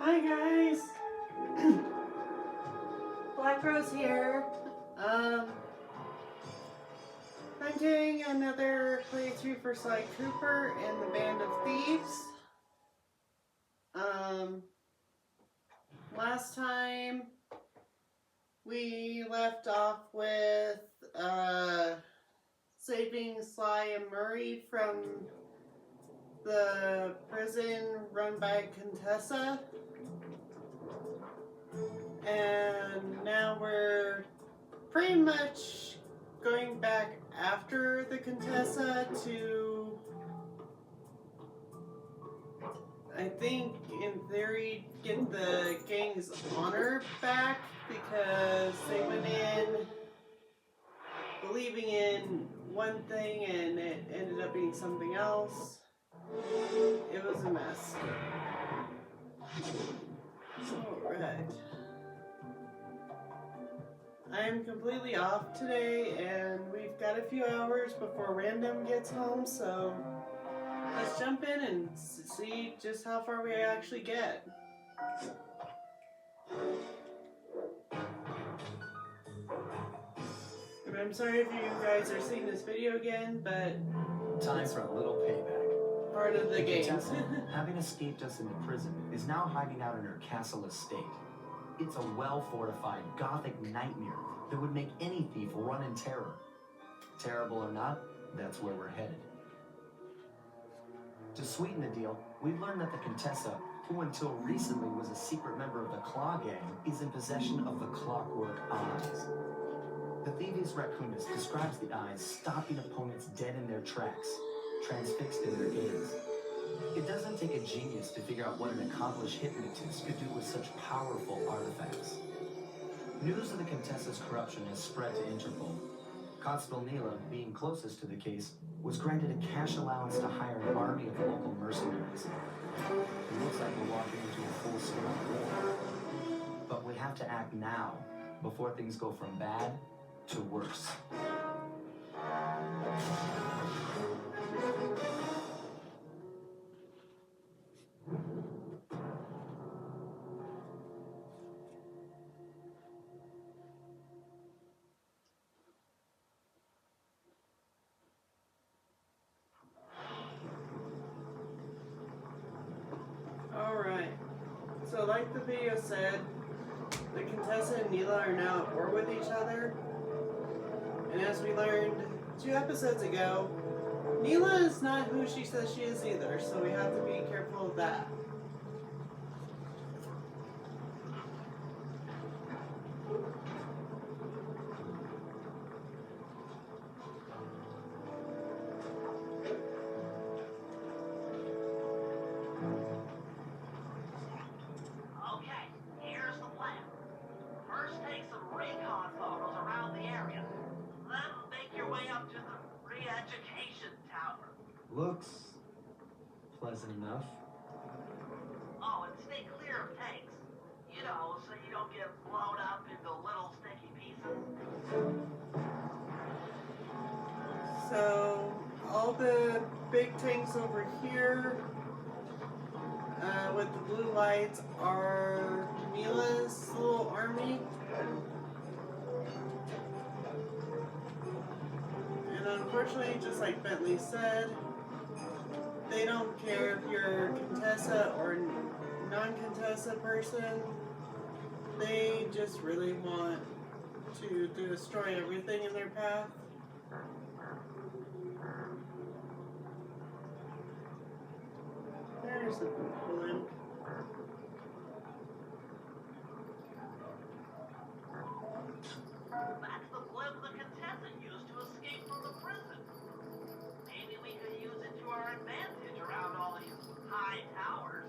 Hi guys, Black Rose here. I'm doing another playthrough for Sly Cooper and the Band of Thieves. Last time we left off with saving Sly and Murray from the prison run by Contessa. And now we're pretty much going back after the Contessa to, I think, in theory, get the gang's honor back, because they went in believing in one thing and it ended up being something else. It was a mess. Alright. I am completely off today, and we've got a few hours before Random gets home, so let's jump in and see just how far we actually get. And I'm sorry if you guys are seeing this video again, but time for a little payback. Part of the game. Contessa, having escaped us into prison, is now hiding out in her castle estate. It's a well-fortified Gothic nightmare that would make any thief run in terror. Terrible or not, that's where we're headed. To sweeten the deal, we've learned that the Contessa, who until recently was a secret member of the Claw Gang, is in possession of the Clockwork Eyes. The Thieves' Raccoonist describes the eyes stopping opponents dead in their tracks, transfixed in their gaze. It doesn't take a genius to figure out what an accomplished hypnotist could do with such powerful artifacts. News of the Contessa's corruption has spread to Interpol. Constable Neela, being closest to the case, was granted a cash allowance to hire an army of local mercenaries. It looks like we're walking into a full-scale war. But we have to act now, before things go from bad to worse. Alright, so like the video said, the Contessa and Neela are now at war with each other. And as we learned 2 episodes ago, Neela is not who she says she is either, so we have to be careful of that. Looks pleasant enough. Oh, and stay clear of tanks. You know, so you don't get blown up into little sticky pieces. So, all the big tanks over here with the blue lights are Neela's little army. And unfortunately, just like Bentley said, they don't care if you're Contessa or non-Contessa person. They just really want to destroy everything in their path. There's a blimp. That's the blimp the Contessa used to escape from the prison. Maybe we could use it to our advantage around all these high towers.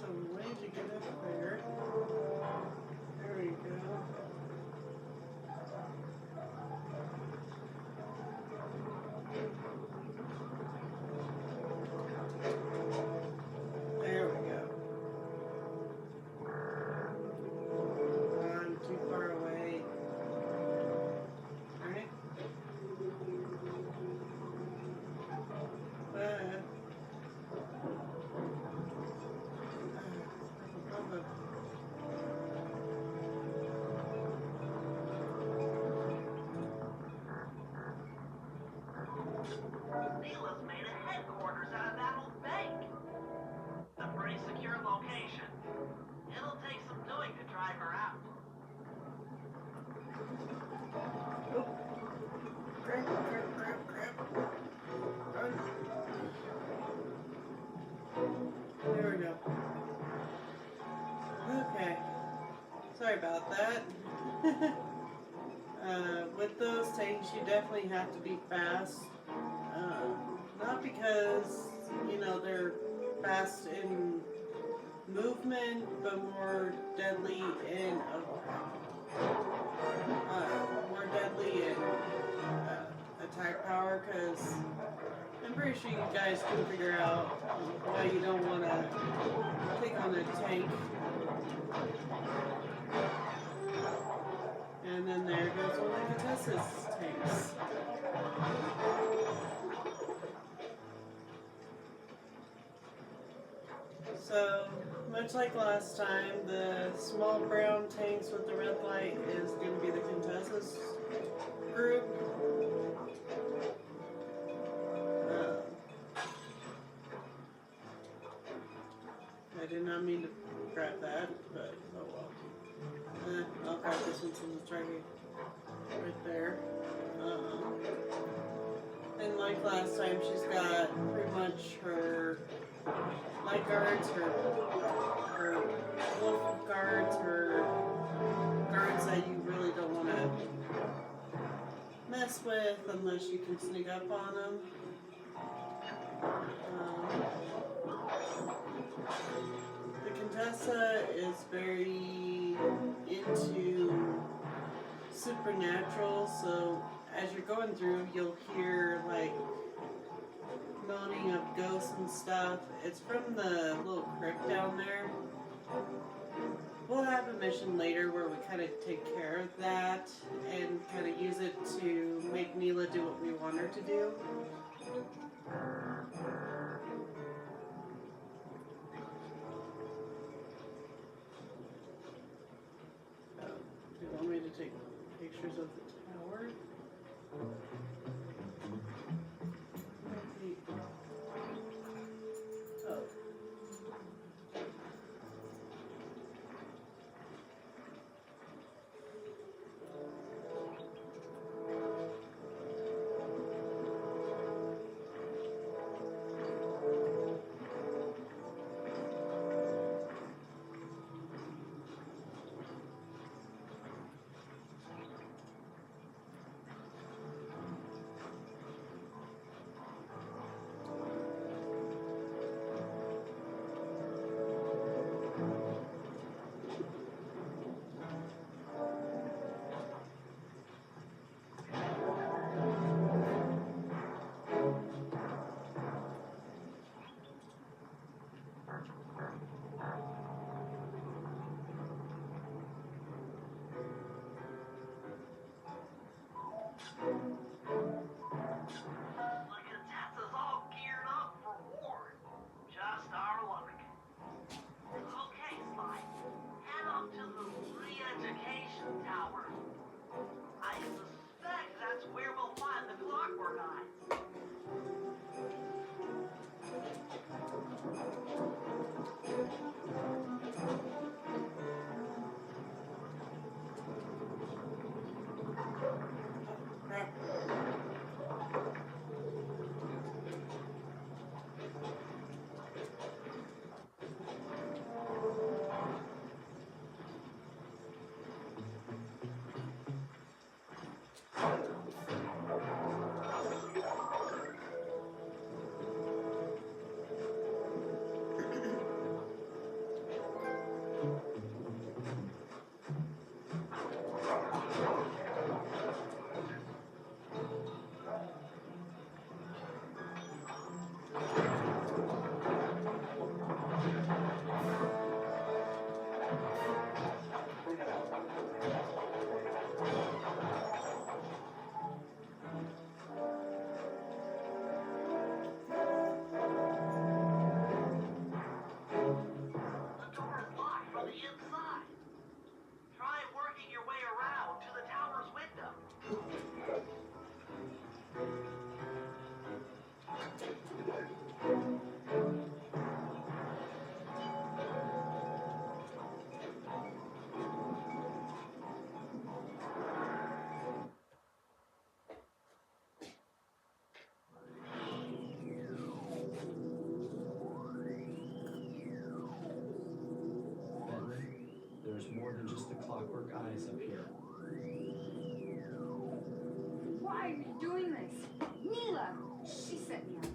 some way to get up there. There we go. There we go. I'm too far away. Darn it. Neela's made a headquarters out of that old bank. It's a pretty secure location. It'll take some doing to drive her out. Crap. Run. There we go. Okay. Sorry about that. With those tanks, you definitely have to be fast. Not because, you know, they're fast in movement, but more deadly in attack power. Because I'm pretty sure you guys can figure out why you don't want to take on a tank. And then there goes one of Contessa's tanks. So, much like last time, the small brown tanks with the red light is going to be the Contessa's group. I did not mean to grab that, but oh well. I'll grab this one since it's right there. And like last time, she's got pretty much her light guards, her wolf guards, her guards that you really don't want to mess with unless you can sneak up on them. The Contessa is very into supernatural, so as you're going through, you'll hear like moaning of ghosts and stuff. It's from the little crypt down there. We'll have a mission later where we kind of take care of that and kind of use it to make Neela do what we want her to do. Do you want me to take pictures of the tower? Oh. The Contessa's all geared up for war. Just our luck. Okay, Sly. Head up to the re-education tower. I suspect that's where we'll find the clockwork eyes. there's more than just the clockwork eyes up here. Why are you doing this? Neela! She set me up.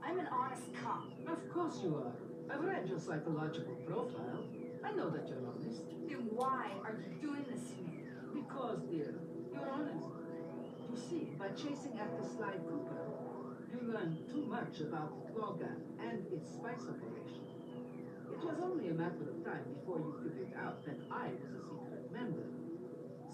I'm an honest cop. Of course you are. I've read your psychological profile. I know that you're honest. Then why are you doing this to me? Because, dear, you're honest. You see, by chasing after Sly Cooper, you learned too much about the claw gang and its spice operation. It was only a matter of time before you figured out that I was a secret member.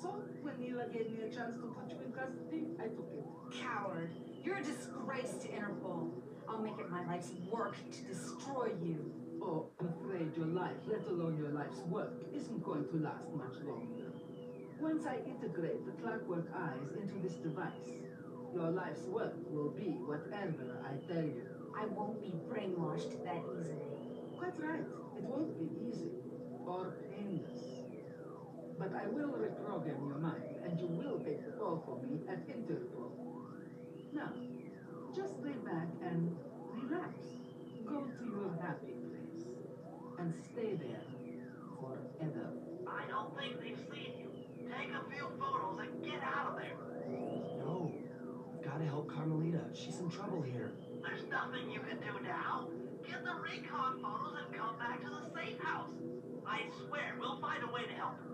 So, when Neela gave me a chance to put you in custody, I took it. Coward. You're a disgrace to Interpol. I'll make it my life's work to destroy you. Oh, I'm afraid your life, let alone your life's work, isn't going to last much longer. Once I integrate the clockwork eyes into this device, your life's work will be whatever I tell you. I won't be brainwashed that easily. Quite right. It won't be easy or painless. But I will reprogram your mind, and you will take the call for me at Interpol. Now, just lay back and relax. Go to your happy place and stay there forever. I don't think they've seen you. Take a few photos and get out of there. No, gotta help Carmelita. She's in trouble here. There's nothing you can do now. Get the recon photos and come back to the safe house. I swear, we'll find a way to help her.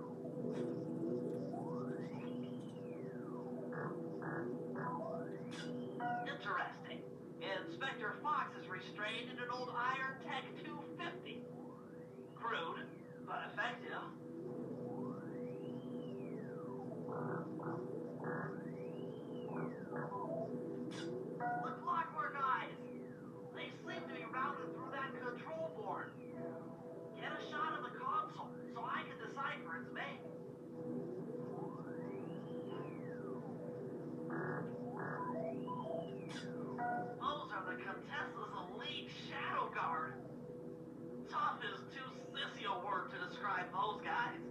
Interesting. Inspector Fox is restrained in an old Iron Tech 250. Crude, but effective. The clockwork eyes. They seem to be routed through that control board. Get a shot of the console so I can decipher its make. Those are the Contessa's elite shadow guard. Tough is too sissy a word to describe those guys.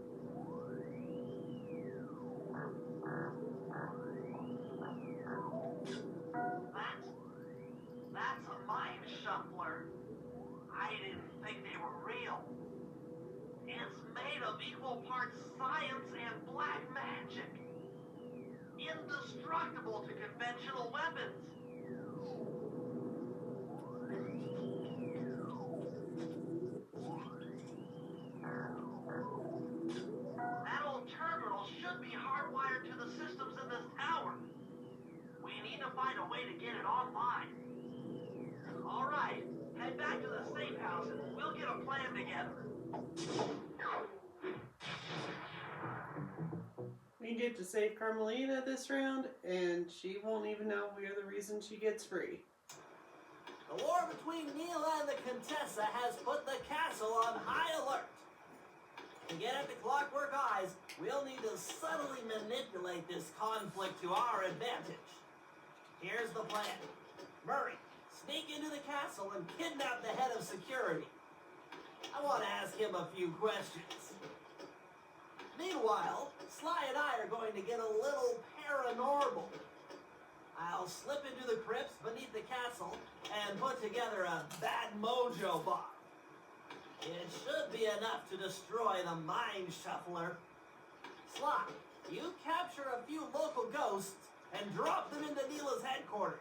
That's a mind shuffler. I didn't think they were real. It's made of equal parts science and black magic. Indestructible to conventional weapons. That old terminal should be hardwired to the systems in this tower. We need to find a way to get it online. All right, head back to the safe house and we'll get a plan together. We get to save Carmelita this round, and she won't even know we're the reason she gets free. The war between Neela and the Contessa has put the castle on high alert. To get at the clockwork eyes, we'll need to subtly manipulate this conflict to our advantage. Here's the plan. Murray, sneak into the castle and kidnap the head of security. I want to ask him a few questions. Meanwhile, Sly and I are going to get a little paranormal. I'll slip into the crypts beneath the castle and put together a bad mojo bomb. It should be enough to destroy the mind shuffler. Sly, you capture a few local ghosts and drop them into Neela's headquarters.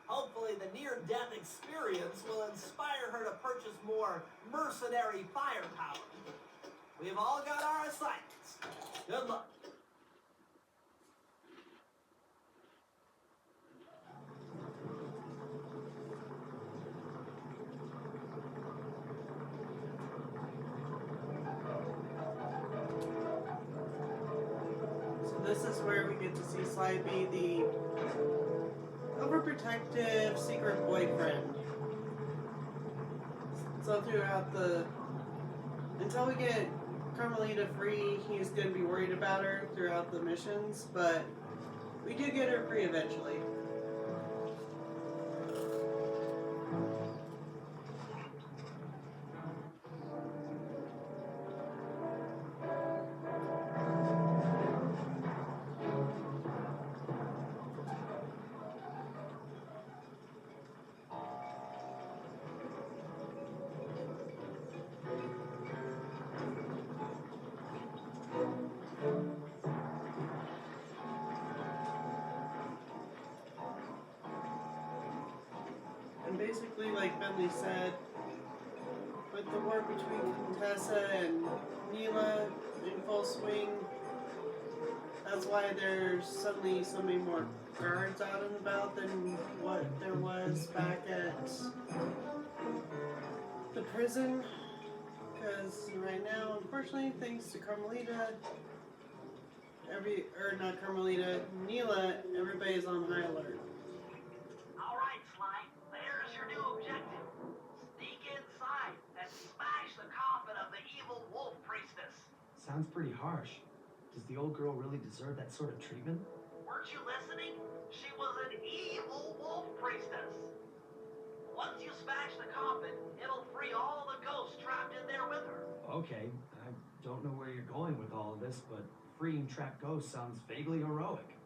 Hopefully the near-death experience will inspire her to purchase more mercenary firepower. We've all got our assignments. Good luck. So this is where we get to see Sly be the overprotective secret boyfriend. So throughout until we get Carmelita free, he's going to be worried about her throughout the missions, but we do get her free eventually. basically, like Bentley said, with the war between Contessa and Neela in full swing, that's why there's suddenly so many more guards out and about than what there was back at the prison. Because right now, unfortunately, thanks to Carmelita, not Carmelita, Neela, everybody's on high alert. Alright, Sly, there's your new objective. Sneak inside and smash the coffin of the evil wolf priestess. Sounds pretty harsh. Does the old girl really deserve that sort of treatment? Weren't you listening? She was an evil wolf priestess. Once you smash the coffin, it'll free all the ghosts trapped in there with her. Okay, I don't know where you're going with all of this, but freeing trapped ghosts sounds vaguely heroic.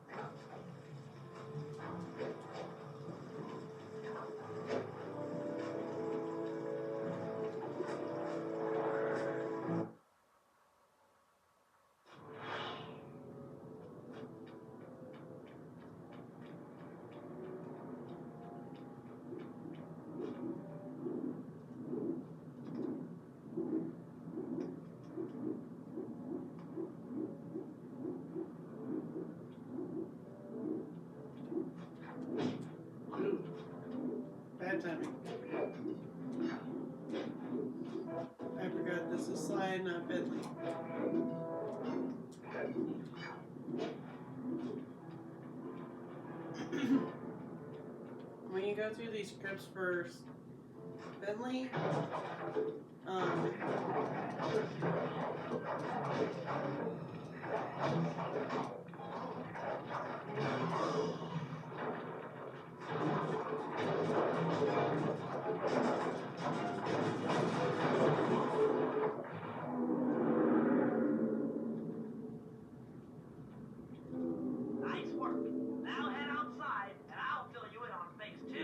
Bad timing. I forgot this is Sly, not Bentley. When you go through these scripts for Bentley, Nice work. Now head outside, and I'll fill you in on phase 2.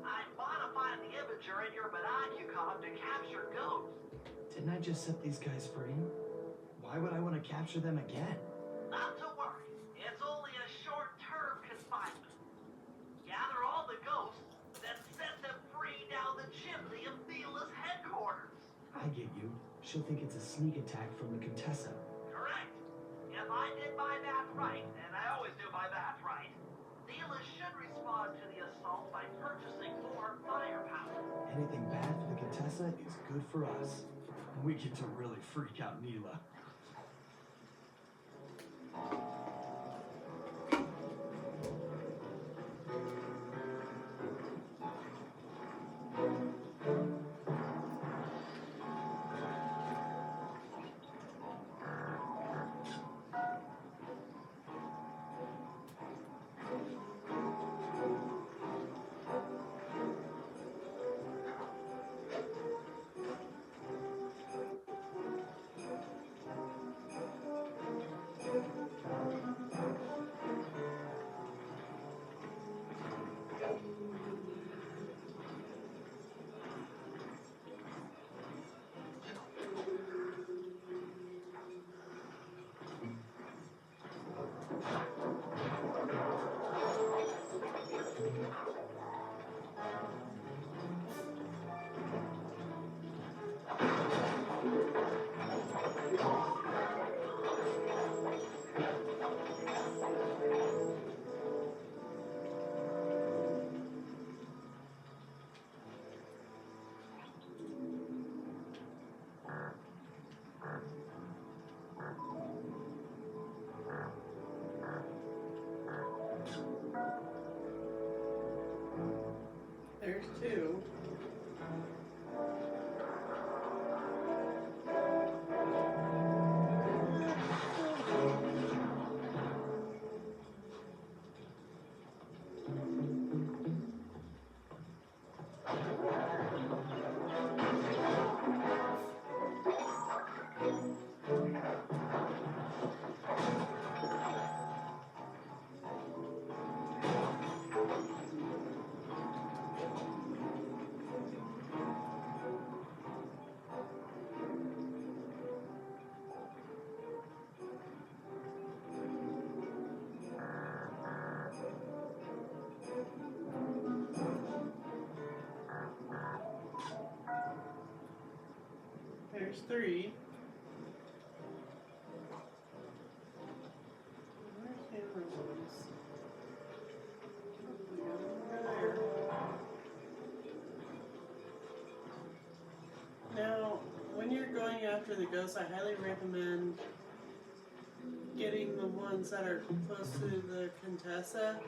I modified the imager in your binocular to capture ghosts. Didn't I just set these guys free? Why would I want to capture them again? Not to worry. It's only a short-term confinement. Gather all the ghosts, then set them free down the chimney of Neela's headquarters. I get you. She'll think it's a sneak attack from the Contessa. Correct. If I did my math right, and I always do my math right, Neela should respond to the assault by purchasing more firepower. Anything bad for the Contessa is good for us. We get to really freak out Neela. There's 3. Where's the other ones? Over there. Now, when you're going after the ghosts, I highly recommend getting the ones that are close to the Contessa.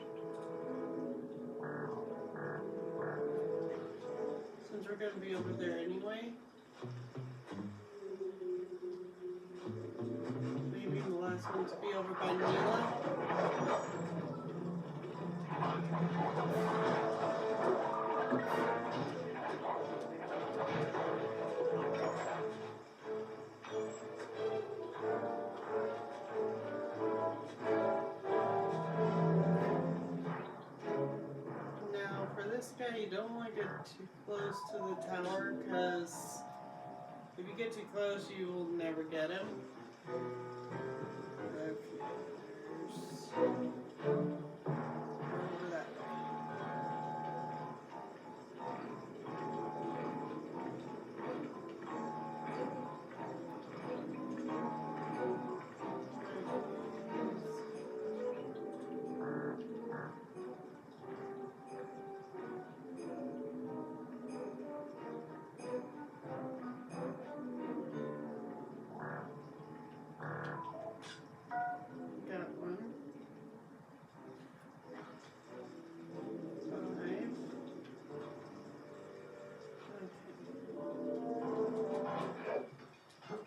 Since we're going to be over there anyway. Maybe the last one to be over by Neela. Now, for this guy, you don't want to get too close to the tower, because if you get too close, you will never get him. Okay, there's over that way. Got one.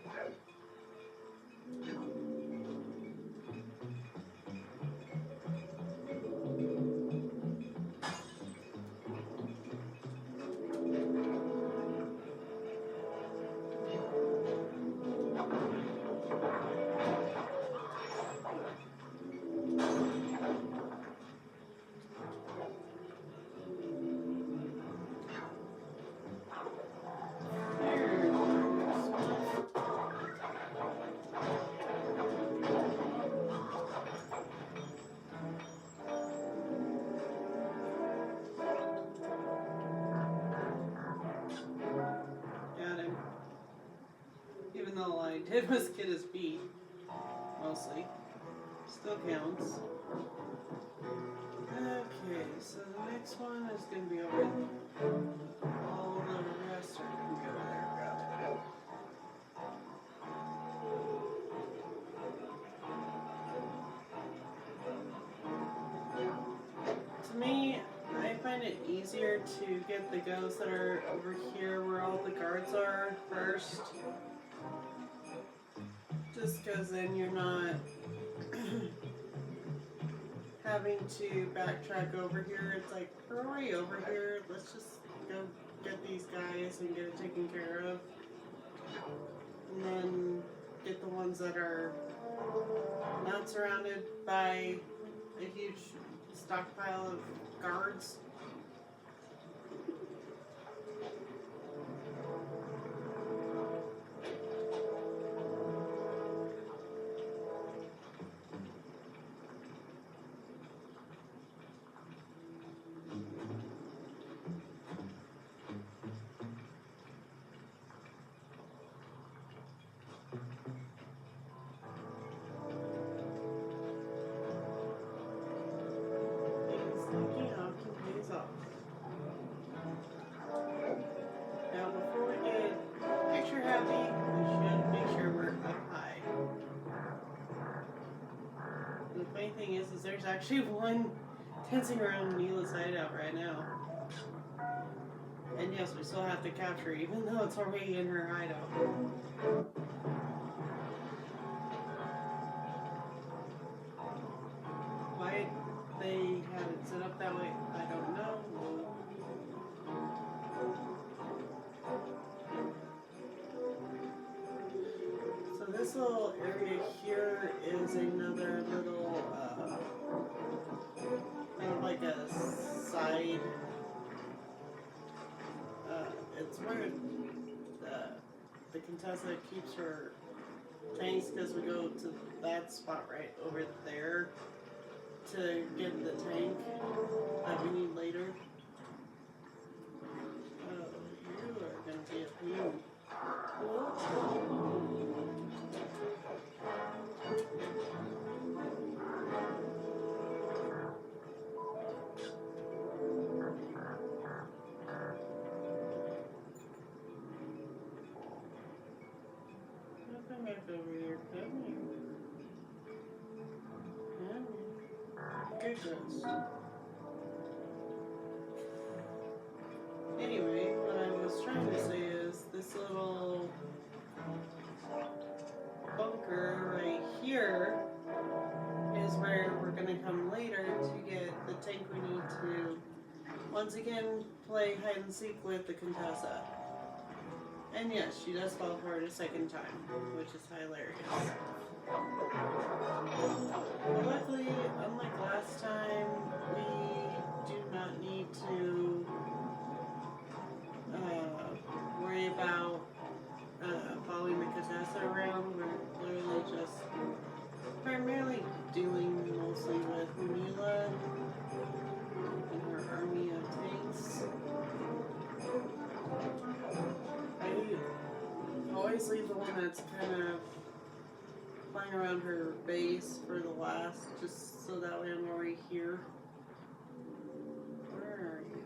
5. Got him. Even though all I did was get his beat, mostly. Still counts. Okay, so the next one is going to be over there. All the rest are going to be over there. Grab it. To me, I find it easier to get the ghosts that are over here where all the guards are first. Just because then you're not having to backtrack over here. It's like, we're already over here. Let's just go get these guys and get it taken care of. And then get the ones that are not surrounded by a huge stockpile of guards. Now, before we get extra happy, we should make sure we're up high. The funny thing is there's actually one dancing around Neela's hideout right now. And yes, we still have to capture her, even though it's already in her hideout. Why they have it set up that way, I don't know. So this little area here is another little, kind of like a side. It's where the Contessa keeps her tanks, because we go to that spot right over there to get the tank that we need later. Oh, you are gonna be a pain. Come back over here. Come here. Good ghost. Anyway, what I was trying to say is this little bunker right here is where we're going to come later to get the tank we need to once again play hide and seek with the Contessa. And yes, she does fall for it a second time, which is hilarious. But luckily, unlike last time, we do not need to worry about following the Contessa around. We're literally just primarily dealing mostly with Mila and her army of tanks. I always leave the one that's kind of flying around her base for the last, just so that way I'm already here. Where are you?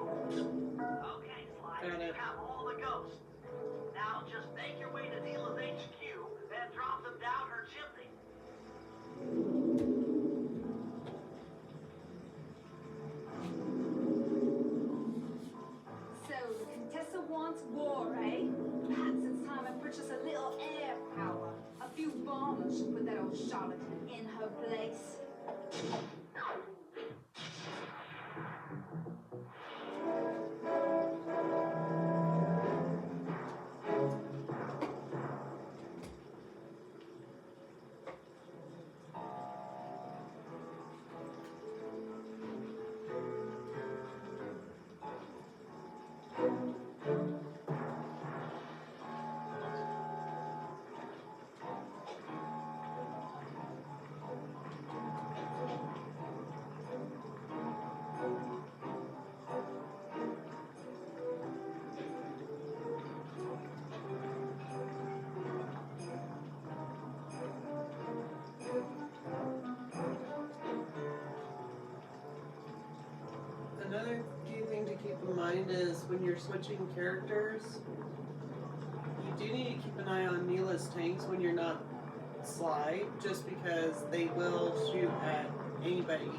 Okay, Sly, Got you it. have all the ghosts. Now just make your way to Neela's HQ and drop them down her chimney. So, the Contessa wants war, eh? Perhaps it's time I purchase a little air power. A few bombers should put that old charlatan in her place. Another key thing to keep in mind is when you're switching characters, you do need to keep an eye on Neela's tanks when you're not Sly, just because they will shoot at anybody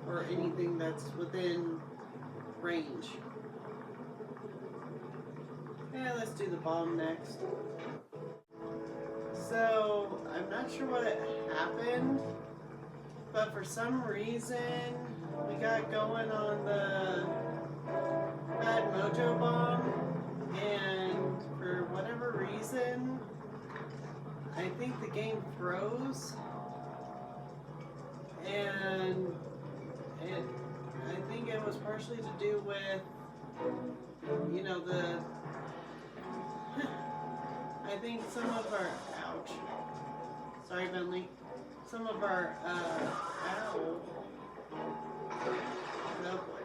or anything that's within range. Yeah, let's do the bomb next. So, I'm not sure what happened, but for some reason, we got going on the bad mojo bomb, and for whatever reason, I think the game froze, and I think it was partially to do with, you know, the, I think some of our, ouch, sorry Bentley, some of our, ow, no boy.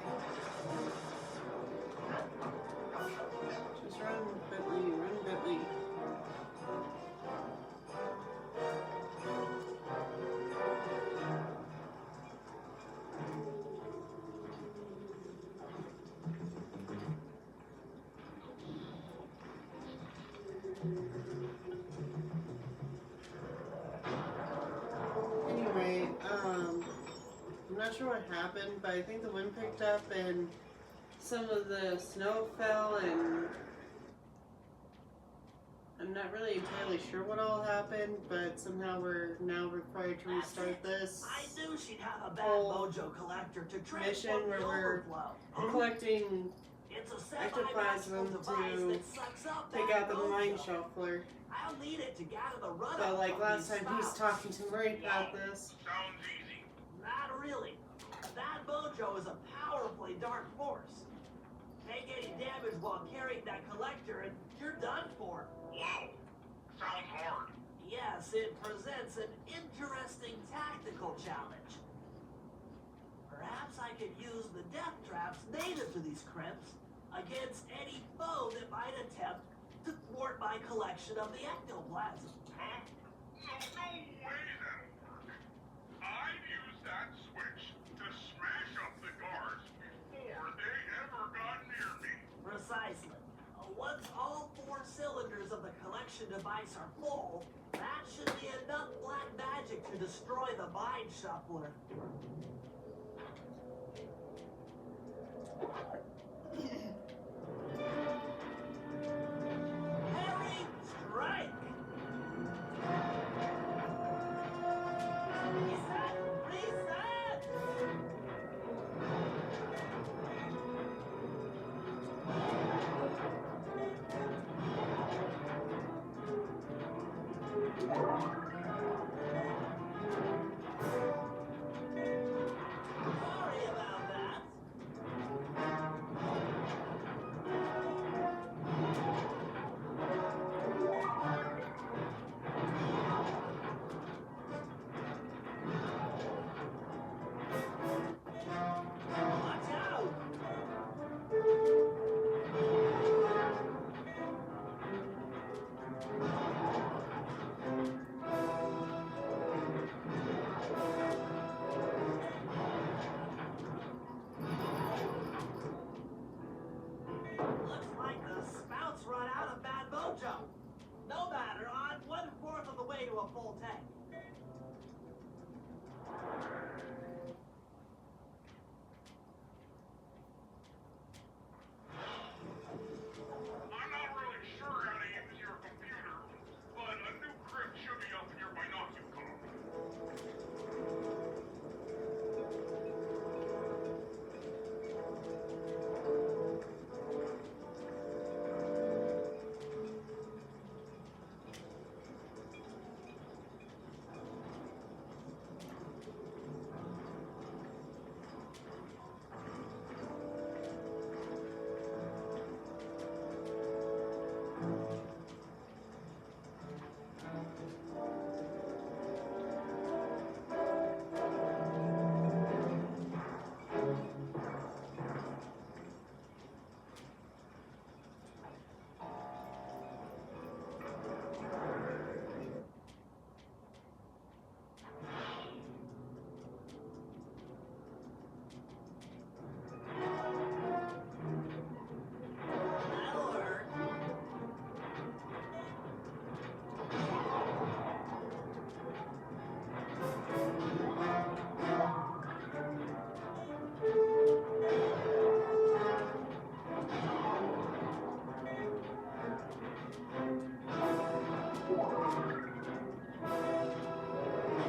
Just run, Bentley, run, Bentley. Anyway, I'm not sure what happened, but I think the wind picked up and some of the snow fell, and I'm not really entirely sure what all happened, but somehow we're now required to restart this I knew she'd have a bad whole mojo collector to mission transform where the we're overflow. collecting It's a ectoplasm semi-magical device to that sucks up take bad out the mojo. mine shuffler. I'll need it to gather the runoff But like from last these time, he's spouts. talking to Murray about this. Sounds easy. Not really. That mojo is a powerfully dark force. Take any damage while carrying that collector and you're done for. Wow, sounds hard. Yes, it presents an interesting tactical challenge. Perhaps I could use the death traps native to these crypts against any foe that might attempt to thwart my collection of the ectoplasm. Huh? No way that'll work. I'd use that switch to smash up the guards before they ever got near me. Precisely. Once all 4 cylinders of the collection device are full, that should be enough black magic to destroy the mind shuffler. Harry, strike! Reset! Reset! Sorry about that. Watch out! Looks like the spouts run out of bad mojo. No matter, I'm 1/4 of the way to a full tank. I'm not really sure how to use your computer, but a new crypt should be up in your binocular. That'll hurt.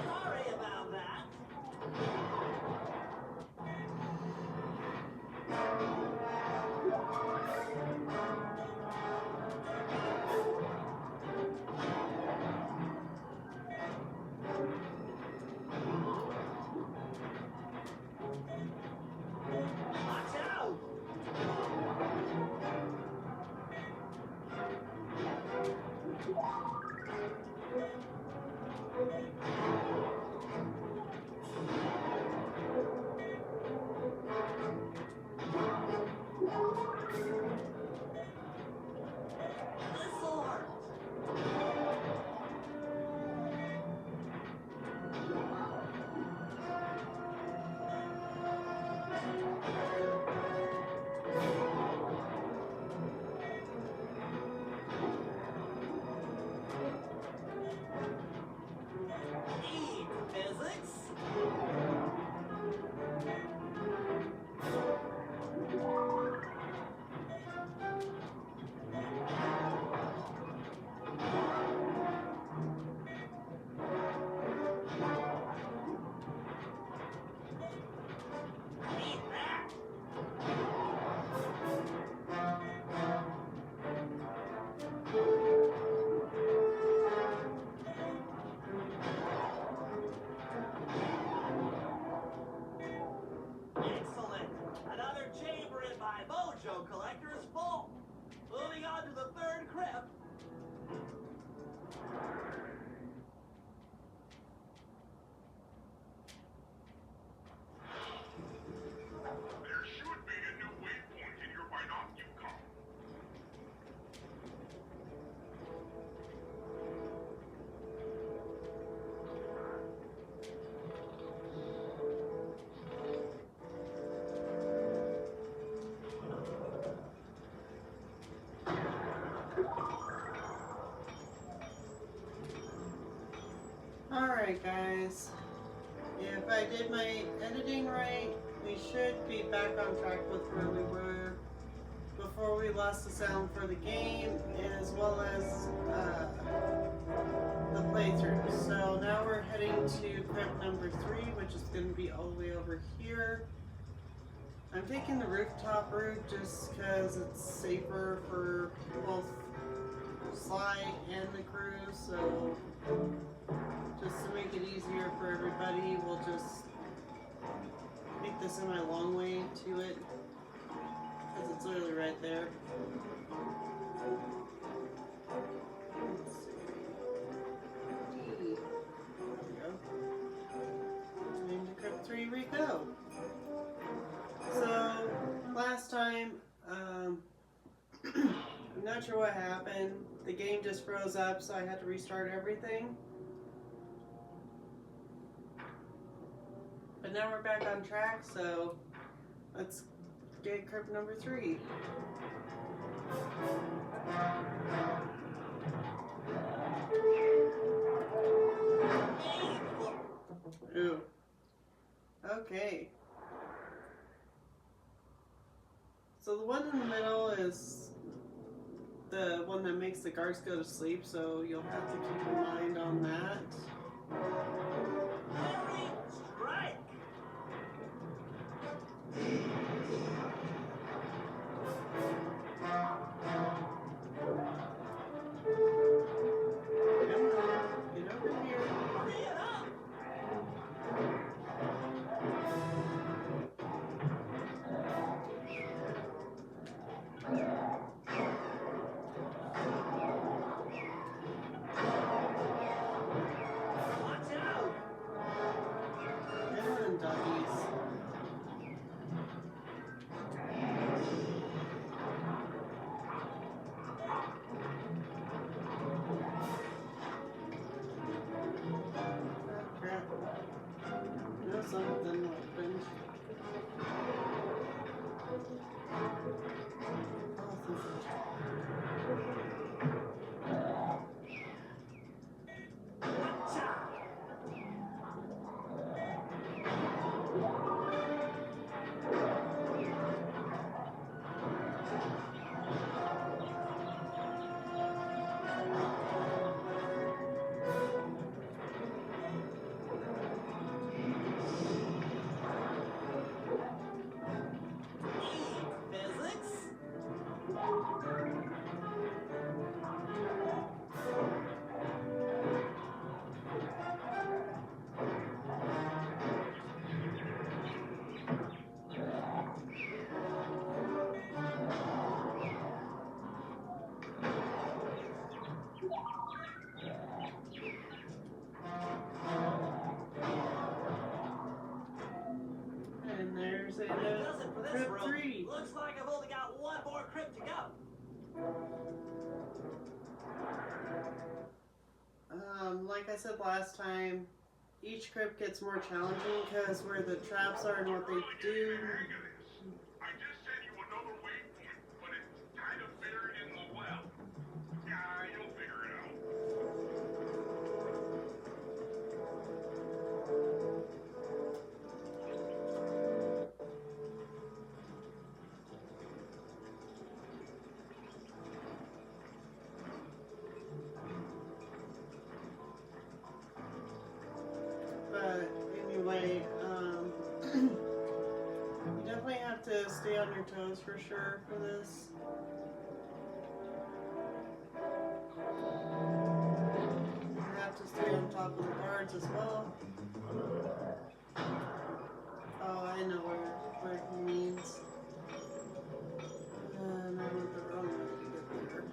Sorry about that. Watch out! This'll hurt. Alright guys, if I did my editing right, we should be back on track with where we were before we lost the sound for the game, as well as the playthrough. So now we're heading to crypt number 3, which is going to be all the way over here. I'm taking the rooftop route just because it's safer for both Sly and the crew, so just to make it easier for everybody, we'll just make this in my long way to it, because it's literally right there. Let's see. D. There we go. And to crypt 3 we go. So, last time, I'm not sure what happened. The game just froze up, so I had to restart everything. But now we're back on track, so let's get crypt number 3. Ooh. Okay. So the one in the middle is the one that makes the guards go to sleep, so you'll have to keep in mind on that. Strike! Come on, get over here. Hurry it up! Watch out! Come on, doggies. Oh, crap. No, something opened. Watch out! Physics? And there's a That does it for this crypt room. 3. Looks like I've only got one more crypt to go. Like I said last time, each crypt gets more challenging because where the traps are and what they do. I just sent you another waypoint, but it's kind of buried in the well. Yeah, you'll figure it out. But anyway, you definitely have to stay on your toes for sure for this. You have to stay on top of the guards as well. Oh, I know where he means. And I went the wrong way to get there.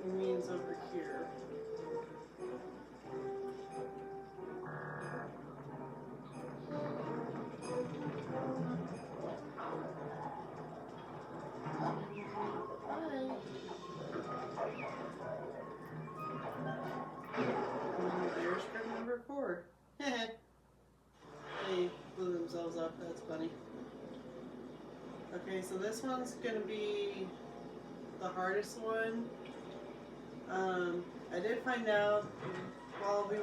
He means over here. Okay, so this one's gonna be the hardest one. I did find out while I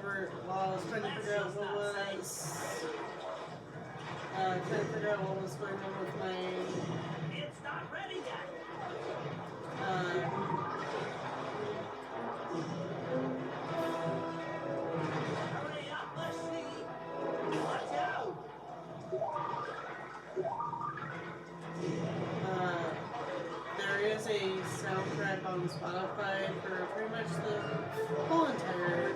was trying to figure out what was going on with my It's not ready yet. Hurry up, let's see. Watch out. there is a soundtrack on Spotify for pretty much the whole entire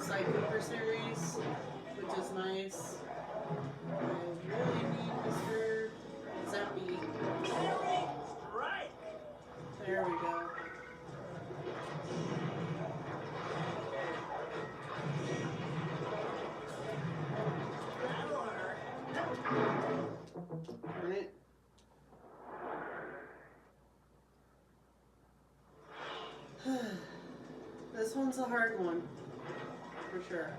Sly Cooper series, which is nice. I really need Mr. Zappy. Hurry, right. There we go. That'll hurt. Darn it. This one's a hard one, for sure.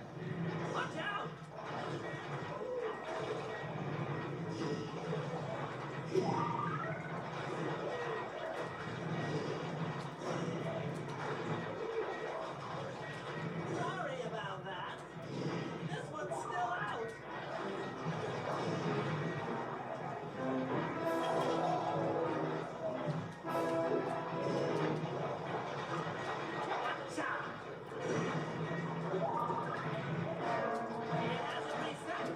Watch out. Sorry about that. This one's still out. Watch out. It hasn't reset.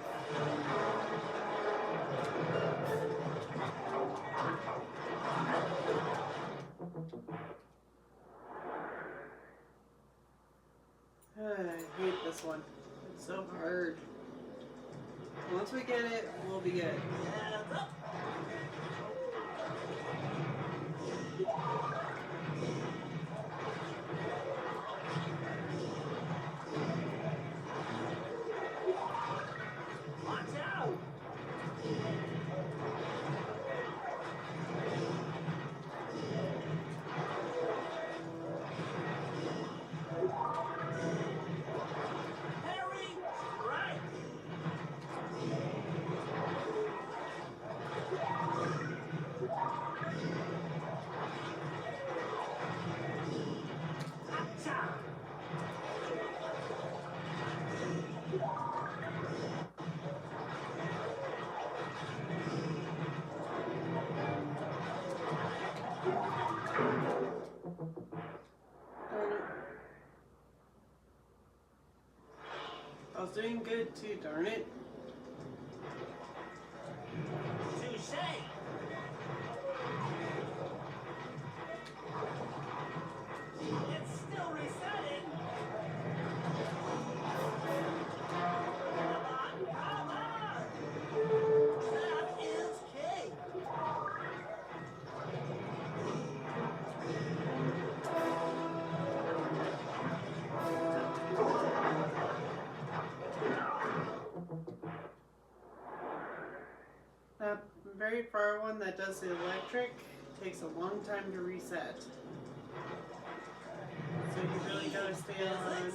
I hate this one. It's so hard. Once we get it, we'll be good. Hands up. Watch out. Harry, right. Acha. Darn it. I was doing good too, darn it. Touche. It's still resetting. Come on, come on. That is cake. That very far one that does the electric takes a long time to reset. So you really gotta stay on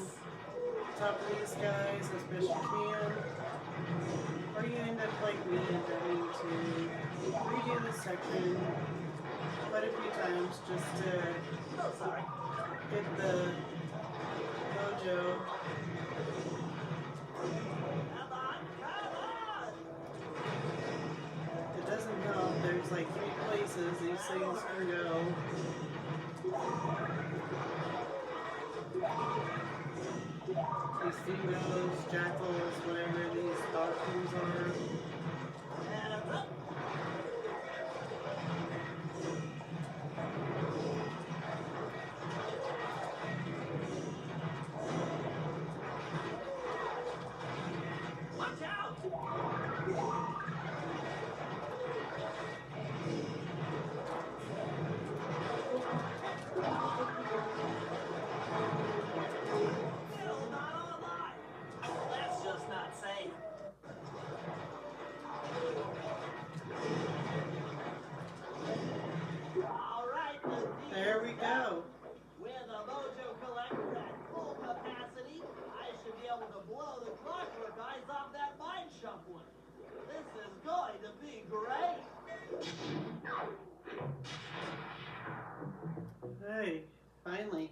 top of these guys as best you can. Or you end up like me and having to redo this section quite a few times just to Oh, sorry. get the mojo. Come on, come on. It doesn't help. There's like 3 places these things can go. These dingoes, jackals, whatever these dog things are. Hands up. Watch out. Still not online. That's just not safe. All right, the There we go. With a mojo collector at full capacity, I should be able to blow the clockwork eyes off that mine shuffler. This is good. going to be great. Hey, finally.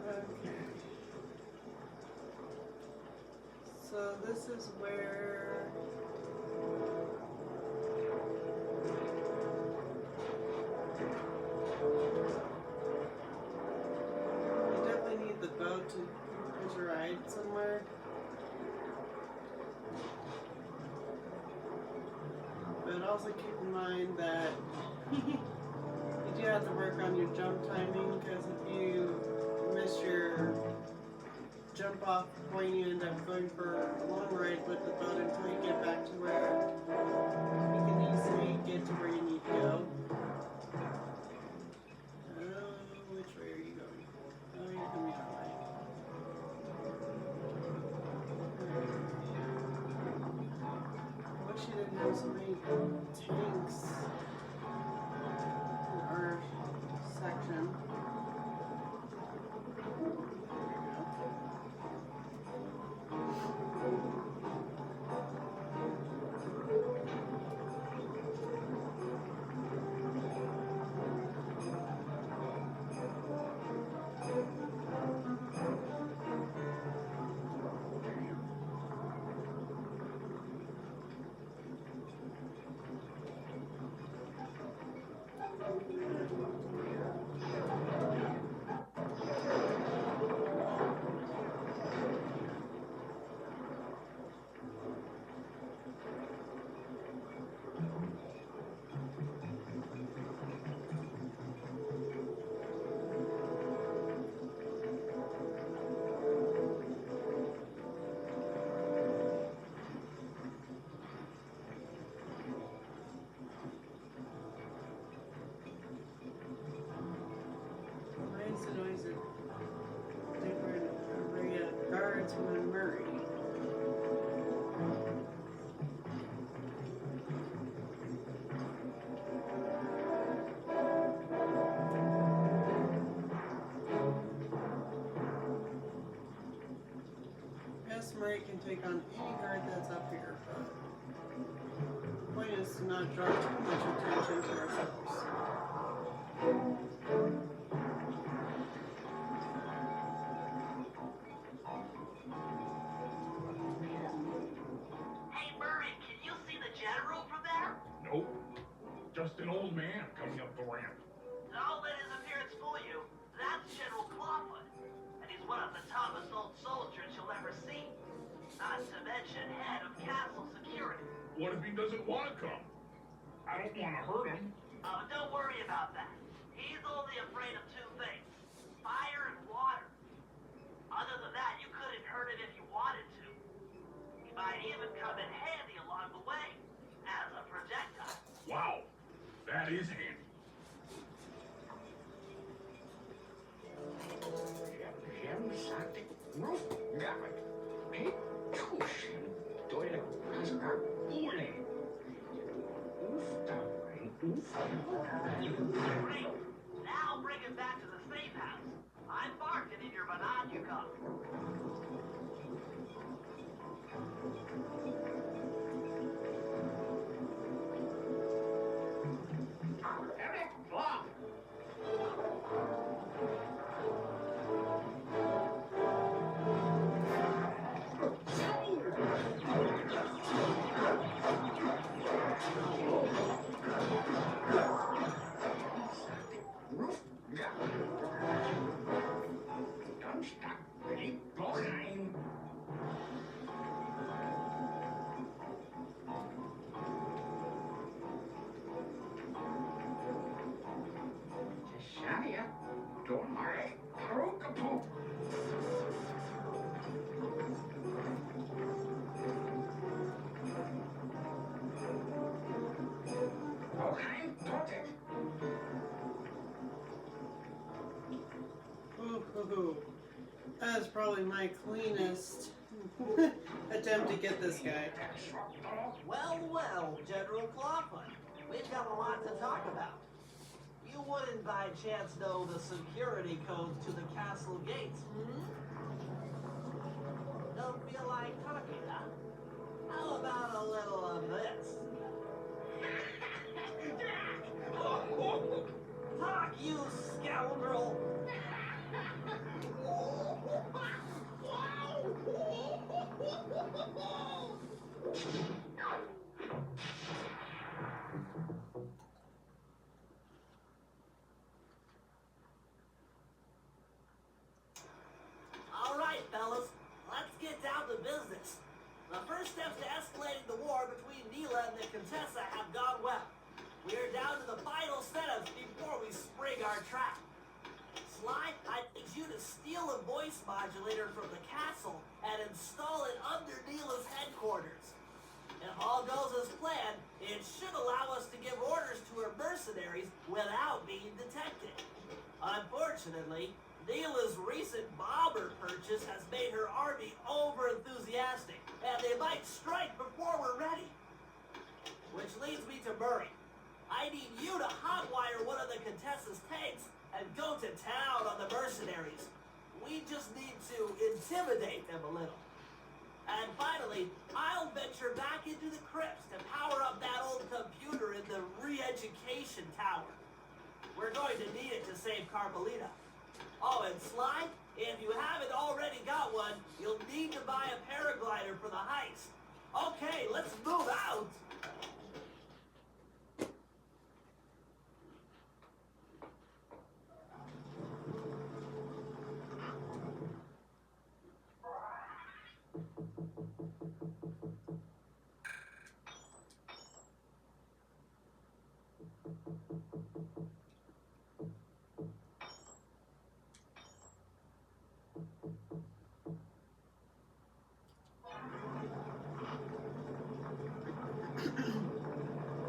Okay. So this is where you definitely need the boat to hitch a ride somewhere. But also keep in mind that you do have to work on your jump timing, because if you miss your jump off point, you end up going for a long ride with the boat until you get back to where you can easily get to where you need to go. Which way are you going? Oh, you're coming that way. I wish you didn't have so many tanks in our section. Why is it always a different array of guards when Murray? Yes, Murray can take on any guard that's up here, but the point is to not draw too much attention to ourselves. Hey, Murray, can you see the general from there? Nope. Just an old man coming up the ramp. Don't let his appearance fool you. That's General Clawfoot. And he's one of the toughest old soldiers you'll ever see. Not to mention head of castle security. What if he doesn't want to come? I don't want to hurt him. Oh, don't worry about that. He's only afraid of two things. Fire and water. Other than that, you couldn't hurt him if you wanted to. He might even come in handy along the way. As a projectile. Wow, that is handy. Great. Now bring him back to the safe house. I'm barking in your binocular. Ooh, that is probably my cleanest attempt to get this guy. Well, well, General Clawfoot. We've got a lot to talk about. You wouldn't by chance know the security codes to the castle gates, hmm? Don't feel like talking, huh? How about a little of this? Talk, you scoundrel! All right, fellas, let's get down to business. The first steps to escalating the war between Neela and the Contessa have gone well. We're down to the final setups before we spring our trap. Sly, I need you to steal a voice modulator from the castle and install it under Neela's headquarters. If all goes as planned, it should allow us to give orders to her mercenaries without being detected. Unfortunately, Neela's recent bomber purchase has made her army over-enthusiastic, and they might strike before we're ready. Which leads me to Murray. I need you to hotwire one of the Contessa's tanks and go to town on the mercenaries. We just need to intimidate them a little. And finally, I'll venture back into the crypts to power up that old computer in the re-education tower. We're going to need it to save Carmelita. Oh, and Sly, if you haven't already got one, you'll need to buy a paraglider for the heist. Okay, let's move out!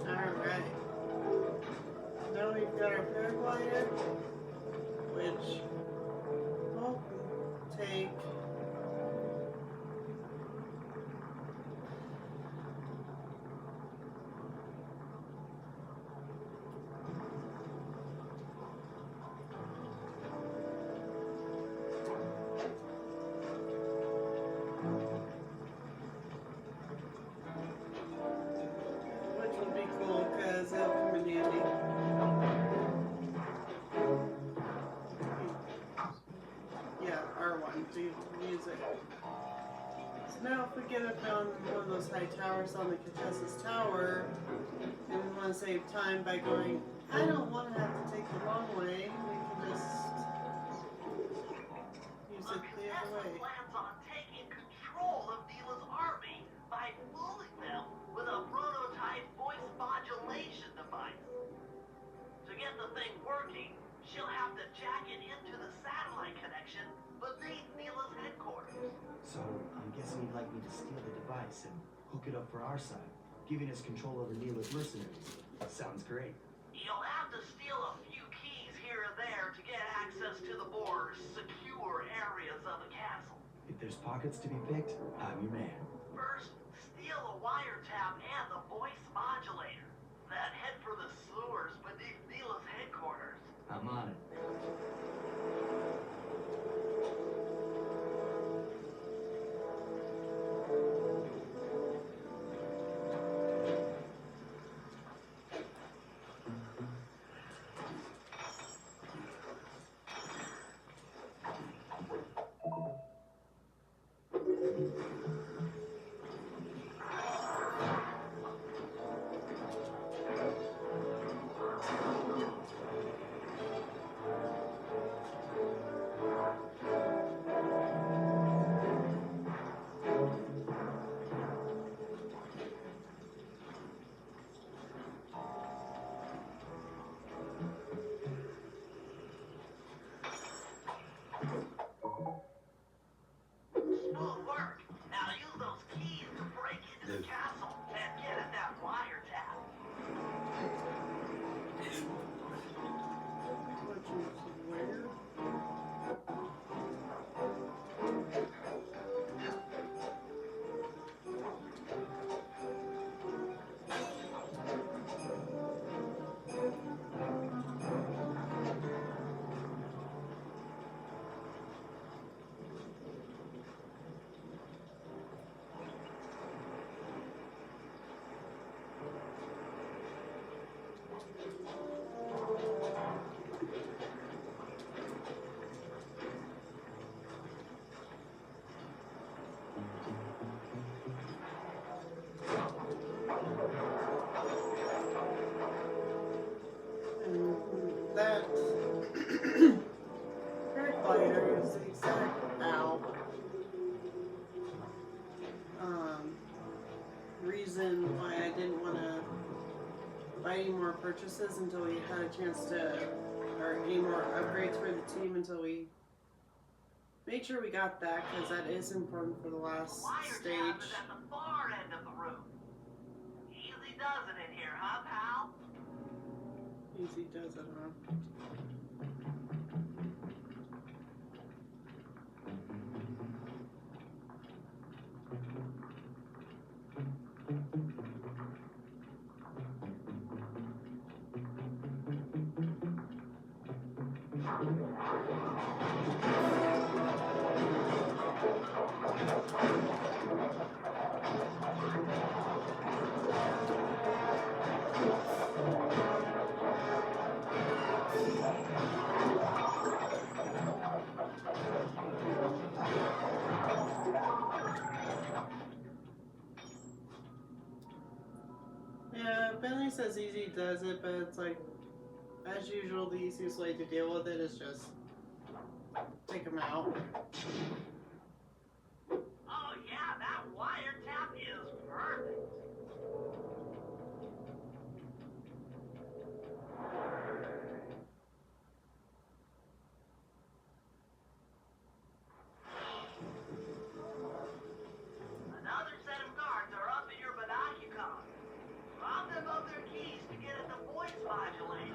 Alright. Now we've got our paraglider, which will take which will be cool because it'll come in handy. Yeah, R1 to use it. So now if we get up on one of those high towers on the Contessa's tower, and we want to save time by going, I don't want to have to take the long way, we can just use it the other way. Plans on taking control of Neela's army by fooling them with a prototype voice modulation device. To get the thing working, she'll have to jack it into the satellite connection beneath Neela's headquarters. So, I'm guessing you'd like me to steal the device and hook it up for our side, giving us control over Neela's mercenaries. Sounds great. You'll have to steal a few keys here and there to get access to the more secure areas of the castle. If there's pockets to be picked, I'm your man. First, steal a wiretap and the voice modulator. Then head for the sewers beneath Neela's headquarters. I'm on it. any more purchases until we had a chance to, or any more upgrades for the team until we made sure we got that, because that is important for the last Wiretap stage. is at the far end of the room. Easy does it in here, huh, pal? Easy does it, huh? Yeah, Bentley says easy does it, but it's like, as usual, the easiest way to deal with it is just take them out. Oh yeah, that wiretap is perfect. Another set of guards are up in your binocular. Rob them of their keys to get at the voice modulator.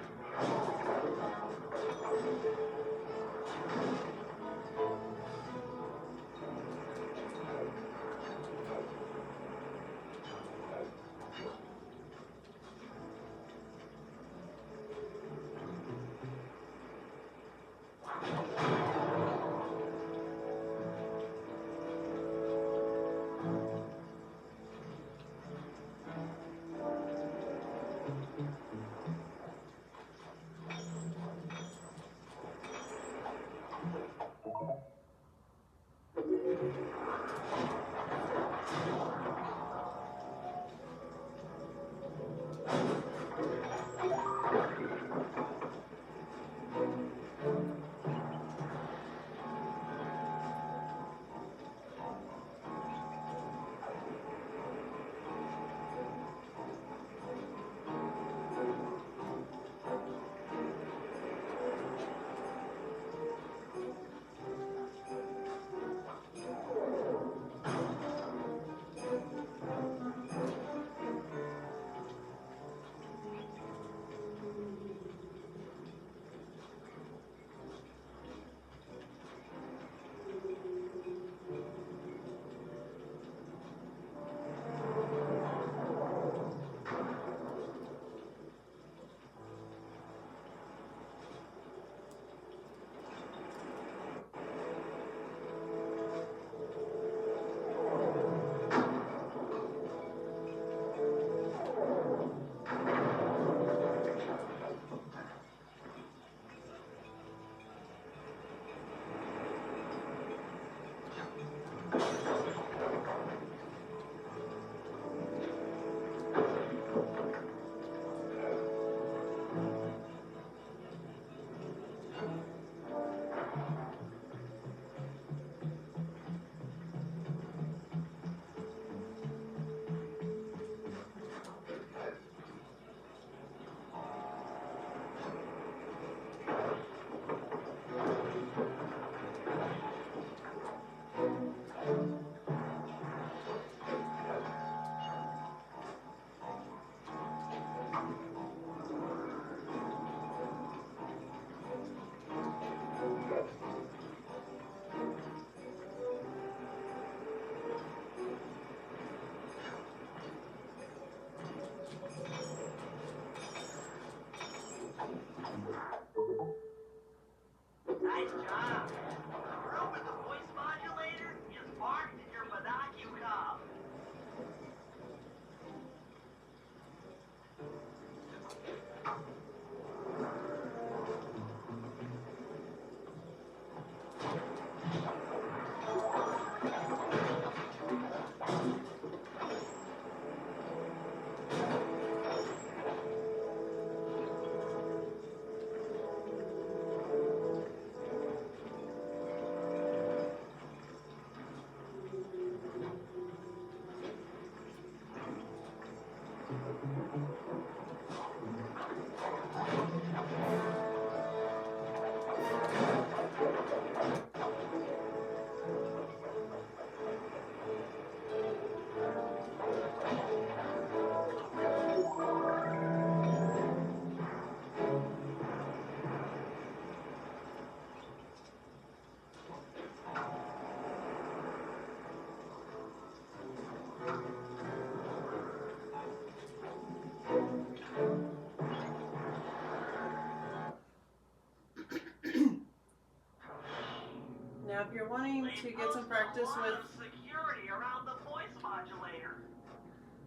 Now, if you're wanting to get some practice a lot with... of security around the voice modulator.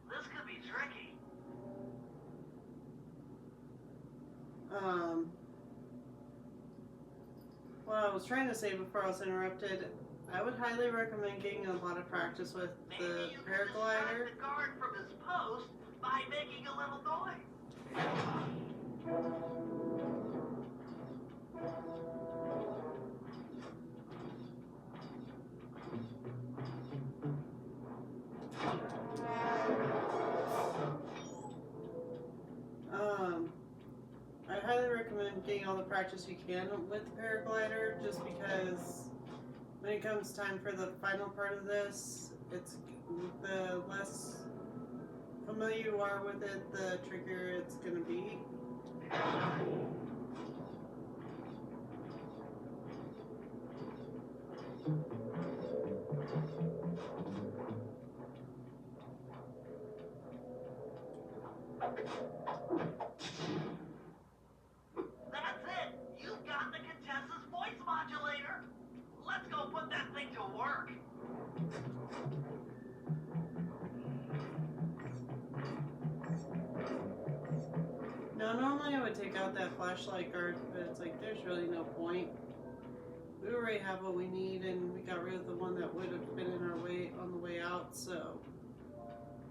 This could be tricky. What I was trying to say before I was interrupted, I would highly recommend getting a lot of practice with Maybe the you could paraglider. distract the guard from his post by making a little noise. I highly recommend getting all the practice you can with the paraglider, just because when it comes time for the final part of this, it's the less familiar you are with it, the trickier it's gonna be. That's it! You've got the Contessa's voice modulator! Let's go put that thing to work! Now, normally I would take out that flashlight guard, but it's like, there's really no point. We already have what we need, and we got rid of the one that would have been in our way on the way out, so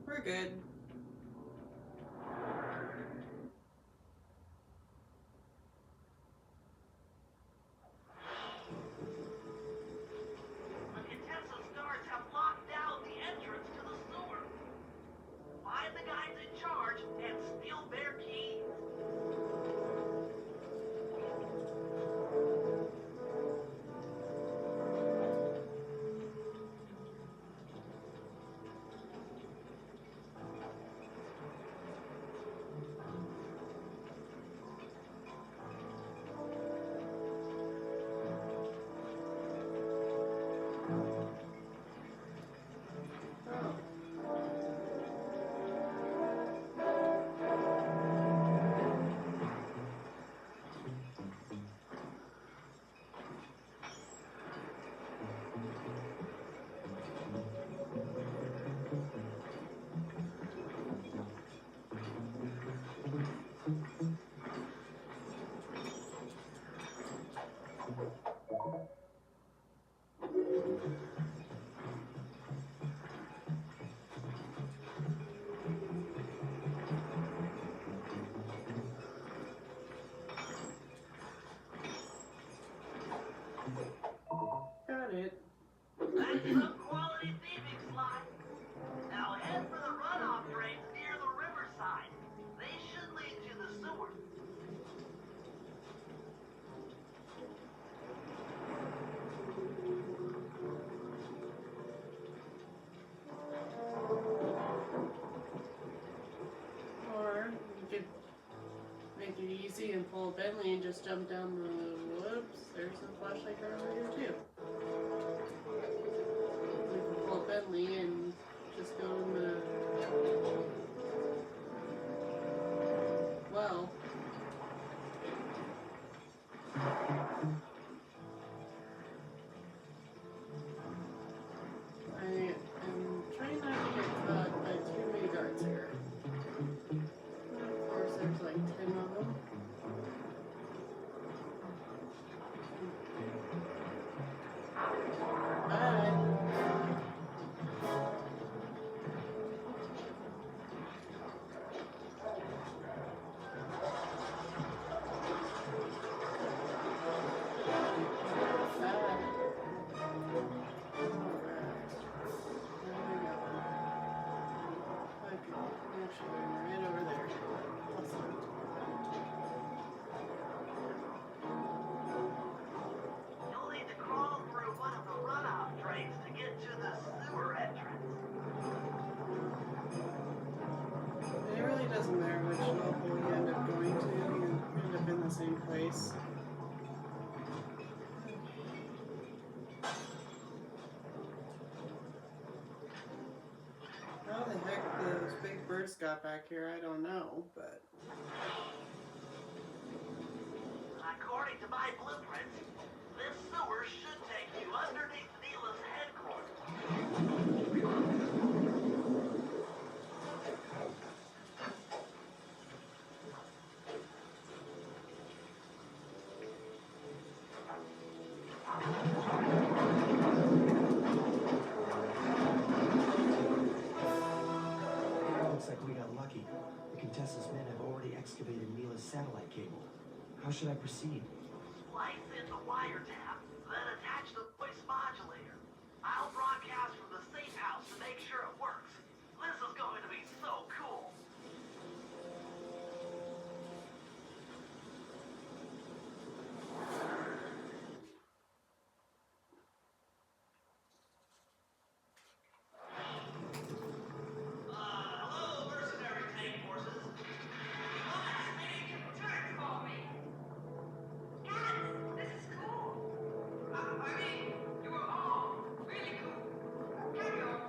we're good. The Contessa's guards have locked down the entrance to the sewer. Find the guys in charge and steal their keys. Got it. That's some quality thieving, Sly. Now head for the runoff drains near the riverside. They should lead to the sewer. Or you could make it easy and pull a Bentley and just jump down the whoops. There's a flashlight guard over here too. We can pull a Bentley and just go in the well. I am trying not to get caught by too many guards here. And of course, there's like 10 of them. Bye. first got back here, I don't know, but... According to my blueprints, this sewer should take you underneath Neela's headquarters. Looks like we got lucky. The Contessa's men have already excavated Neela's satellite cable. How should I proceed? Splice in the wiretap, then attach the voice modulator. I'll broadcast from the safe house to make sure it works. This is going to be so cool. Hello, mercenary tank forces. This is cool. I mean, you are all really cool. Carry on.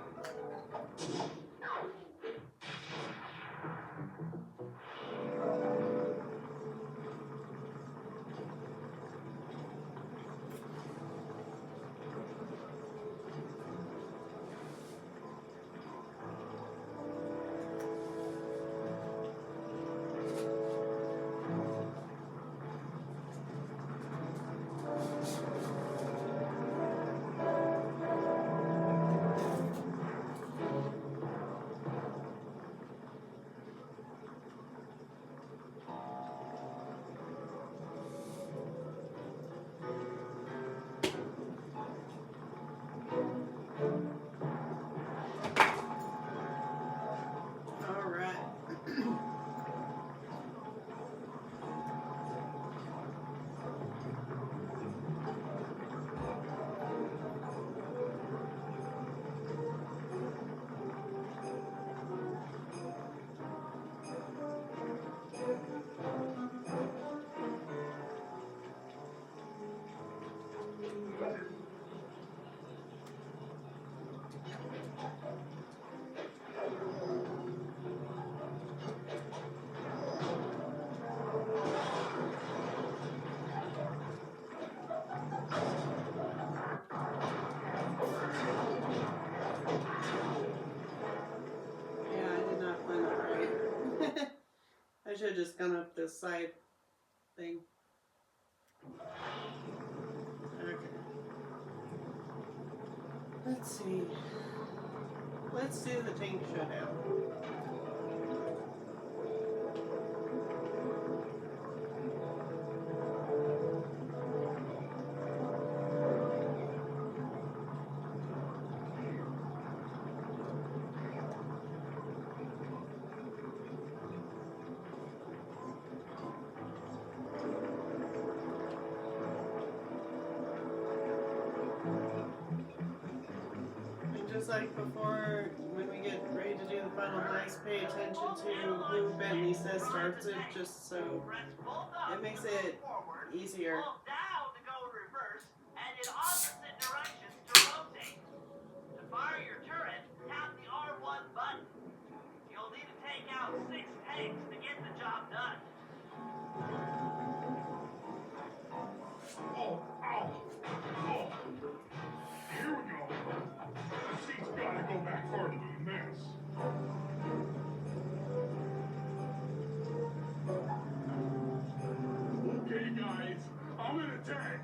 Alright. Yeah, I did not find that right. I should have just gone up this side thing. Okay. Let's see. Let's do the tank showdown. And just like before, when we get ready to do the final heist, pay attention to who Bentley says starts it, just so Press both up it makes to move it forward, easier. hold down to go in reverse, and in opposite directions to rotate. To fire your turret, tap the R1 button. You'll need to take out 6 tanks to get the job done. Oh, ow! Oh! Here we go! The seat's gotta go back farther than this. Okay, guys, I'm in a tank.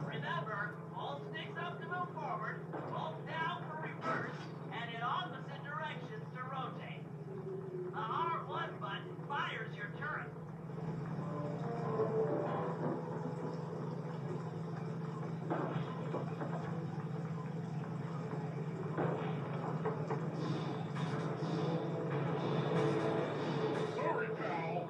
Remember, hold sticks up to move forward, hold down for reverse, and in opposite directions to rotate. The R1 button fires your turret. Sorry, pal.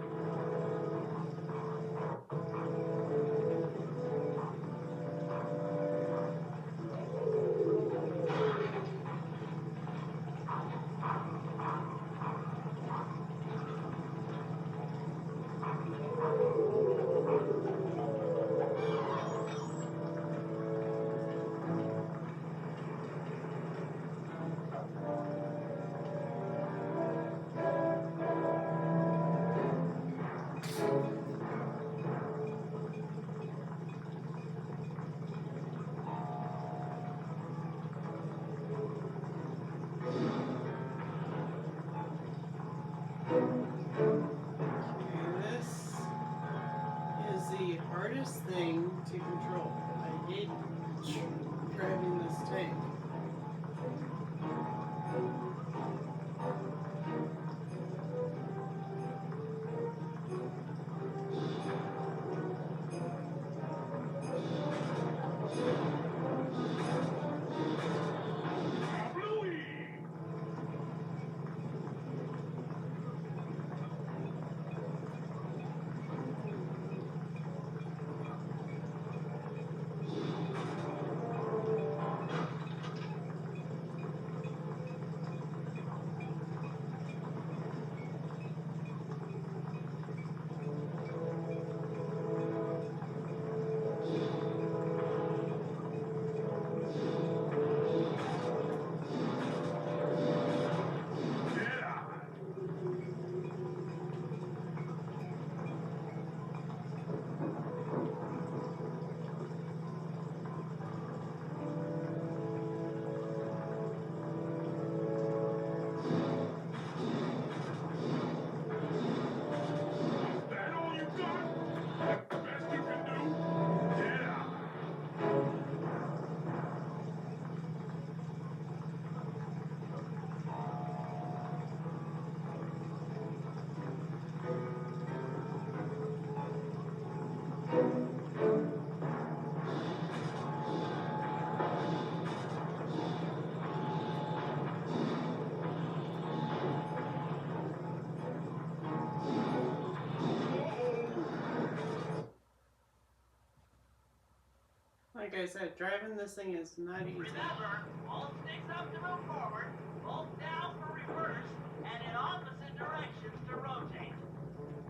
Like I said, driving this thing is not easy. Remember, hold sticks up to move forward, hold down for reverse, and in opposite directions to rotate.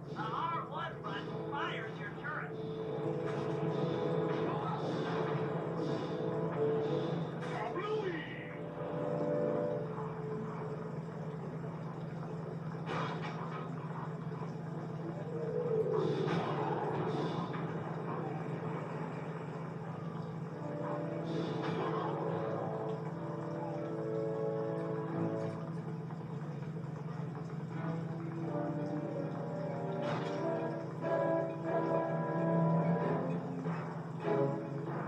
The R1 button fires your turret.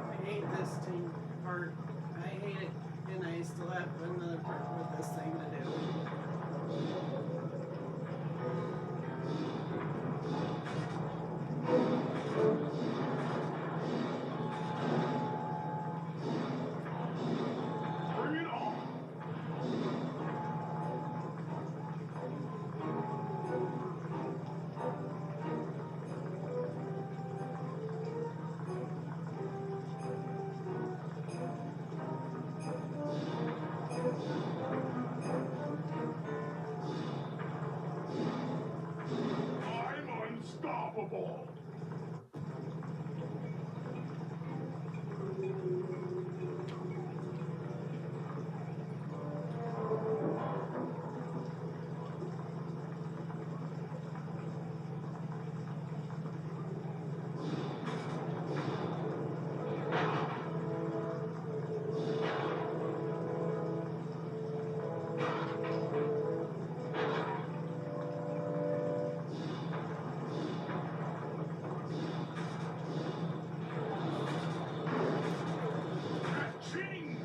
I hate this team part. I hate it, and I still have another part with this thing to do. Bring it on! I'm unstoppable! Ching!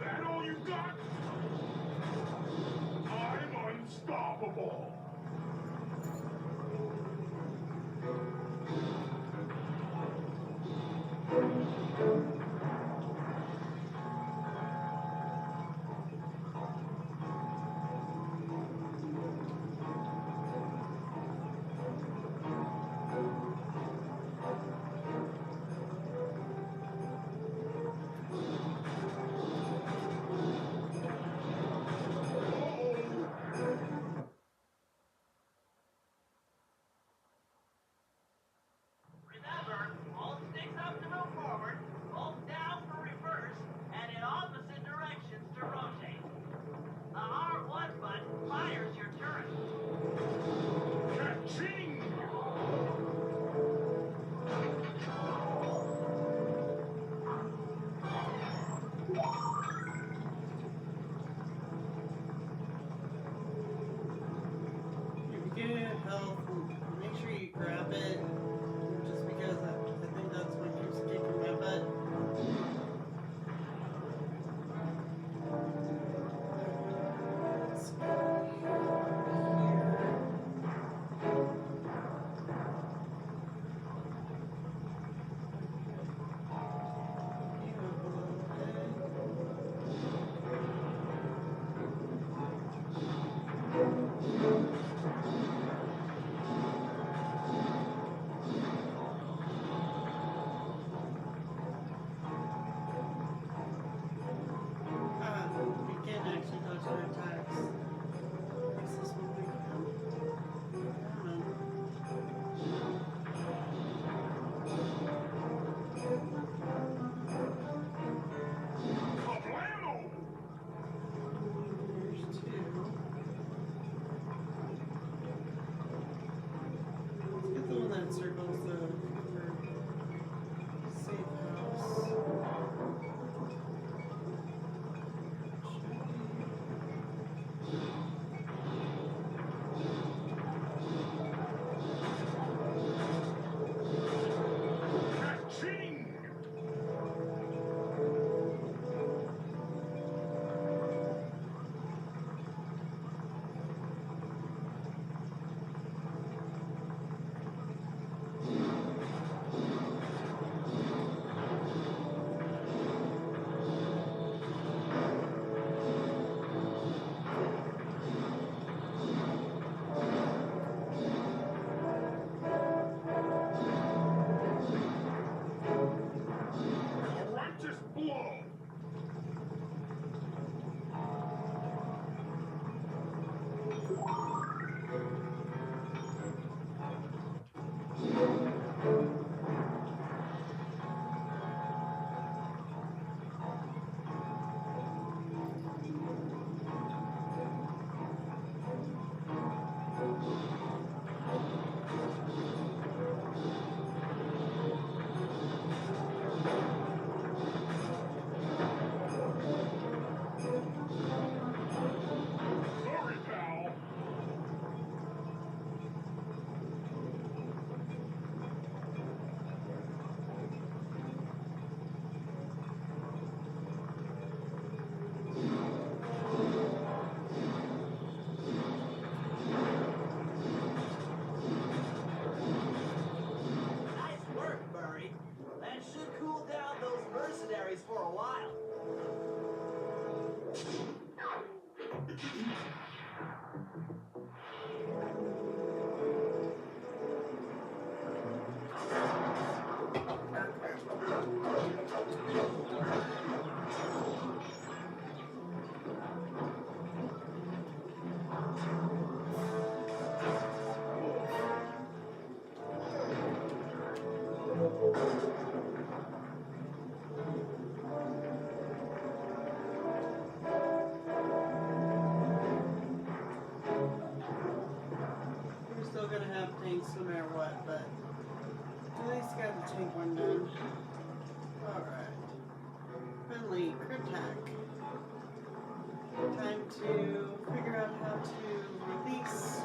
That all you got? I'm unstoppable! piece no matter what, but at least got the tank one done. Alright. Finally, crypt hack. Time to figure out how to release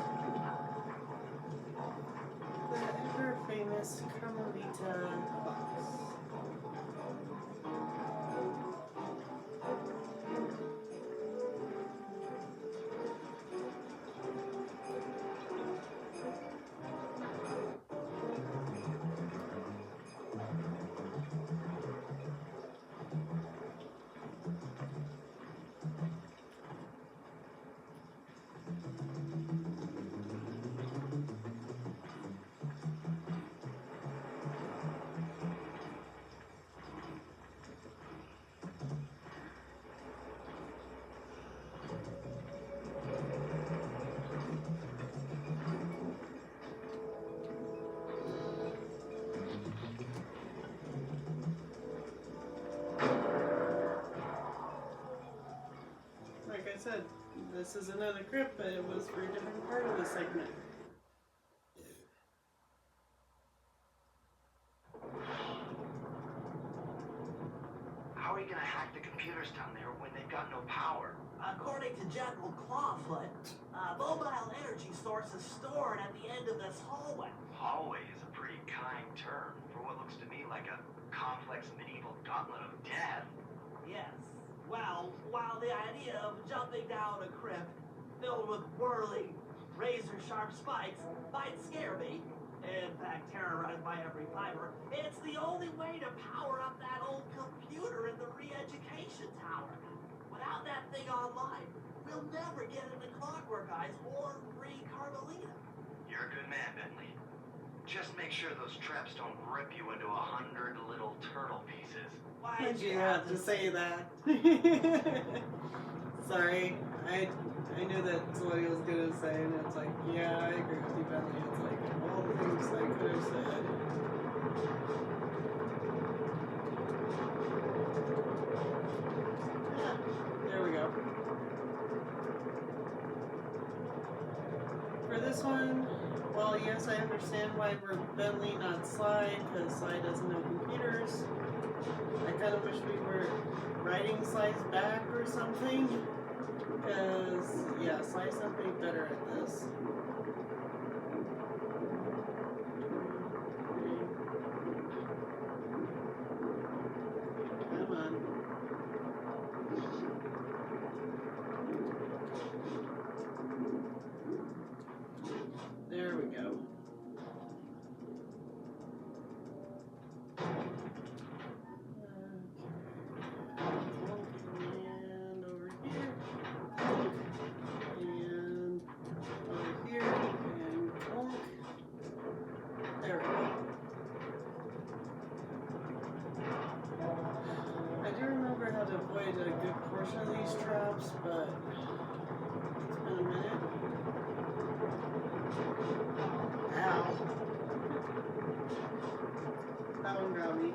the ever famous Carmelita box. Like I said, this is another crypt, but it was for a different part of the segment. How are you gonna hack the computers down there when they've got no power? According to General Clawfoot, mobile energy source is stored at the end of this hallway. Hallway is a pretty kind term for what looks to me like a complex medieval gauntlet of death. Yes. Well, while the idea of jumping down a crypt filled with whirling, razor-sharp spikes might scare me, in fact terrorized by every fiber, it's the only way to power up that old computer in the re-education tower. Without that thing online, we'll never get into Clockwork Eyes or free Carmelita. You're a good man, Bentley. Just make sure those traps don't rip you into 100 little turtle pieces. Why'd you have to say that? Sorry, I knew that's what he was gonna say, and it's like, yeah, I agree with you, Bentley. It's like all the things I could have said. Yeah, there we go. For this one, well, yes, I understand why we're Bentley, not Sly, because Sly doesn't know computers. I kind of wish we were writing Sly's back or something, because, yeah, Sly's something better at this. Come on. There we go. And over here. And over here. And clunk. There we go. I do remember how to avoid a good portion of these traps, but it's been a minute. Ow. That one got me.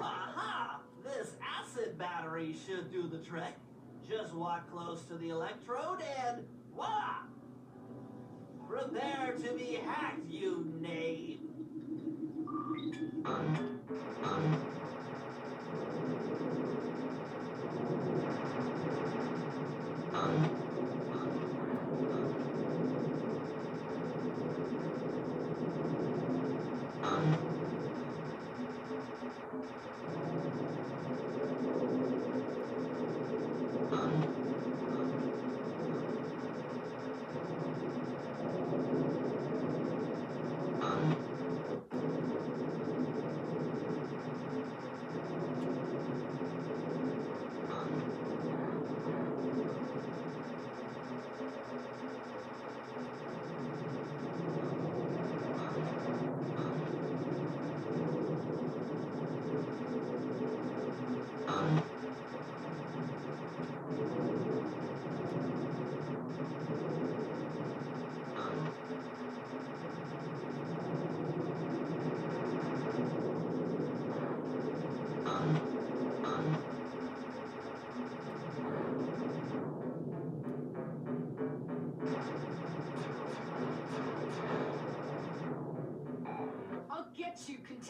Aha! This acid battery should do the trick. Just walk close to the electrode and voila! Prepare to be hacked, you knave!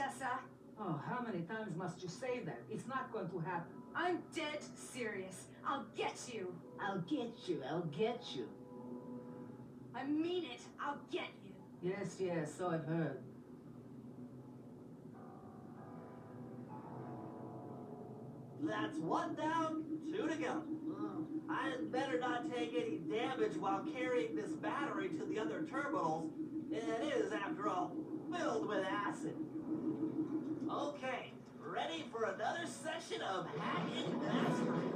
Contessa. Oh, how many times must you say that? It's not going to happen. I'm dead serious. I'll get you. I'll get you. I'll get you. I mean it. I'll get you. Yes, yes, so I've heard. That's 1 down, 2 to go. I'd better not take any damage while carrying this battery to the other terminals. It is, after all, filled with acid. Okay, ready for another session of hacking mastery.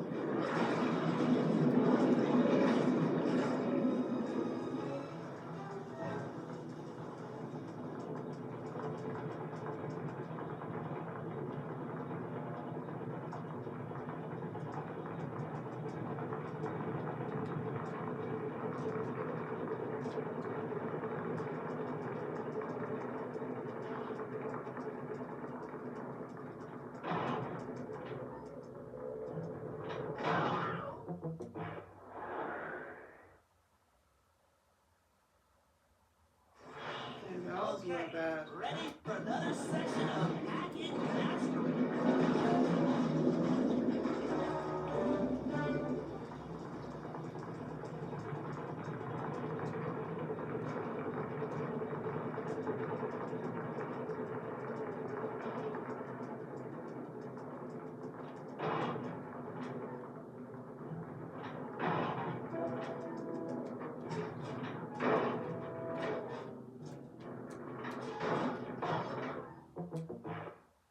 And that was not bad. Ready for another session of hacking mastery.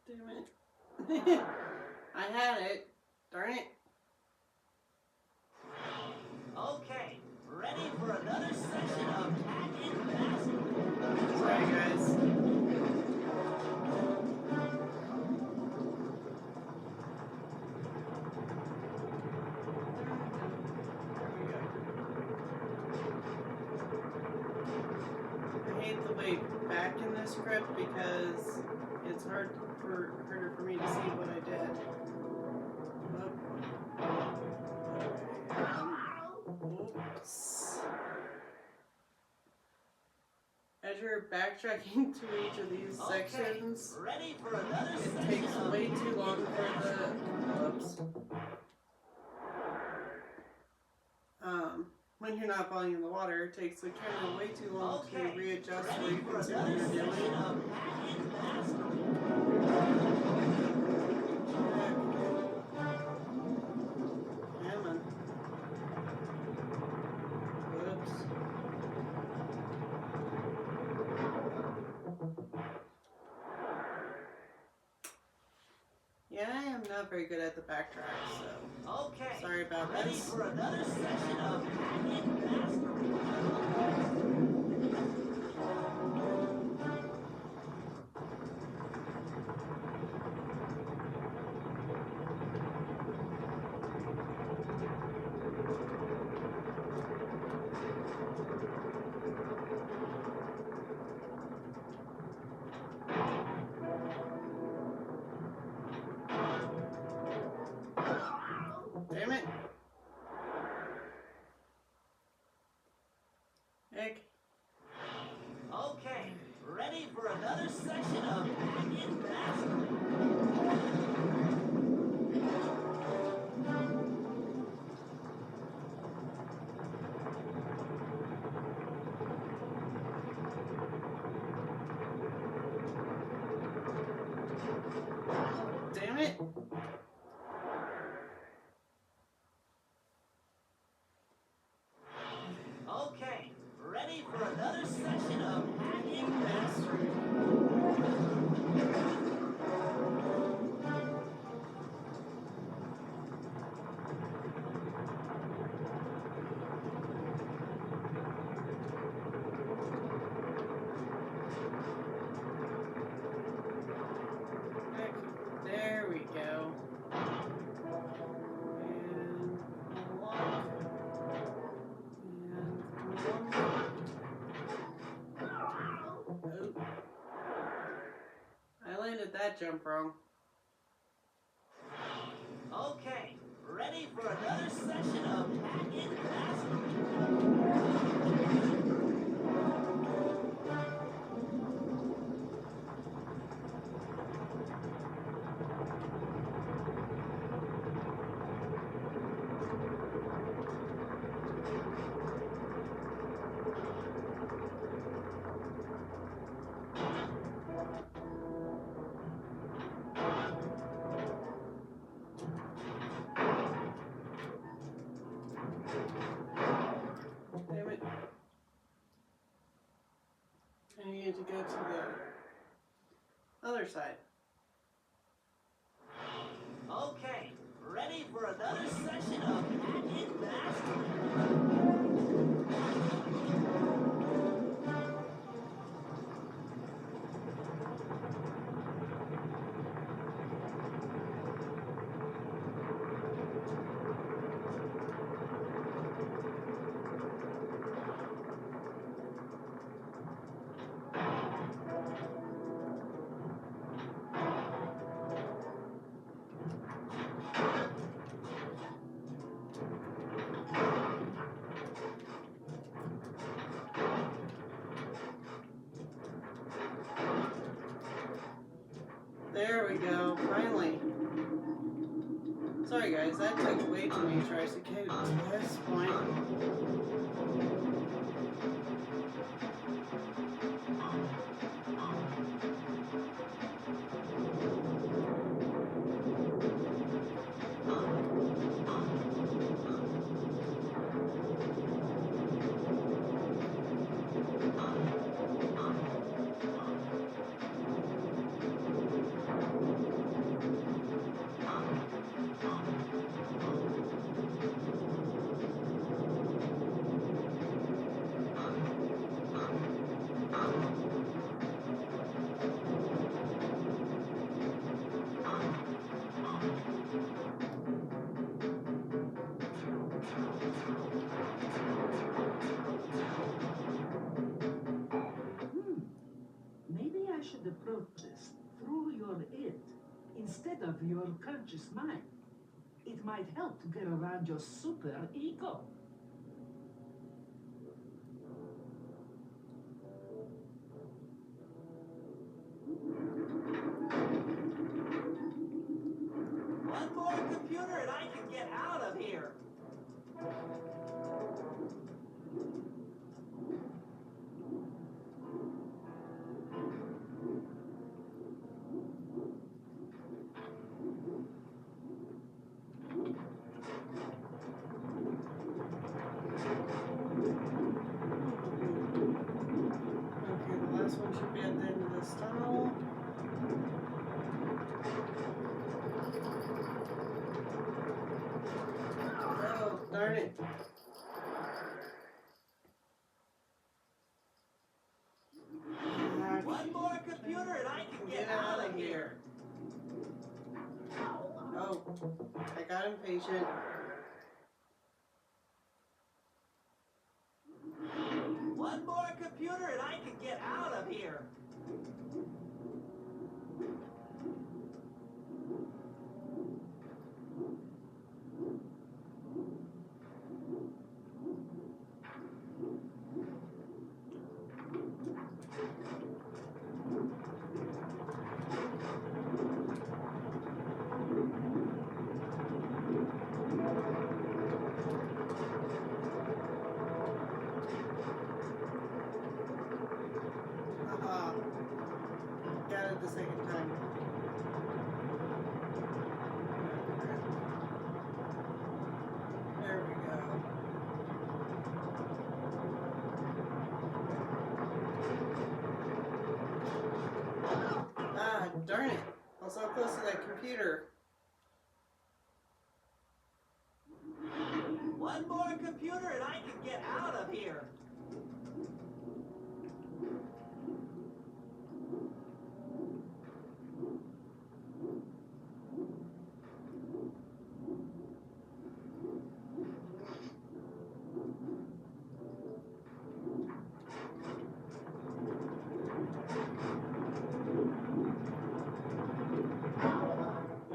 Damn it. I had it. Darn it. Okay, ready for another session of hacking mastery. Sorry, guys. I hate the way back in this script because it's harder for me to see what I did. Oops. As you're backtracking to each of these sections, Ready for another it session takes of way too long for the when you're not falling in the water, it takes the camera way too long to readjust so you can see what you're doing. Come on. Whoops. Yeah, I am not very good at the backtrack, so sorry about ready this. for another session of hacking mastery. Damn it. Heck. Okay, ready for another session of hacking mastery. Damn it. Okay, ready for another session of hacking Mastery. Heck, there we go. And unlock. And oh. I landed that jump wrong. Okay, ready for another session of hacking mastery. need to go to the other side. Okay, ready for another session of Packet Mastery. There we go, finally. Sorry guys, that took way too many tries to get to this point. Maybe I should approach this through your id instead of your conscious mind. It might help to get around your super ego. One more computer and I can get out of here. Okay, the last one should be at the end of this tunnel. Oh, darn it. One more computer and I can Get out of here. Oh, I got impatient. One more computer and I can get out of here. Got it the second time. There we go. Ah, darn it. I was so close to that computer. One more computer and I can get out of here.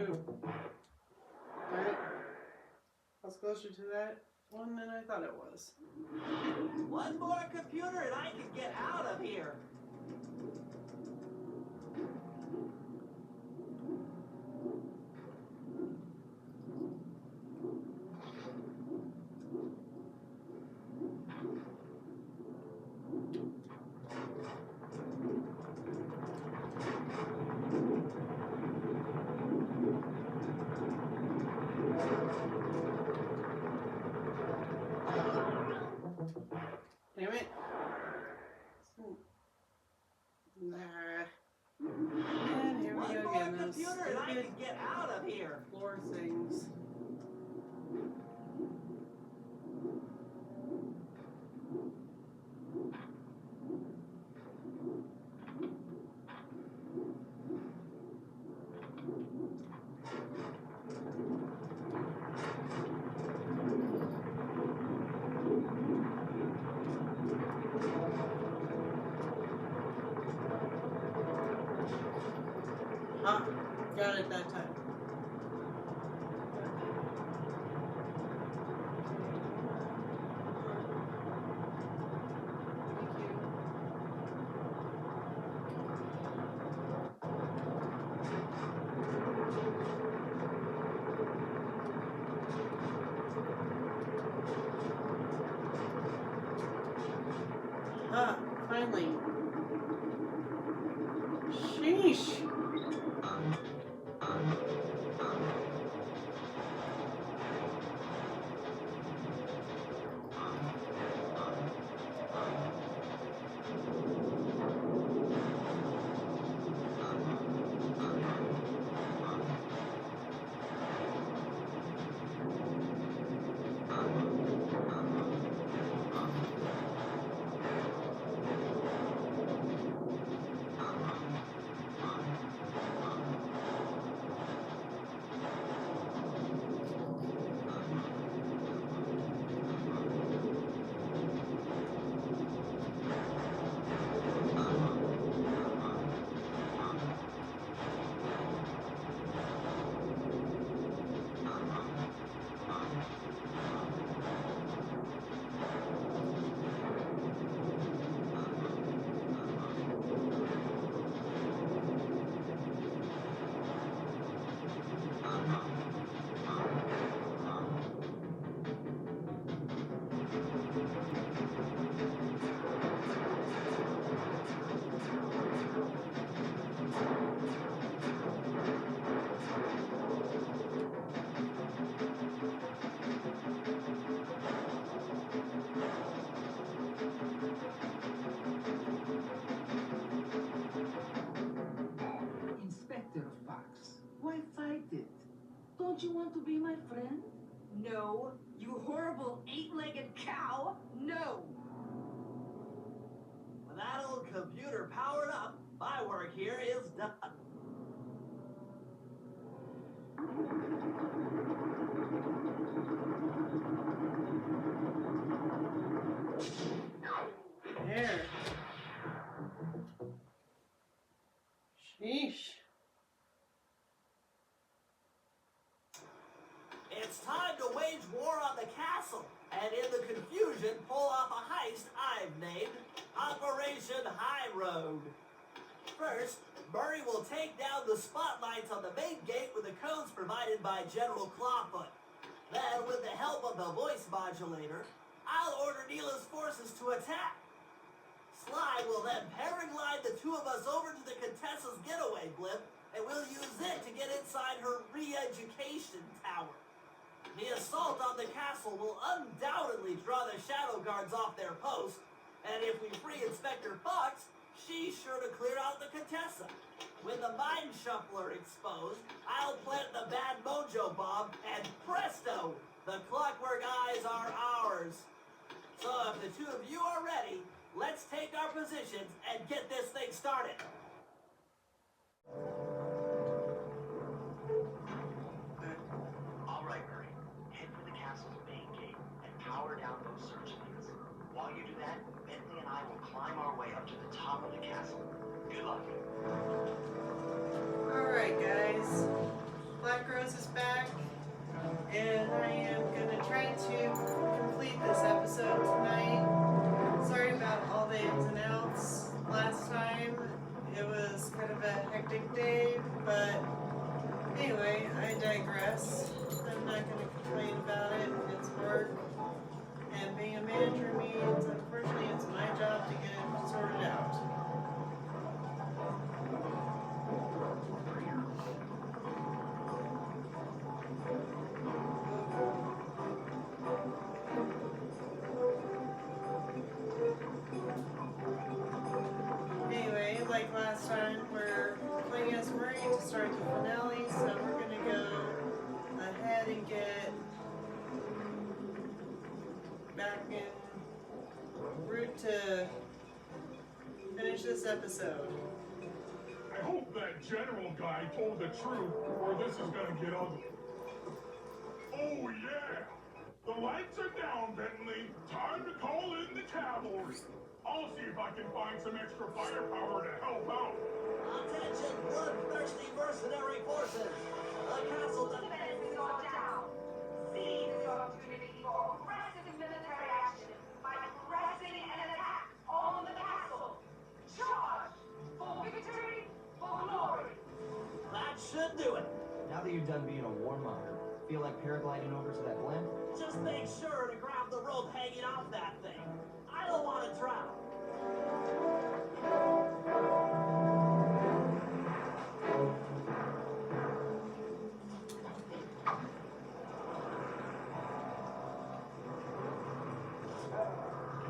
Ooh. Darn it. I was closer to that one than I thought it was. One more computer and I can get out of here. Damn it. And here we One go more again. Those computer and I stupid can get out of here. floor things. Ah, got it that time. Thank you. Ah, finally. Sheesh. Inspector Fox, why fight it? Don't you want to be my friend? No, you horrible eight-legged cow. No. With that old computer powered up, my work here is done. There. Sheesh. It's time to wage war on the castle, and in the confusion, pull off a heist I've named Operation High Road. First, Murray will take down the spotlights on the main gate with the codes provided by General Clawfoot. Then, with the help of the voice modulator, I'll order Neela's forces to attack. Sly will then paraglide the two of us over to the Contessa's getaway blimp, and we'll use it to get inside her re-education tower. The assault on the castle will undoubtedly draw the Shadow Guards off their post, and if we free Inspector Fox, she's sure to clear out the Contessa. With the Mind Shuffler exposed, I'll plant the Bad Mojo Bomb, and presto! The Clockwork Eyes are ours. So if the two of you are ready, let's take our positions and get this thing started. All right, Murray. Head for the castle's main gate and power down those searchlights. While you do that, Bentley and I will climb our way up to the top of the castle. Good luck. Alright, guys. Black Rose is back, and I am gonna try to complete this episode tonight. Sorry about all the ins and outs last time. It was kind of a hectic day, but anyway, I digress. I'm not gonna complain about it. It's work. And being a manager means, unfortunately, it's my job to get it sorted out. Anyway, like start the finale, so we're gonna go ahead and get back en route to finish this episode. I hope that general guy told the truth, or this is gonna get ugly. Oh yeah! The lights are down, Bentley. Time to call in the cavalry. I'll see if I can find some extra firepower to help out. Attention, bloodthirsty mercenary forces! The castle Defenses are down. Seize the opportunity for aggressive military action by pressing an attack on the castle. Charge! For victory, for glory! That should do it. Now that you're done being a warmonger, feel like paragliding over to that blimp? Just make sure to grab the rope hanging off that thing. I don't want to drown.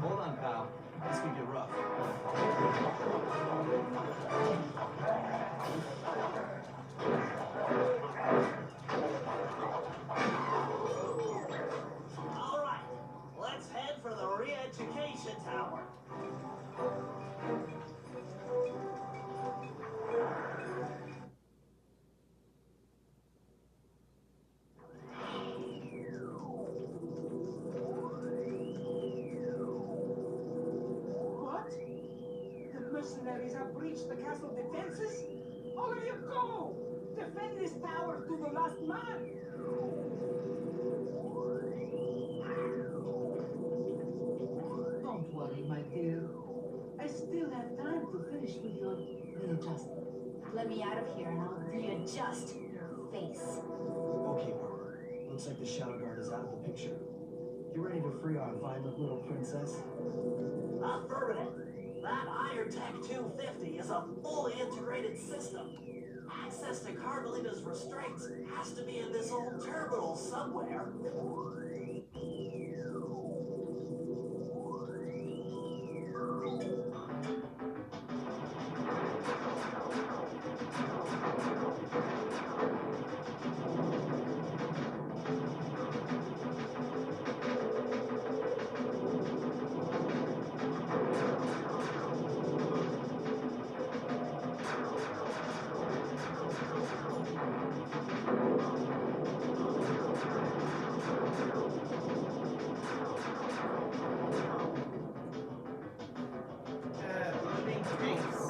Hold on, pal. This could get rough. All right, let's head for the re-education tower. What? The mercenaries have breached the castle defenses? All of you go! Defend this tower to the last man! Don't worry, my dear. I still have time to finish with your readjustment. Let me out of here and I'll readjust your face. Okay, Parker. Looks like the Shadow Guard is out of the picture. You ready to free our violent little princess? Affirmative. That IronTech 250 is a fully integrated system. Access to Carmelita's restraints has to be in this old terminal somewhere. Loading tanks.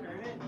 Turn it.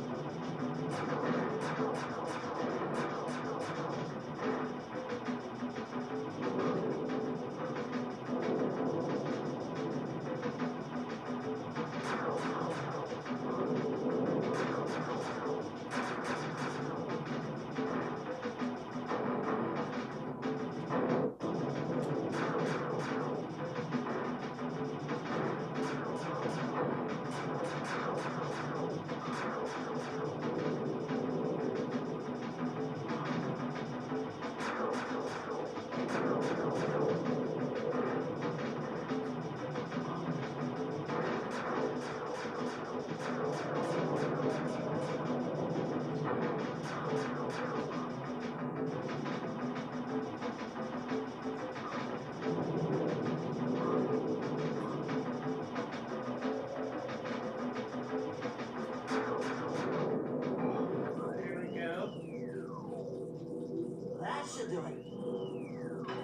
That should do it.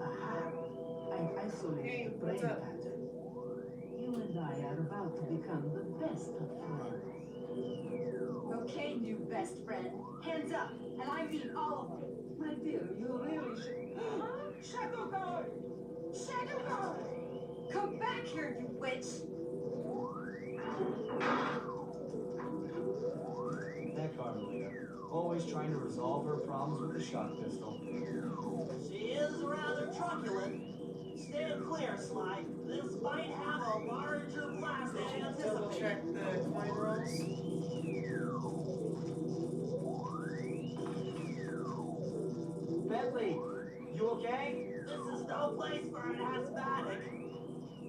Aha! I've isolated Hey, the what's brain up? pattern. You and I are about to become the best of friends. Okay, new best friend. Hands up, and I mean all of them. My dear, you really should. Shadow guard! Shadow guard! Come back here, you witch! That Carmelita, always trying to resolve her problems with the shock pistol. She is rather truculent. Stand clear, Sly. This might have a larger blast than Double anticipated. check the coin rolls. Bentley, you okay? This is no place for an asthmatic.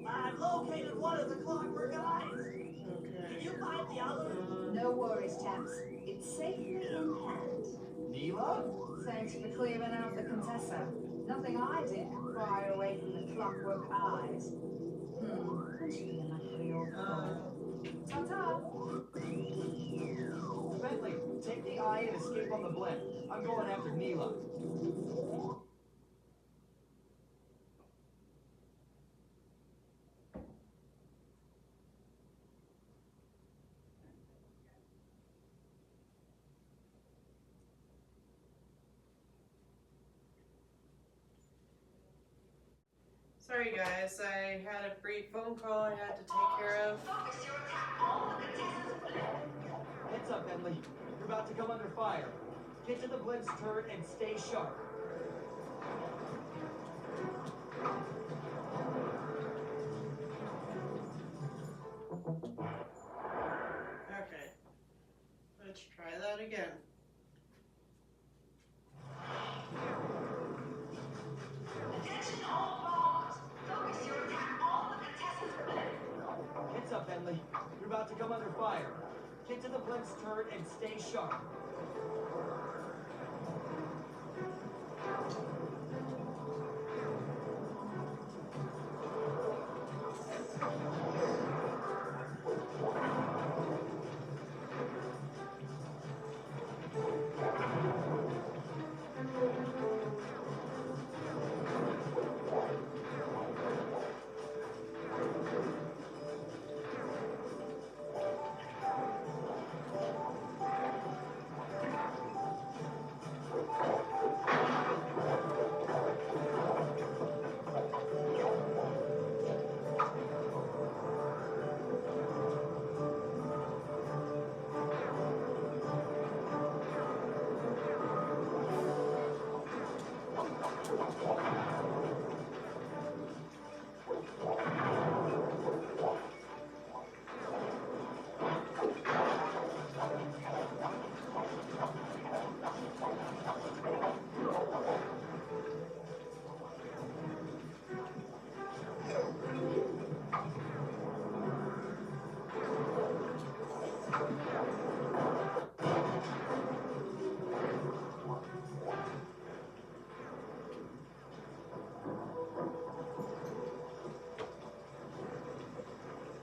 I've located one of the clockwork eyes. Can Okay. you find the other? No worries, Taps. It's safely in hand. Neela? Thanks for clearing out the Contessa. Nothing I did could pry her away from the clockwork eyes. I'm being a pretty old Ta-ta! Bentley, take the eye and escape on the blend. I'm going after Neela. Sorry guys, I had a brief phone call I had to take care of. Focus your attack on the Contessa's blend. Heads up, Bentley. You're about to come under fire. Get to the blend's turret and stay sharp. Okay. Let's try that again. Attention all bombers! Focus your attack on the Contessa's blend. Heads up, Bentley. You're about to come under fire. Get to the blend's turret and stay sharp.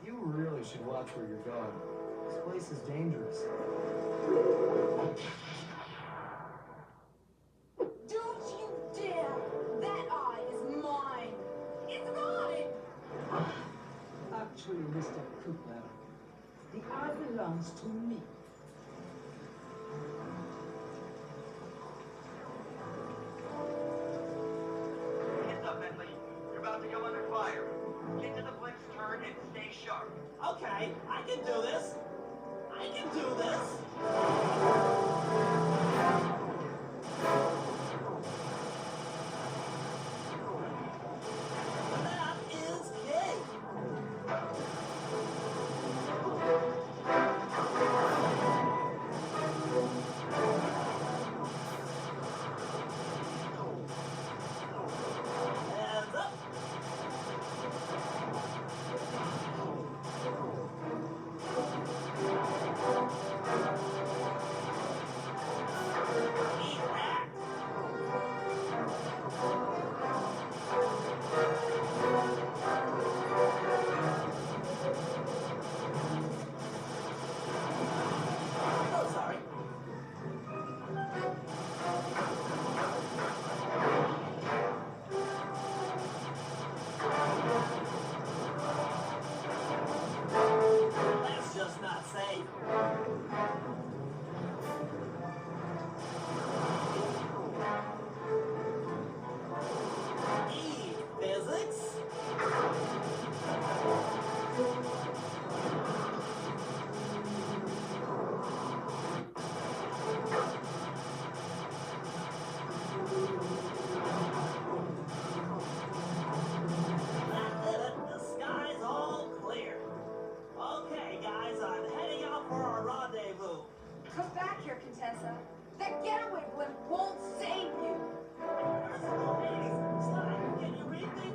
You really should watch where you're going. This place is dangerous. Don't you dare! That eye is mine! It's mine! Actually, Mr. Cooper, the eye belongs to me. Heads up, Bentley. You're about to come under fire. Get to the blend's turret and stay sharp. Okay, I can do this. I can do this. That is cake. Hands up. here, Contessa. That getaway one won't save you. Sly, can you read me?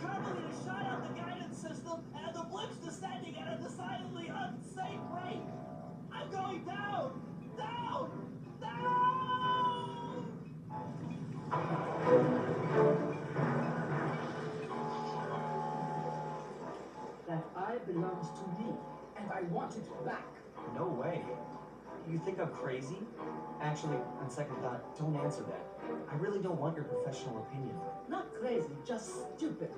Carmelita shot out the guidance system, and the blip's descending at a decidedly unsafe rate. I'm going down! Down! Down! That eye belongs to me, and I want it back. No way. You think I'm crazy? Actually, on second thought, don't answer that. I really don't want your professional opinion. Not crazy, just stupid.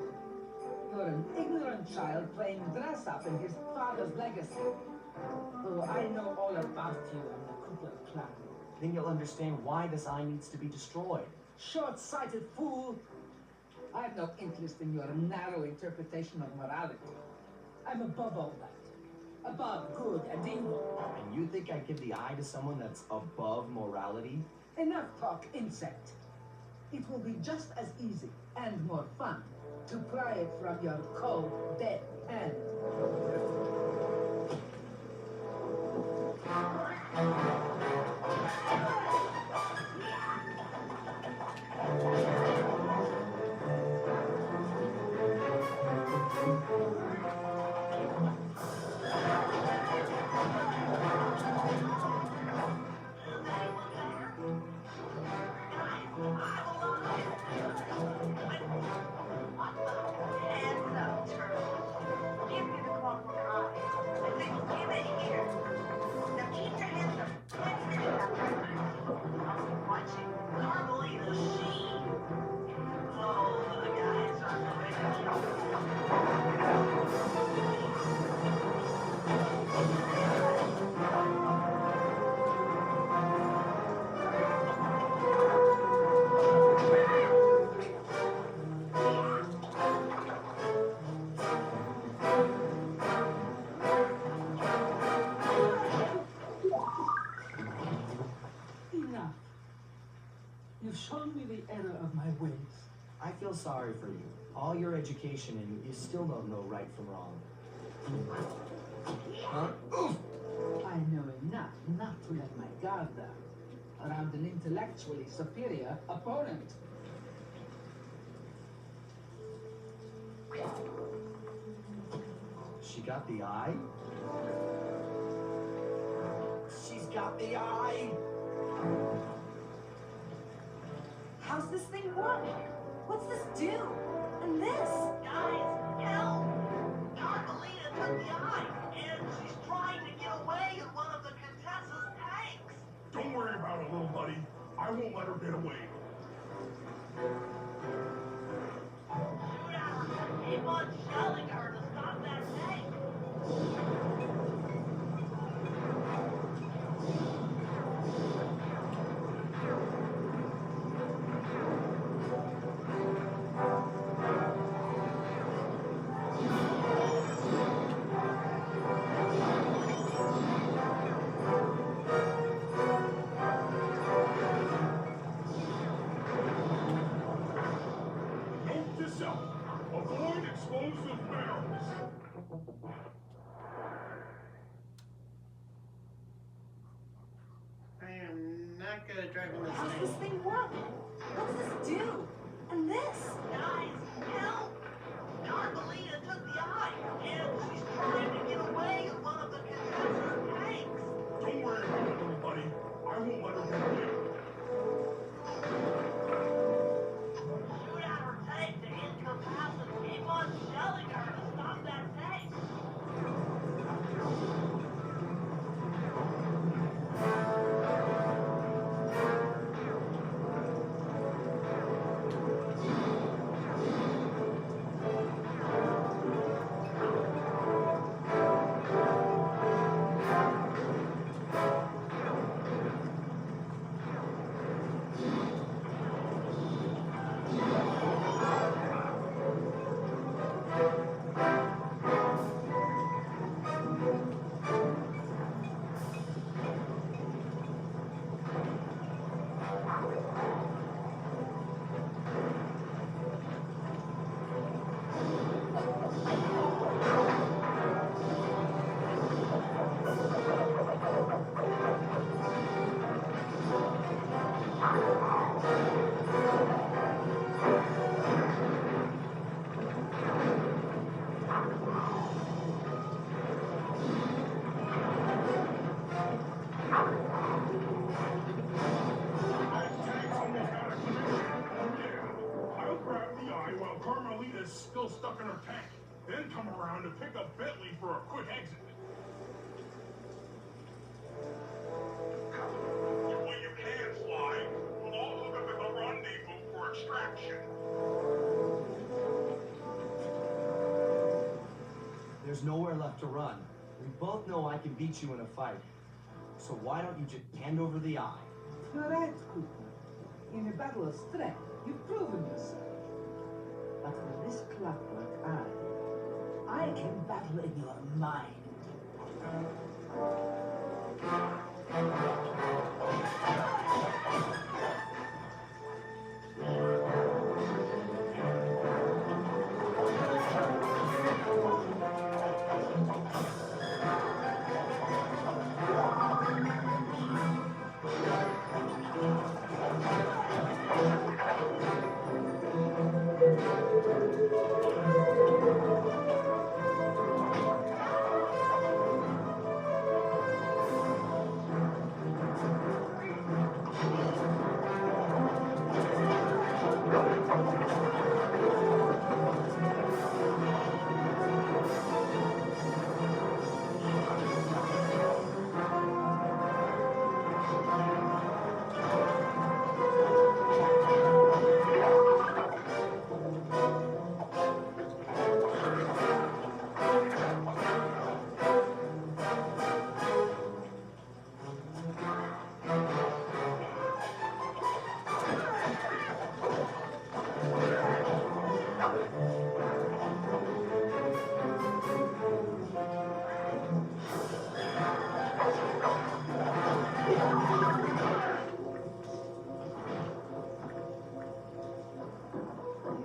You're an ignorant child playing dress up in his father's legacy. Oh, I know all about you and the Cooper clan. Then you'll understand why this eye needs to be destroyed. Short-sighted fool! I have no interest in your narrow interpretation of morality. I'm above all that. Above good and evil. And you think I'd give the eye to someone that's above morality? Enough talk, insect. It will be just as easy and more fun to pry it from your cold, dead hand. Hands up, turtle. Give me the clockwork eye. I think give it here. Now keep your hands up. Let's finish that one. I'm watching Carmelita Sheen. Oh, the guys are Enough. You've shown me the error of my ways. I feel sorry for you. All your education and you still don't know right from wrong. Huh? I know enough not to let my guard down around an intellectually superior opponent. She got the eye? She's got the eye! How's this thing work? What's this do? And this? Guys, help! Carmelita took the eye, and she's trying to get away in one of the Contessa's tanks. Don't worry about it, little buddy. I won't let her get away. Shoot at her. Keep on shelling her to stop that tank. Note to self. Avoid explosive barrels. I am not good at driving this How's this thing. thing work? What's this do? And this? Guys, help! Carmelita took the eye, and she's trying to get away in one of the Contessa's tanks. Don't worry about it, little buddy. I won't let her get away. Shoot at her tank to incapacitate. Keep on shelling her to stop that tank. then come around to pick up Bentley for a quick exit. When you can, Sly, we'll all hook up at the rendezvous for extraction. There's nowhere left to run. We both know I can beat you in a fight. So why don't you just hand over the eye? You're right, Cooper. In a battle of strength, you've proven yourself. But for this clockwork eye, I can battle in your mind.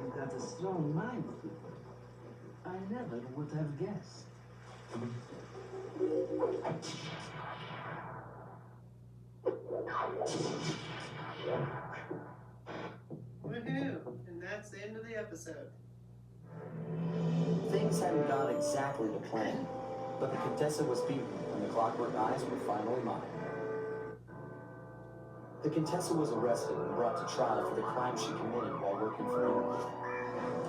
You've got a strong mind, Cooper. I never would have guessed. Woohoo! And that's the end of the episode. Things hadn't gone exactly to plan, but the Contessa was beaten and the Clockwork Eyes were finally mine. The Contessa was arrested and brought to trial for the crime she committed while working for Interpol.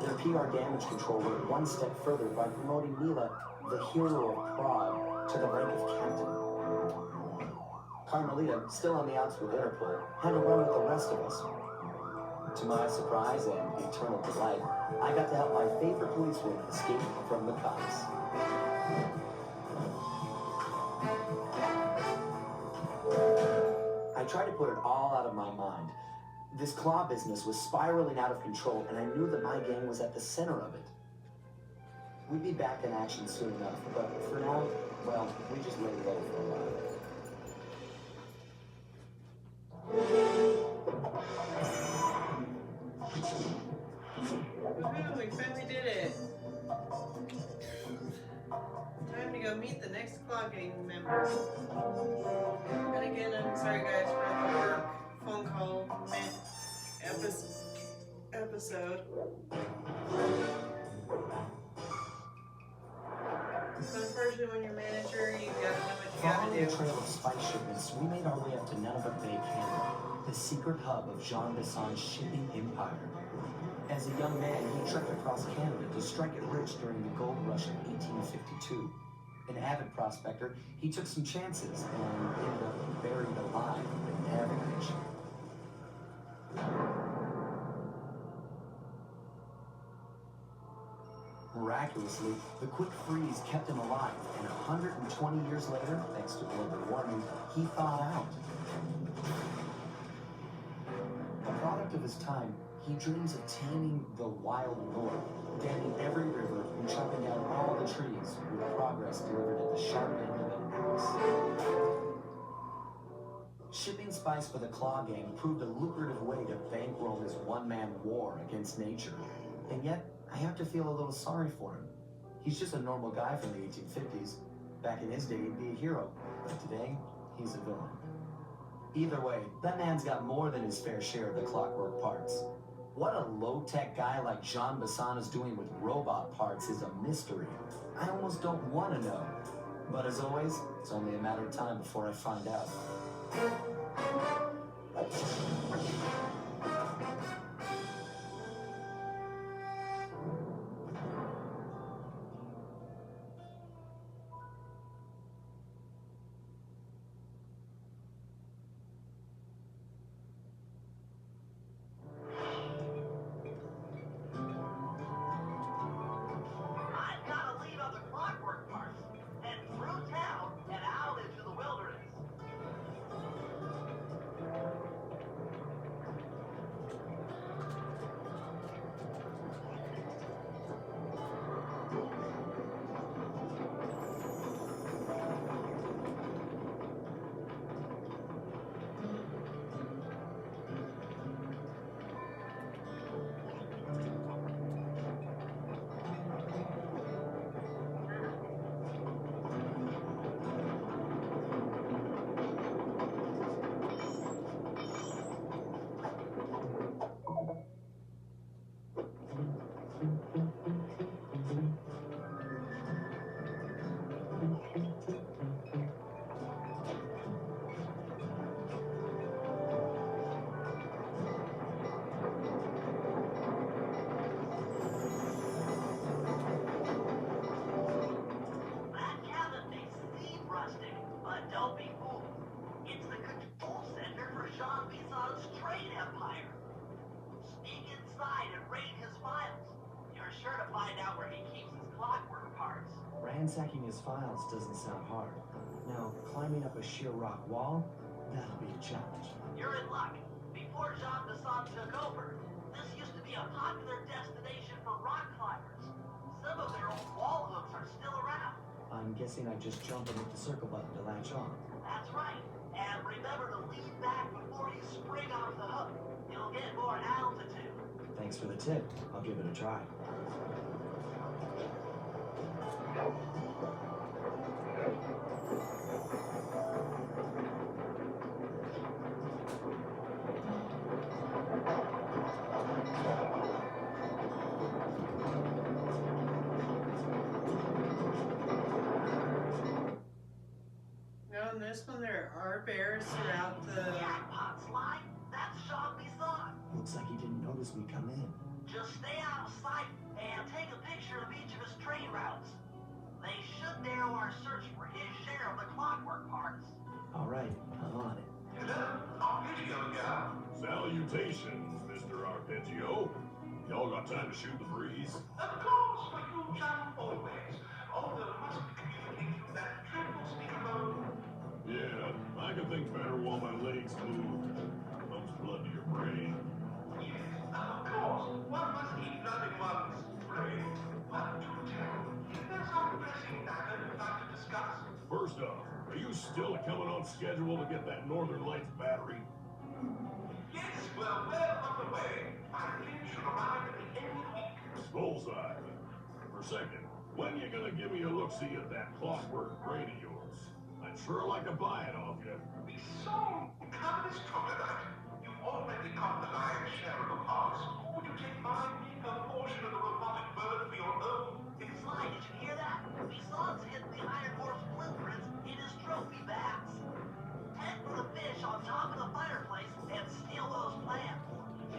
Their PR damage control went one step further by promoting Mila, the hero of Prague, to the rank of captain. Carmelita, still on the outs with Interpol, had to run with the rest of us. To my surprise and eternal delight, I got to help my favorite policeman escape from the cops. I tried to put it all out of my mind. This claw business was spiraling out of control, and I knew that my gang was at the center of it. We'd be back in action soon enough, but for now, well, we just laid low for a while. Woohoo! We finally did it! Time to go meet the next Claw Gang member. And again, I'm sorry guys for the work phone call episode. So unfortunately, when you're manager, you gotta know what you Following gotta the do. trail of spice shipments, we made our way up to Nunavut Bay, Canada, the secret hub of Jean Bison's shipping empire. As a young man, he trekked across Canada to strike it rich during the gold rush of 1852. An avid prospector, he took some chances and ended up buried alive in Avalanche. Miraculously, the quick freeze kept him alive, and 120 years later, thanks to global warming, he thawed out. A product of his time, he dreams of taming the wild north, damming every river and chopping down all the trees, with progress delivered at the sharp end of an axe. Shipping spice for the Claw Gang proved a lucrative way to bankroll his one-man war against nature. And yet, I have to feel a little sorry for him. He's just a normal guy from the 1850s. Back in his day, he'd be a hero, but today, he's a villain. Either way, that man's got more than his fair share of the clockwork parts. What a low-tech guy like Jean Bison is doing with robot parts is a mystery. I almost don't want to know. But as always, it's only a matter of time before I find out. Ransacking his files doesn't sound hard. Now, climbing up a sheer rock wall, that'll be a challenge. You're in luck. Before Jean Bison took over, this used to be a popular destination for rock climbers. Some of their old wall hooks are still around. I'm guessing I just jump and hit the circle button to latch on. That's right. And remember to lean back before you spring off the hook. You'll get more altitude. Thanks for the tip. I'll give it a try. Now in this one, there are bears throughout the. Jackpot, Sly. That's Jean Bison. Looks like he didn't notice me come in. Just stay out of sight and take a picture of each of his train routes. They should narrow our search for his share of the clockwork parts. All right, I'm on it. Hello, Arpeggio guy. Salutations, Mr. Arpeggio. Y'all got time to shoot the breeze? Of course, my cool chum always. Although must communicate through that triple speakerphone. Yeah, I can think better while my legs move. Pumps blood to your brain. Yes, of course. One must keep blood in one's brain. But do tell, is there some pressing matter you'd like to discuss? First off, are you still coming on schedule to get that Northern Lights battery? Yes, we're well on the way. Our plane should arrive at the end of the week. Bullseye. For a second, when you gonna give me a look-see at that clockwork brain of yours? I'd sure like to buy it off you. The song covers troglodyte. You've already got the lion's share of the parts. Would you take my meager portion of the robotic bird for your own? Sly, did you hear that? Bison's hidden the Iron Horse blueprints in his trophy bags. Head for the fish on top of the fireplace and steal those plans.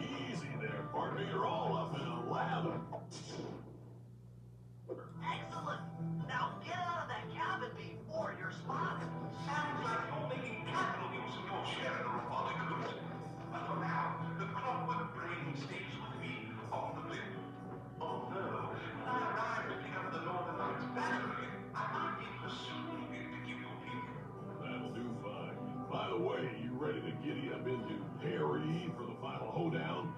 Easy there, partner. You're all up in a lather. Excellent. Now get out of that cabin before you're spotted. Sounds like you're making capital use of your share of the robotic loot. But for now, the clockwork brain stays with me on the blimp. Although, when I arrive to pick up the Northern Lights battery, I might be persuaded to give you a peek. That'll do fine. By the way, you ready to giddy up into Harry for the final hoedown?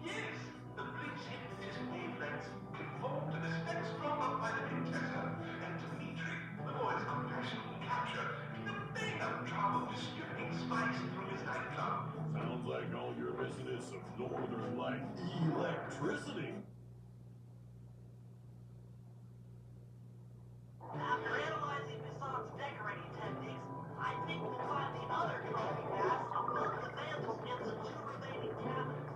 Yes, the blink's hypnotist wavelengths conform to the spectrum up by the Contessa, and Dimitri, the boy's unfashionable capture, in a big enough trouble distributing spice through his nightclub. Sounds like all you're missing is some Northern Light electricity. After analyzing Bison's decorating techniques, I think we'll find the other trophy mass above the mantle in the two remaining cabinets.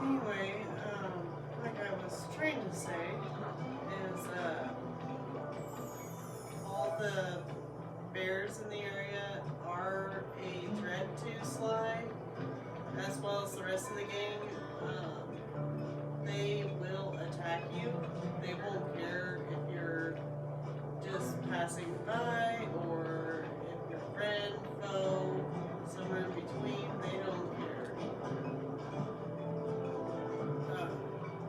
Anyway, like I was trying to say, is all the bears in the area are a threat to Sly, as well as the rest of the gang. They will attack you. They won't care if you're just passing by or if you're friend, foe, somewhere in between. They don't care.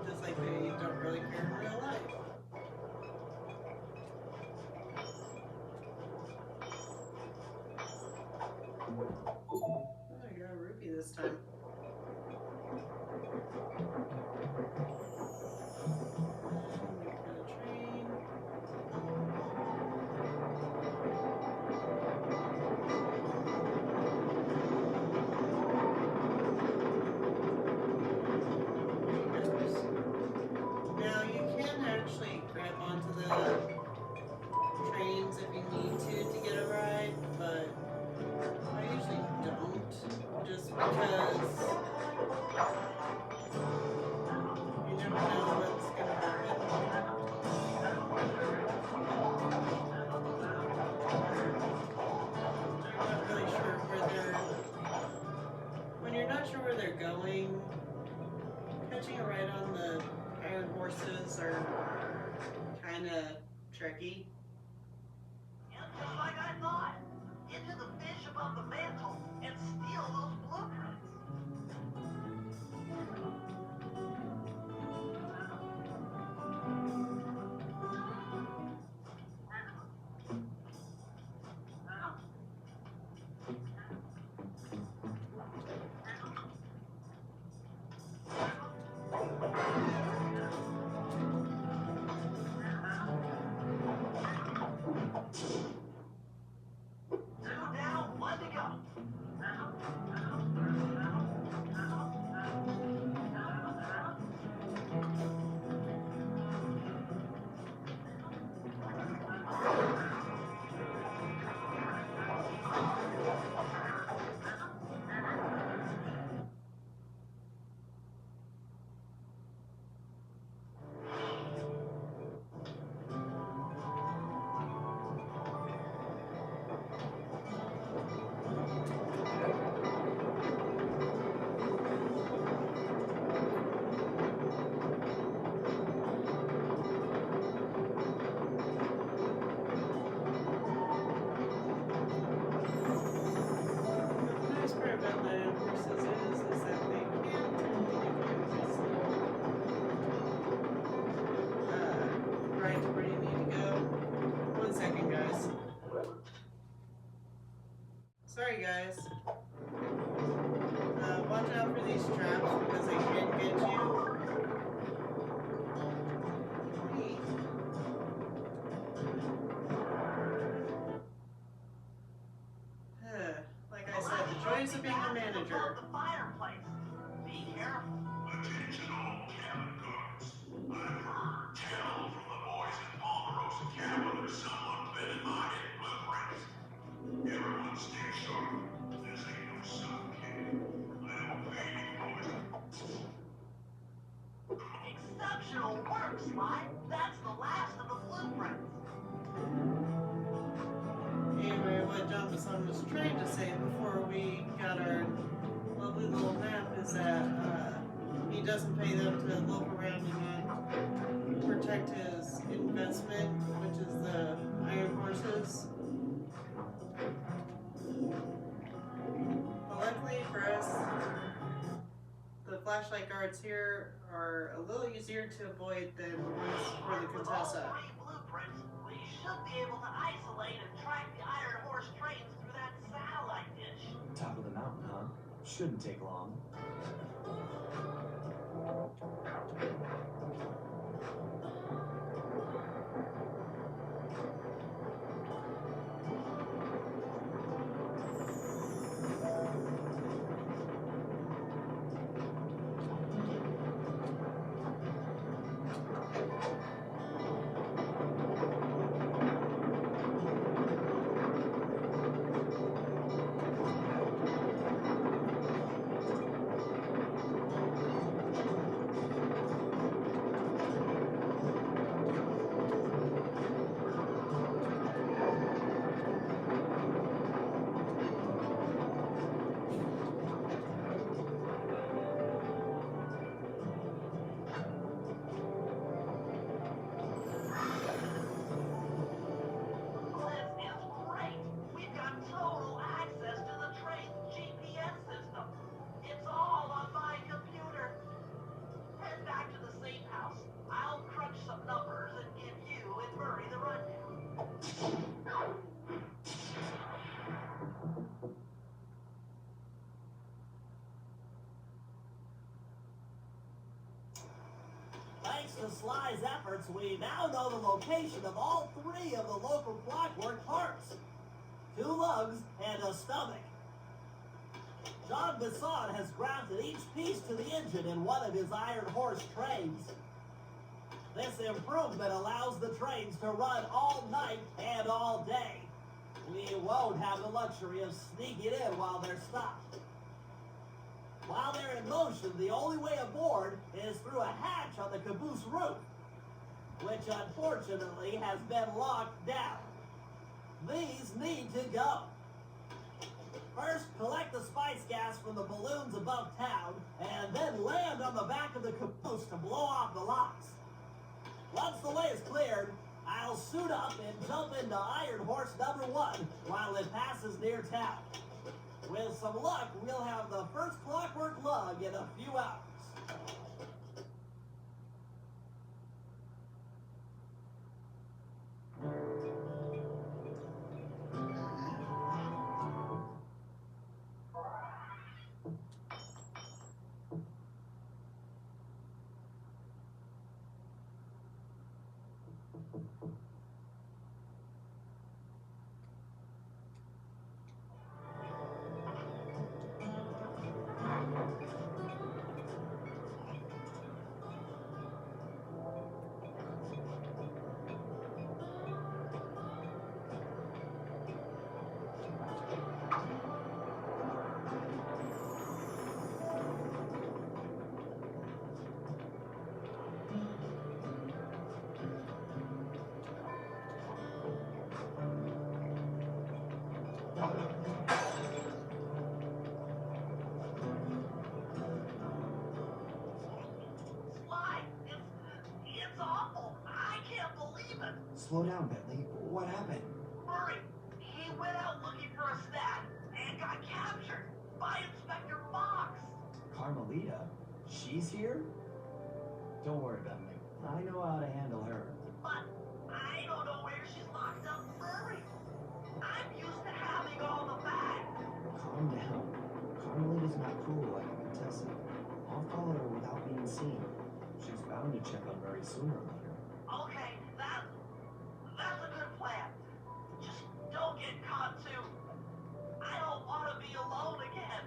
Just like they don't really care in real life. Oh, I got a rupee this time. Now you can actually grab onto the trains if you need to get a ride, but I usually don't, just because you never know what's going to happen. I'm not really sure where they're... When you're not sure where they're going, catching a ride on the iron horses are kind of tricky. Just like I thought. Into the fish above the mantle and steal those blueprints. Sorry, guys. Watch out for these traps because they can get you. Neat. Like I said, the joys of being a manager. The fireplace. Be careful. Attention all cabin guards. I've heard tell from the boys in Palmarosa cabin there's someone been in my head blueprints. Everyone stay sharp. This ain't no suffocating. I don't pay you boys. Exceptional work, Sly. That's the last of the blueprints. Anyway, what Jean Bison was trying to say before we got our lovely little map is that he doesn't pay them to look around and protect his investment, which is the iron horses. But luckily for us, the flashlight guards here are a little easier to avoid than ones for the With all Contessa. 3 blueprints, we should be able to isolate and track the iron horse trains through that satellite dish. Top of the mountain, huh? Shouldn't take long. This is great. We've got total access to the train's GPS system. It's all on my computer. Head back to the safe house. I'll crunch some numbers and give you and Murray the rundown. Thanks to Sly's efforts, we now know the location of all 3 of the local clockwork parts. 2 lugs and a stomach. Jean Bison has grafted each piece to the engine in one of his iron horse trains. This improvement allows the trains to run all night and all day. We won't have the luxury of sneaking in while they're stopped. While they're in motion, the only way aboard is through a hatch on the caboose roof, which unfortunately has been locked down. These need to go. First, collect the spice gas from the balloons above town, and then land on the back of the caboose to blow off the locks. Once the way is cleared, I'll suit up and jump into Iron Horse number 1 while it passes near town. With some luck, we'll have the first clockwork lug in a few hours. Sly, it's awful. I can't believe it. Slow down, Bentley. What happened? Murray, he went out looking for a snack and got captured by Inspector Fox. Carmelita? She's here? Don't worry, Bentley. I know how to handle her. But I don't know where she's locked up, Murray. I'm used to having all the facts. sooner or later. Okay, that's a good plan. Just don't get caught too. I don't want to be alone again.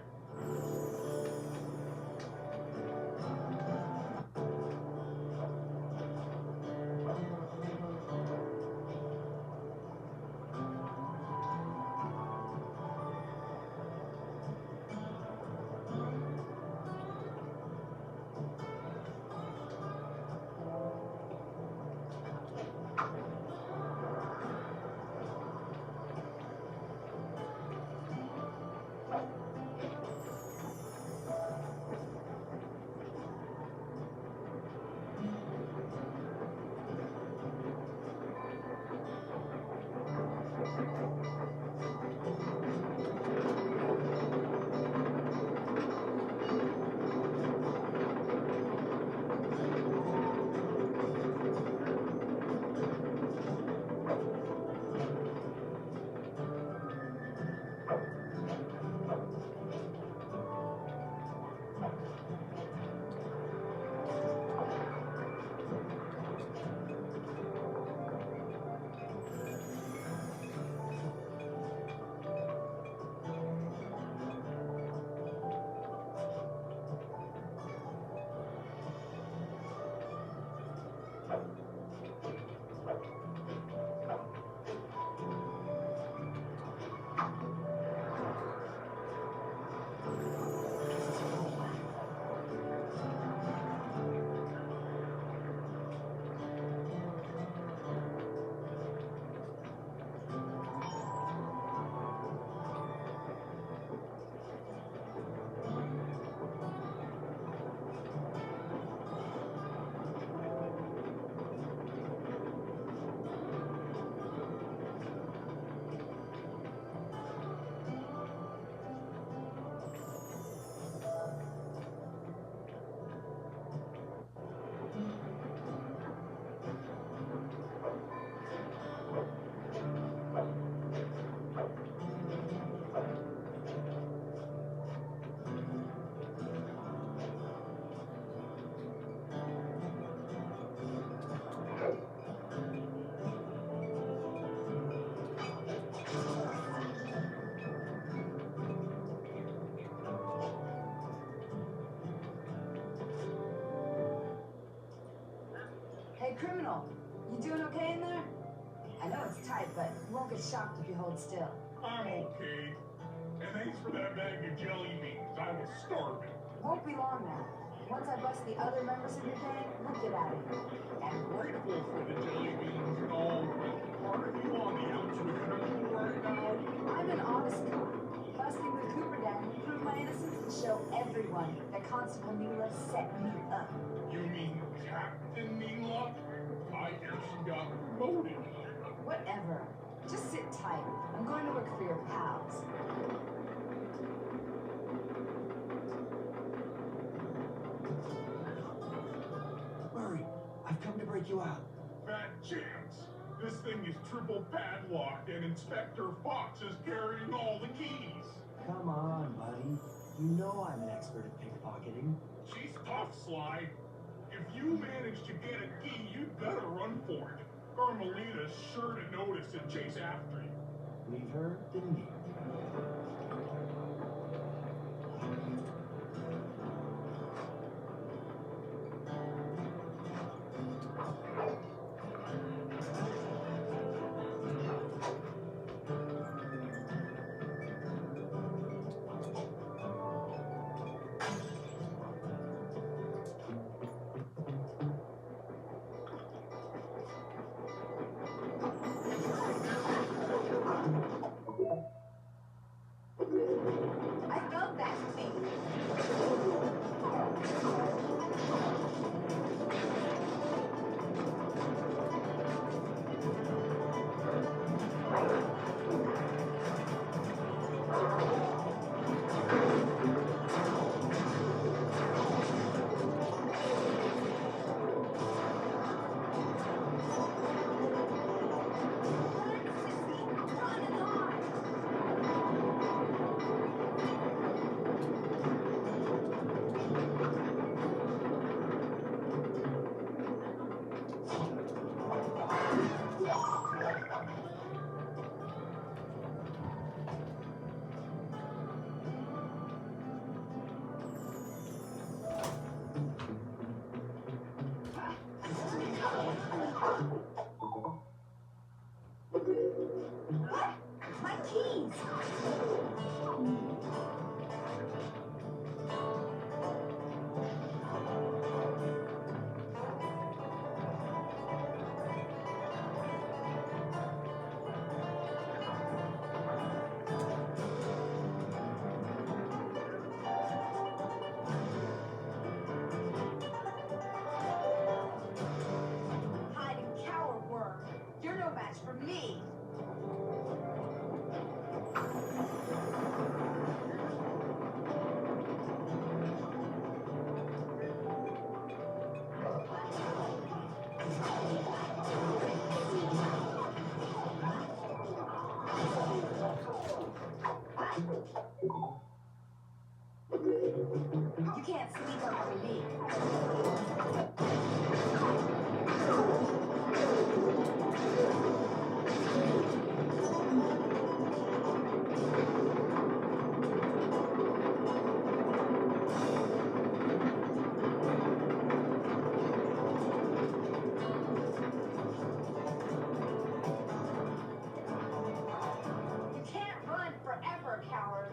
Hey, criminal, you doing okay in there? I know it's tight, but you won't get shocked if you hold still. I'm okay. And thanks for that bag of jelly beans. I was starving. Won't be long now. Once I bust the other members of your gang, we'll get out of here. I'm grateful for the jelly beans and all. Are you on the outs with Interpol right now? I'm an honest cop. Busting the Cooper down will prove my innocence and show everyone that Constable Mila set me up. You mean Captain Mila? I hear she got promoted. Whatever. Just sit tight. I'm going to look for your pals. Murray, I've come to break you out. Fat chance. This thing is triple padlocked and Inspector Fox is carrying all the keys. Come on, buddy. You know I'm an expert at pickpocketing. She's tough, Sly. If you manage to get a key, you'd better run for it. Carmelita's sure to notice and chase after you. Leave her to me. match for me. You can't sneak up on me. You can't run forever, coward.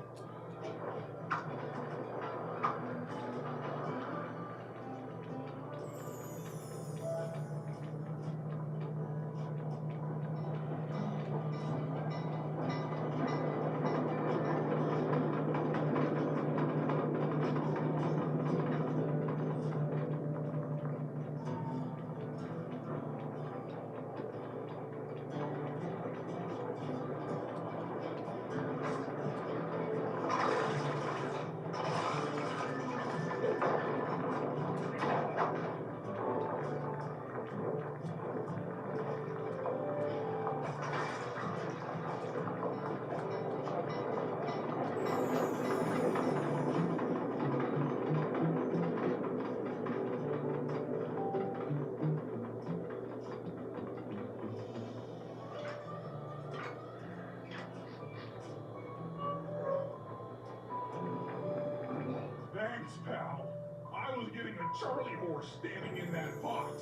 Thanks, pal. I was getting a Charlie horse standing in that box.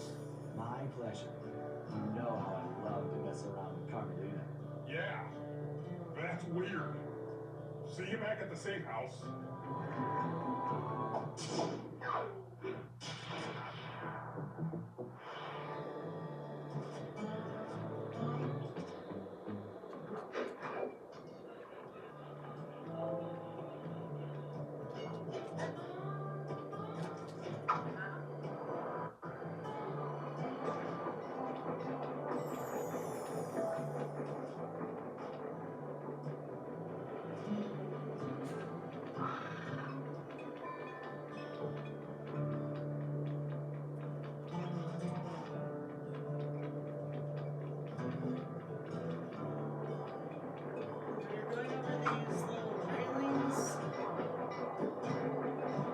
My pleasure. You know how I love to mess around with Carmelina. Yeah, that's weird. See you back at the safe house. You're going over these little railings.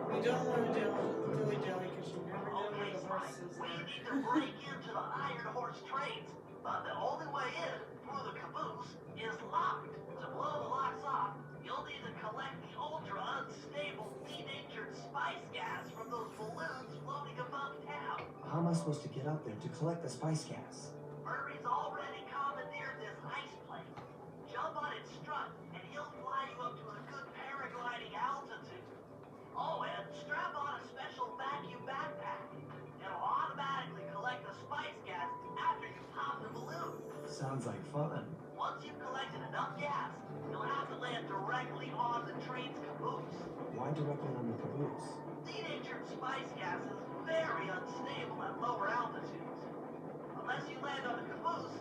You don't want to dilly jelly because you never know where Okay, the horse Sly, is we there. need to break into the Iron Horse trains, but the only way in through the caboose is locked. To blow the locks off, you'll need to collect the ultra unstable denatured spice gas from those balloons floating above town. How am I supposed to get up there to collect the spice gas? Murray's already commandeered this ice plane. Jump on its strut, and he'll fly you up to a good paragliding altitude. Oh, and strap on a special vacuum backpack. It'll automatically collect the spice gas after you pop the balloon. Sounds like fun. Once you've collected enough gas, you'll have to land directly on the train's caboose. Why directly on the caboose? Denatured spice gas is very unstable at lower altitudes. Unless you land on the caboose,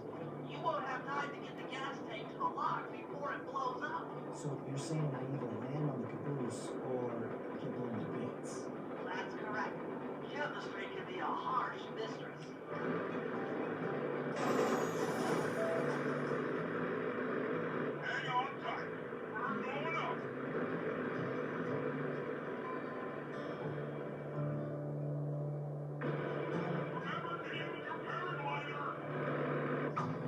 you won't have time to get the gas tank to the lock before it blows up. So you're saying I either land on the caboose or get blown to bits? That's correct. Chemistry can be a harsh mistress. Hang on tight. We're going up. Remember to use your paraglider.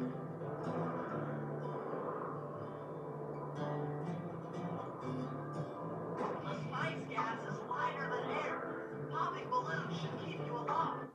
The spice gas is lighter than air. Popping balloons should keep you alive.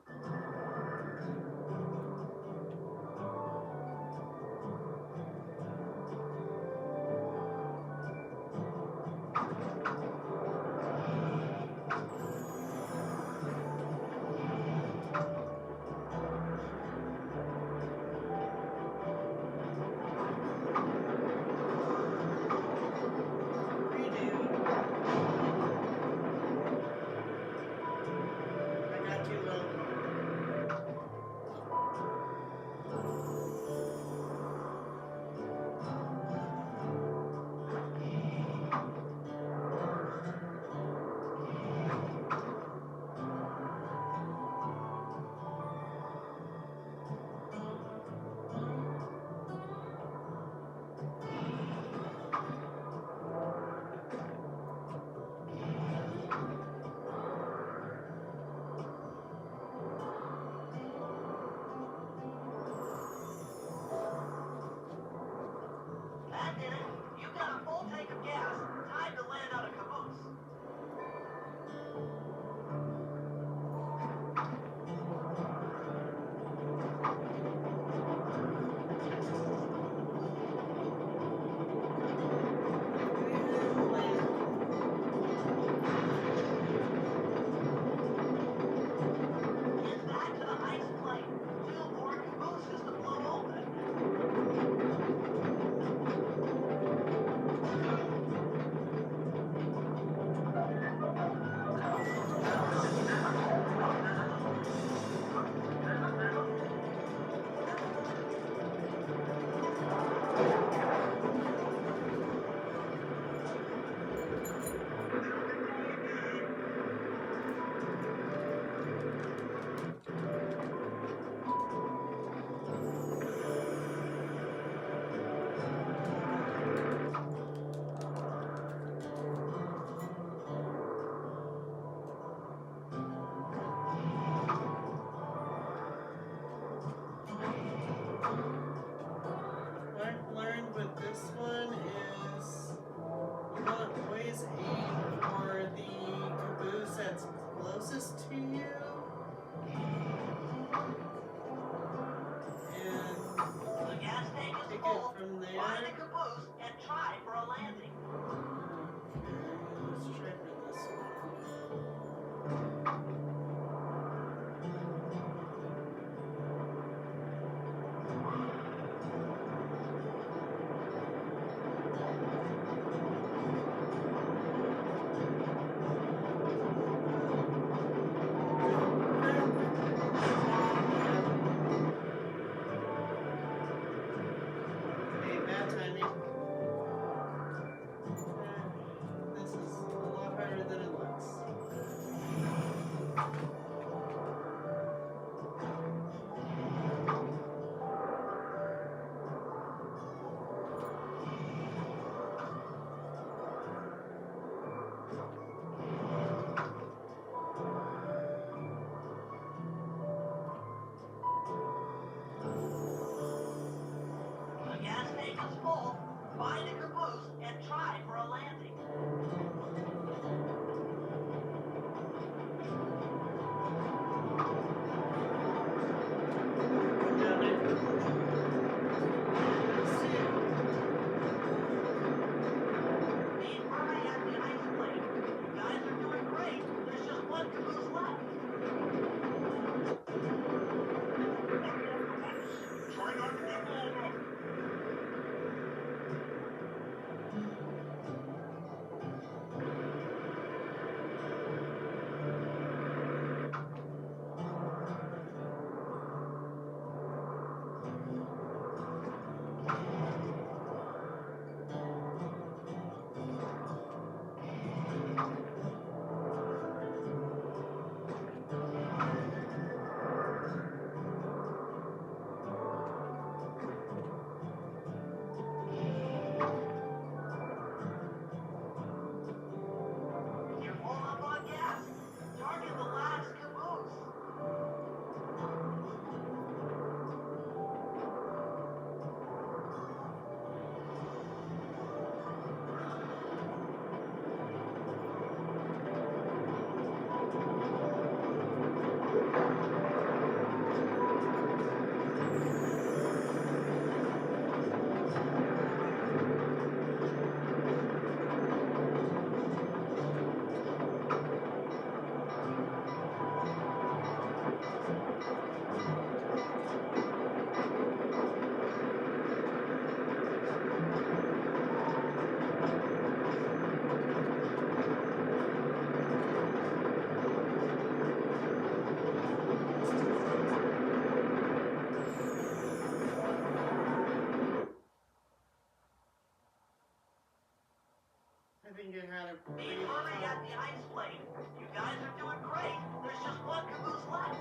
think it had a Be pretty hurry at the ice blade. You guys are doing great. There's just one caboose left.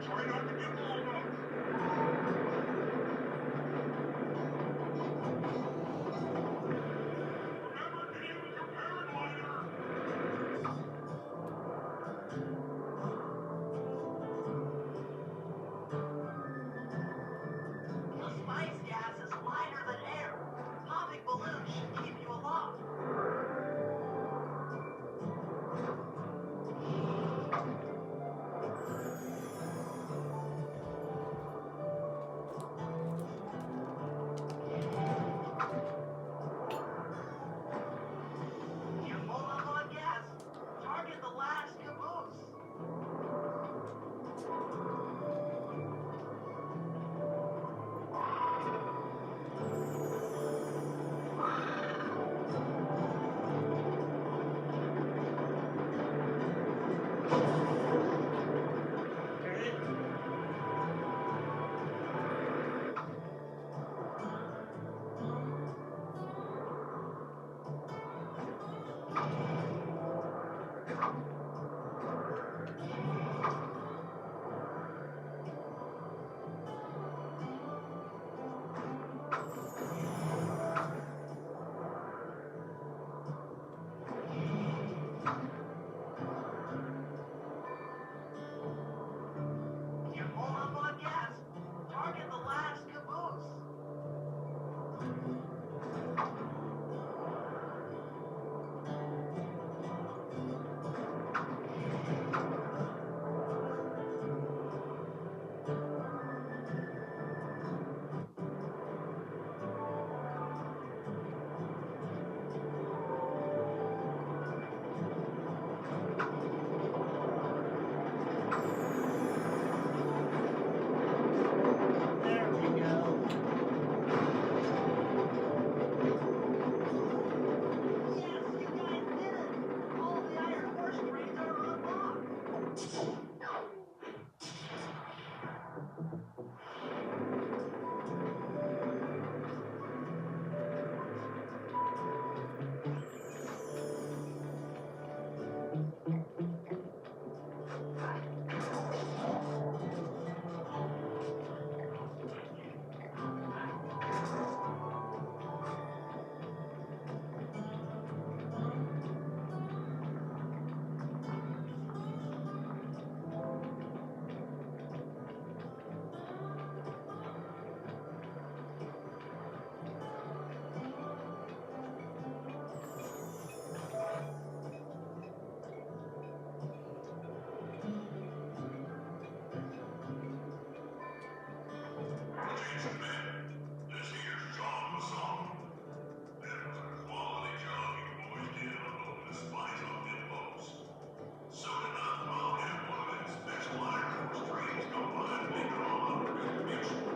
Try not to get blown up. Remember to use your paraglider. The spice gas is lighter than air. Popping balloons should keep you aloft. You pull up on gas. Target the last caboose. You pull up on gas. Target the last caboose. There we go. Yes, you guys did it! All the iron horse trains are unlocked! Attention men, this here's Jean Bison. That was a quality job you boys did unloading the spice off them boats. Soon enough, I'll have one of them special iron horse trains come by and make it all up for distribution.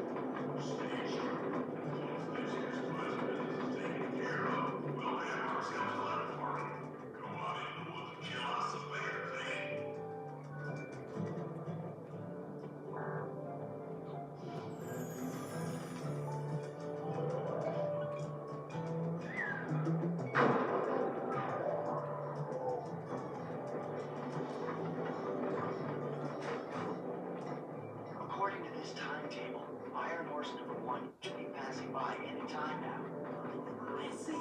Stay sharp. Once this here's spice business is taken care of, we'll have ourselves a little party. Go out in the woods and kill us some bears, eh? According to this timetable, Iron Horse number 1 should be passing by any time now. I see.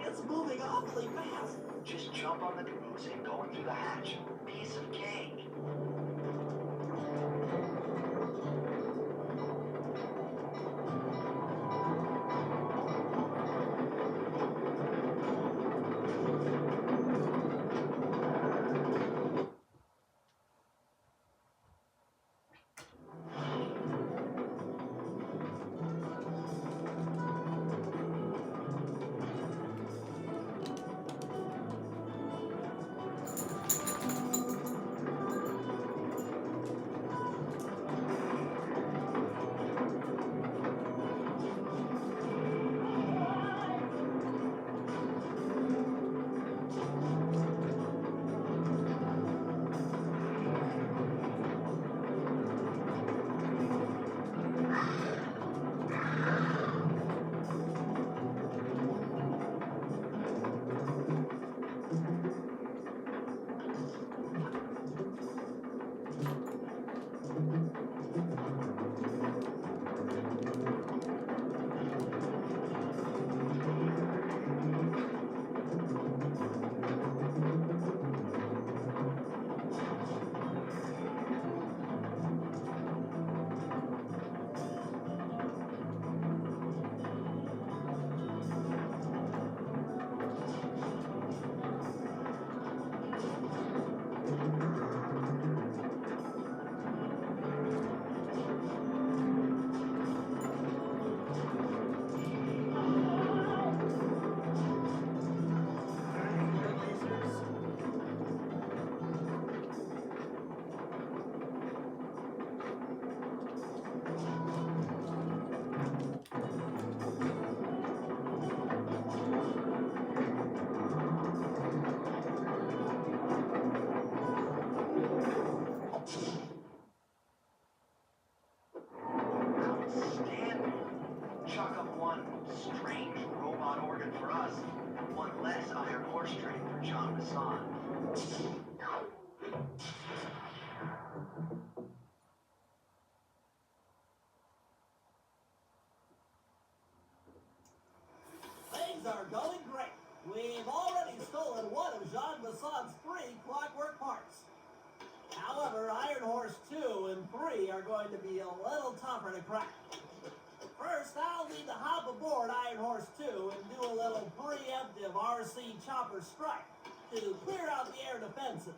It's moving awfully fast. Just jump on the caboose and go in through the hatch. Piece of cake. Things are going great. We've already stolen one of Jean Bison's 3 clockwork parts. However, Iron Horse 2 and 3 are going to be a little tougher to crack. First, I'll need to hop aboard Iron Horse 2 and do a little preemptive RC chopper strike to clear out the air defenses.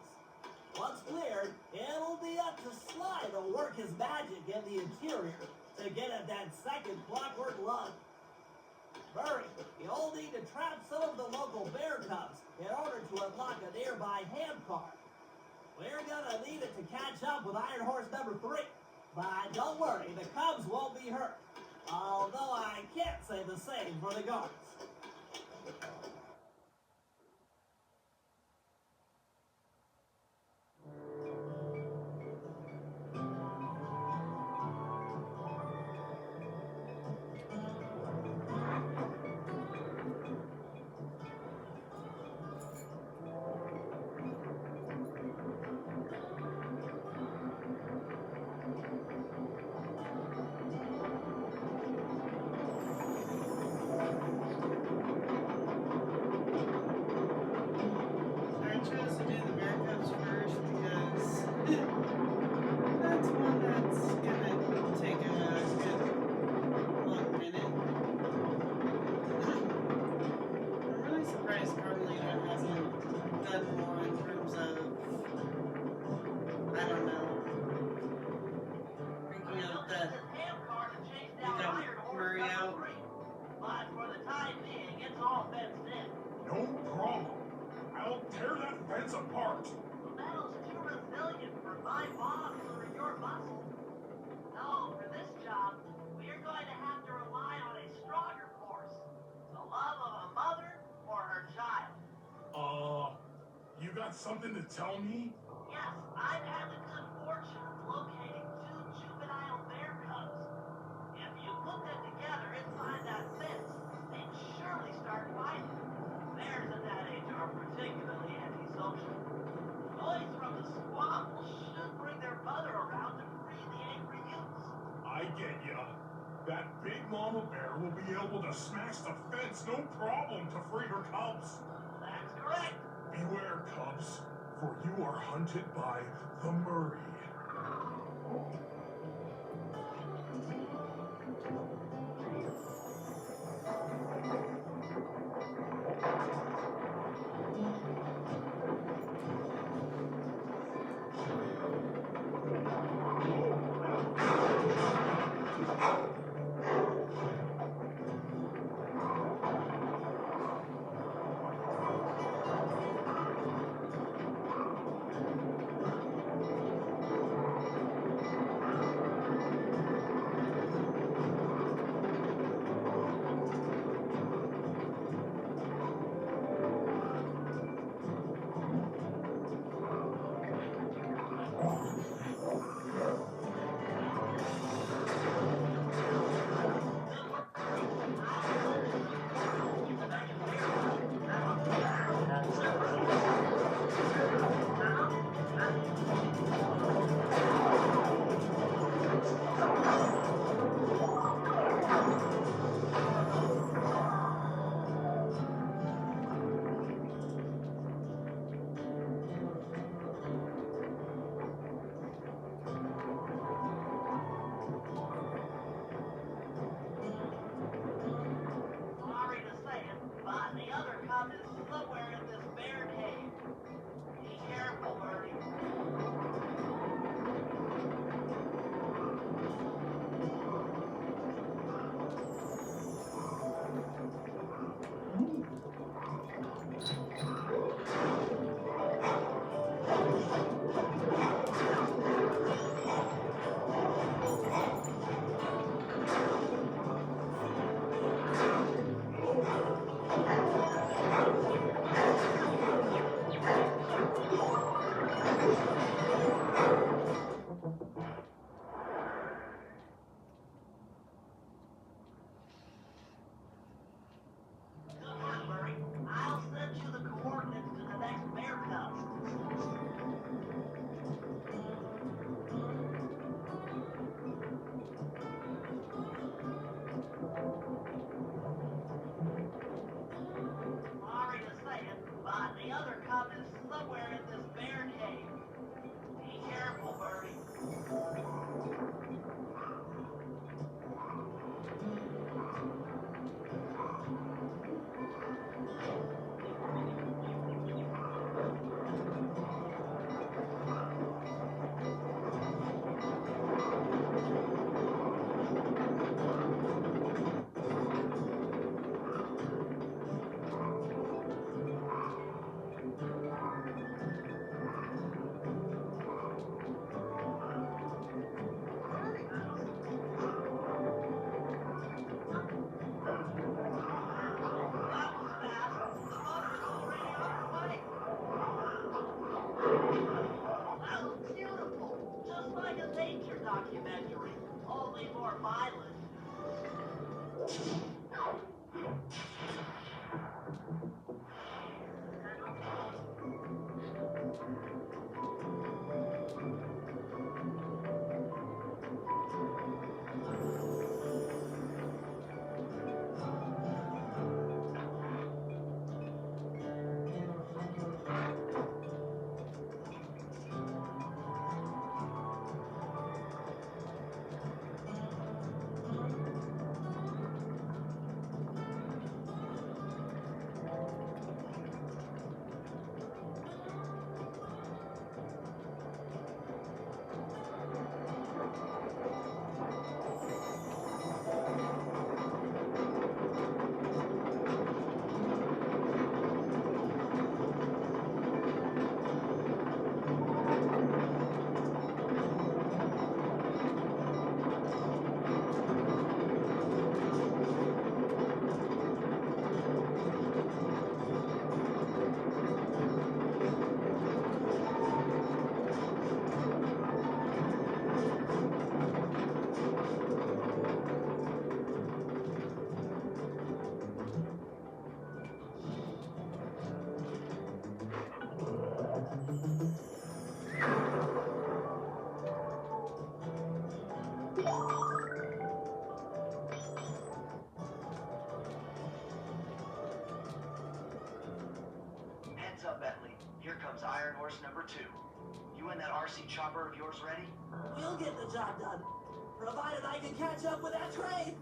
Once cleared, it'll be up to Sly to work his magic in the interior to get at that second clockwork lung. Hurry, you'll need to trap some of the local bear cubs in order to unlock a nearby hand car. We're gonna need it to catch up with Iron Horse number 3. But don't worry, the cubs won't be hurt. Although I can't say the same for the guards. I chose to do the bear cubs first because that's one that's gonna take a good long minute. I'm really surprised Carmelita hasn't done more in terms of, I don't know, freaking out that we got Murray out. But for the time being, it's all fenced in. No problem. I'll tear that fence apart. The metal's too resilient for my bombs or your muscle. No, for this job, we're going to have to rely on a stronger force. The love of a mother or her child. You got something to tell me? Yes, I've had the good fortune of locating 2 juvenile bear cubs. If you put them together inside that fence, they'd surely start fighting. Bears at that age are particularly antisocial. Noise from the squabble should bring their mother around to free the angry youths. I get ya. That big mama bear will be able to smash the fence no problem to free her cubs. That's correct. Beware, cubs, for you are hunted by the Murray. Sorry to say it, but the other cub is somewhere in this bear cave. Be careful, Murray. job is somewhere in this bear cave. Be careful, Birdie. That was fast. The motor's already underway. That was beautiful. Just like a nature documentary, only more violent. Heads up, Bentley. Here comes Iron Horse number 2. You and that RC chopper of yours ready? We'll get the job done, provided I can catch up with that train.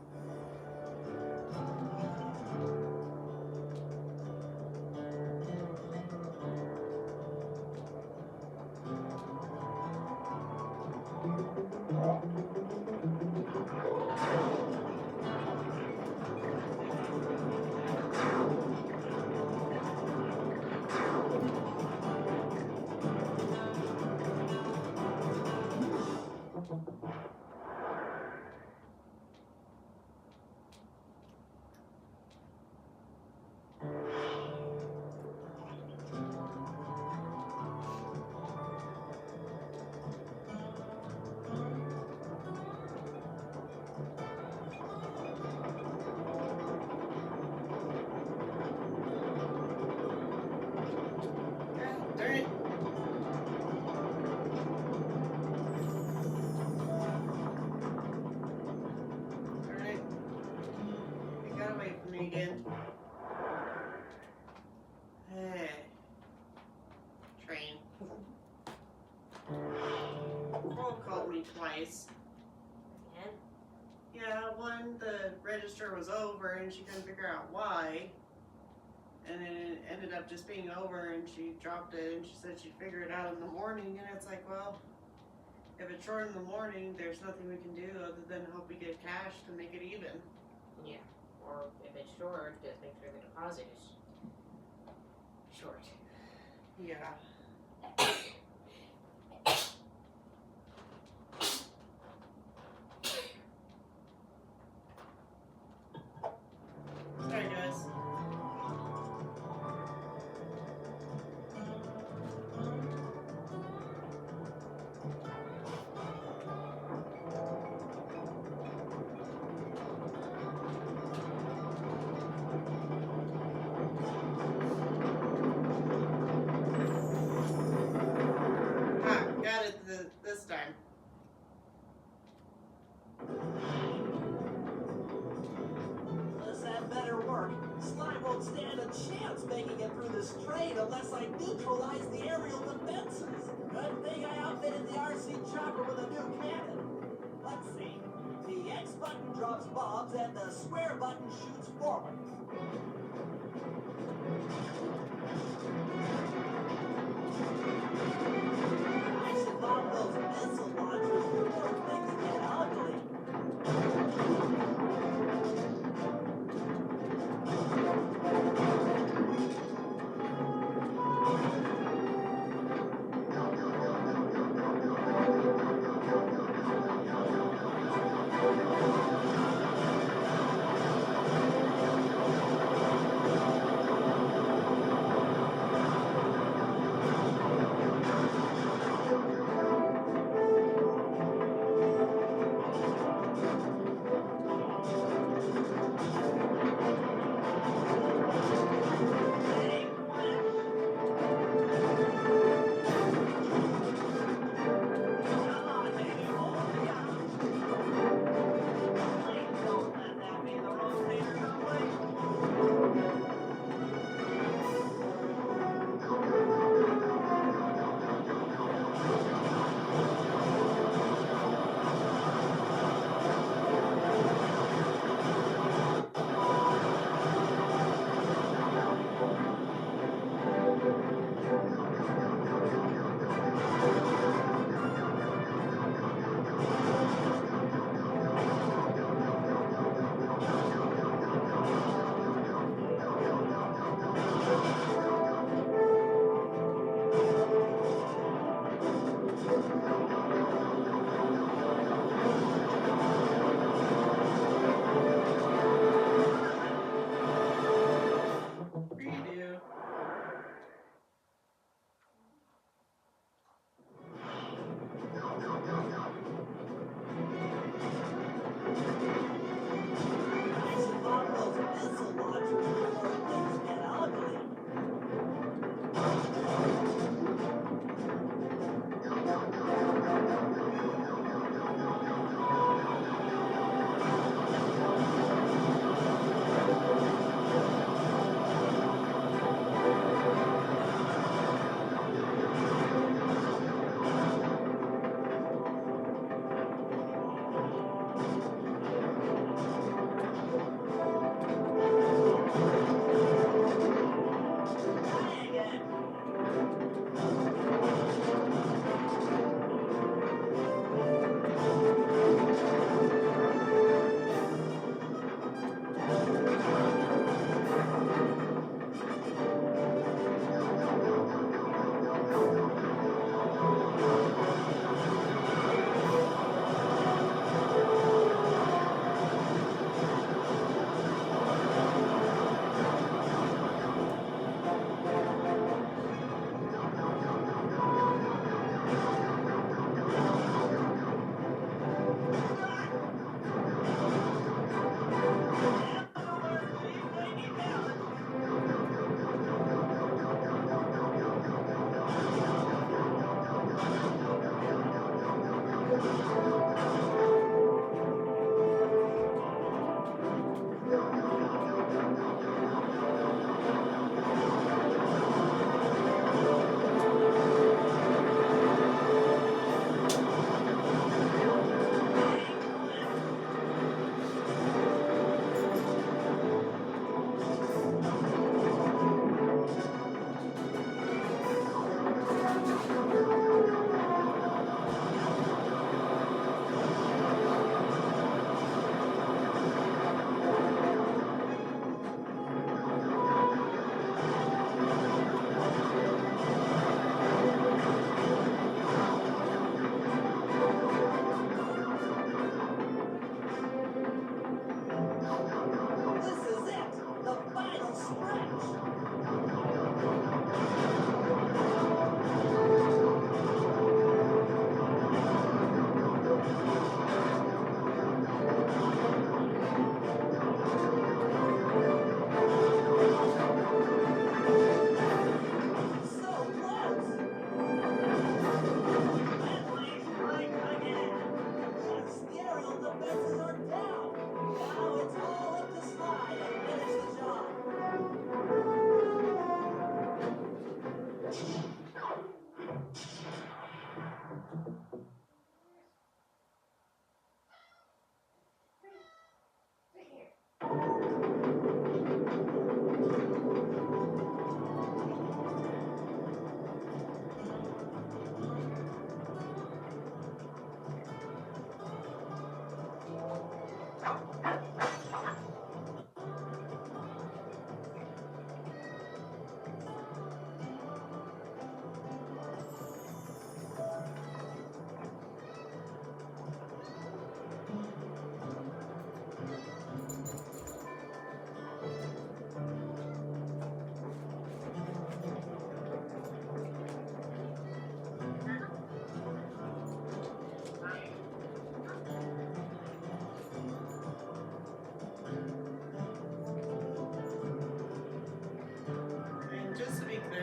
Darn it. Alright. You gotta wait for me again. Hey. Train. Paul called me twice. And Yeah, one, the register was over and she couldn't figure out why. And then it ended up just being over and she dropped it and she said she'd figure it out in the morning. And it's like, well, if it's short in the morning, there's nothing we can do other than hope we get cash to make it even. yeah, or if it's short, just make sure the deposit is short. Yeah. Sorry, guys. making it through this train unless I neutralize the aerial defenses. Good thing I outfitted the RC chopper with a new cannon. Let's see. The X button drops bombs and the square button shoots forward. I should bomb those missile launchers before things get ugly.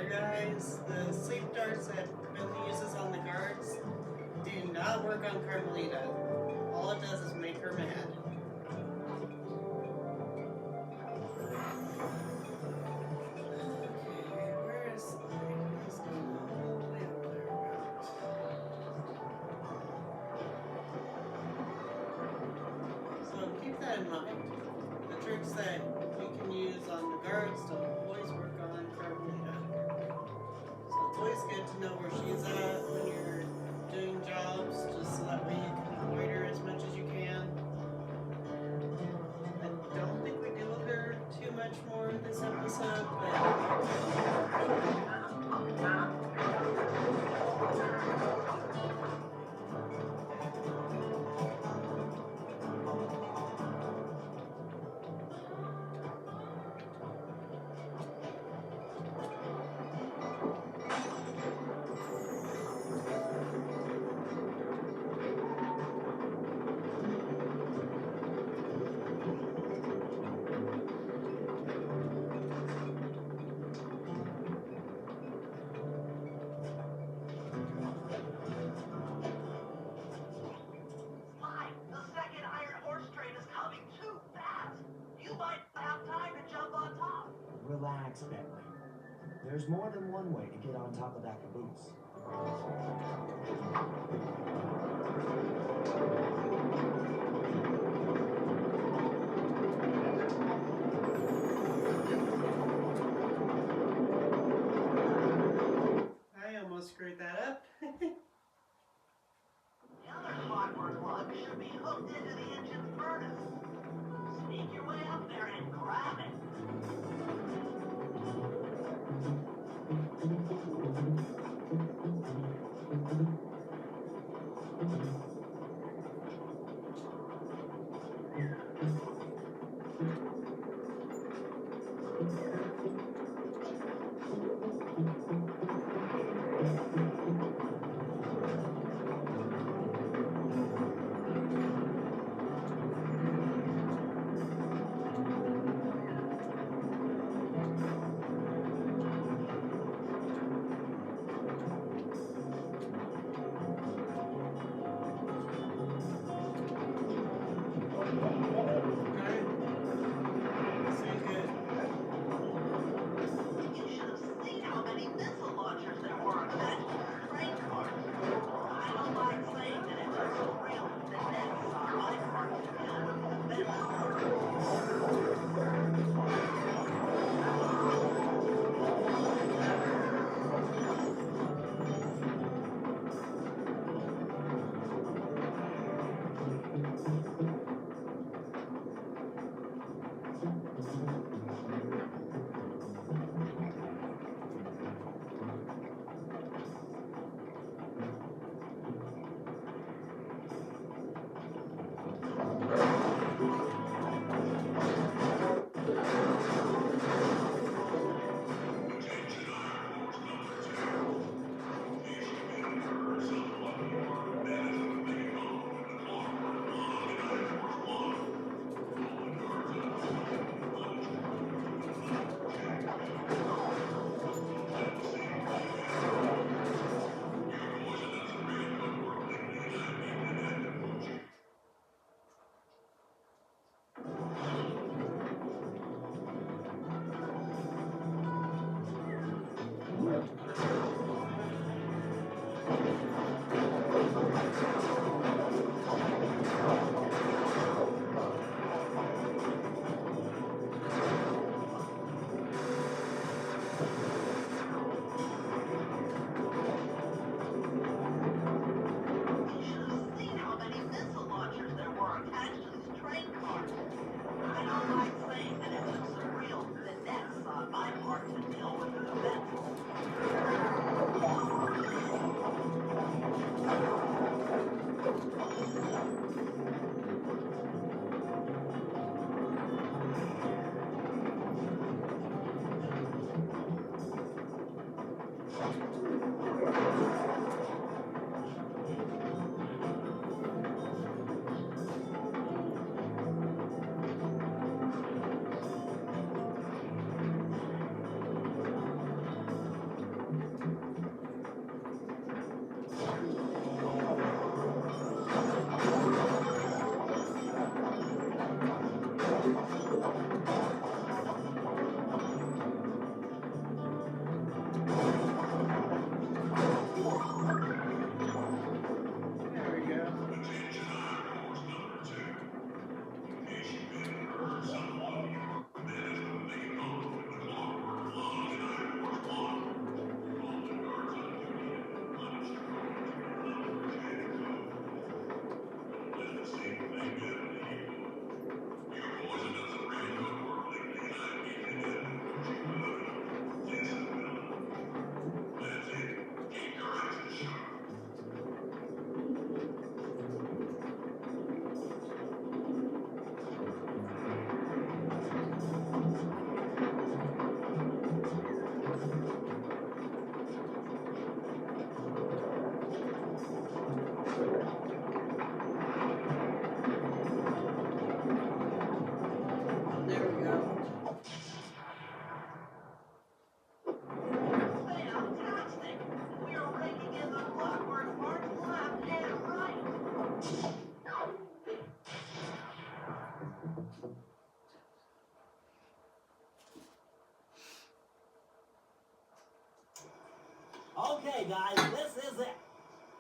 reminder, guys, the sleep darts that Billy uses on the guards do not work on Carmelita. All it does is make her mad. Where is Sly? He's all the way over there. So keep that in mind. The tricks that you can use on the guards don't always work on Carmelita. So it's always good to know where she's at when you're doing jobs, just so that way you can avoid her as much as you can. I don't think we deal with her too much more this episode, Sly, the second iron horse train is coming too fast. You might have time to jump on top. Relax, Bentley. There's more than one way to get on top of that caboose. I almost screwed that up. The other clockwork lug should be hooked into the engine's furnace. Sneak your way up there and grab it. You should have seen how many missile launchers there were attached to the train cars. I don't like saying that it was so real that that's on my part to deal with the events. You should have seen how many missile launchers there were attached to these train cars. I don't like saying that it was so real that that's on my part to deal with the events. Okay, guys, this is it.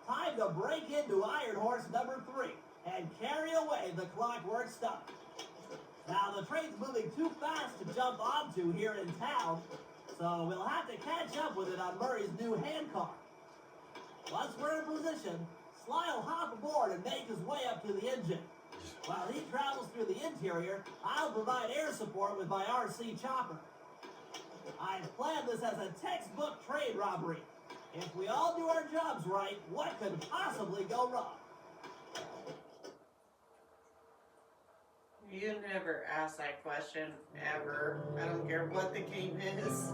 Time to break into Iron Horse number 3 and carry away the Clockwork Stomach. Now, the train's moving too fast to jump onto here in town, so we'll have to catch up with it on Murray's new handcar. Once we're in position, Sly will hop aboard and make his way up to the engine. While he travels through the interior, I'll provide air support with my RC chopper. I've planned this as a textbook train robbery. If we all do our jobs right, what could possibly go wrong? You never ask that question, ever. I don't care what the game is.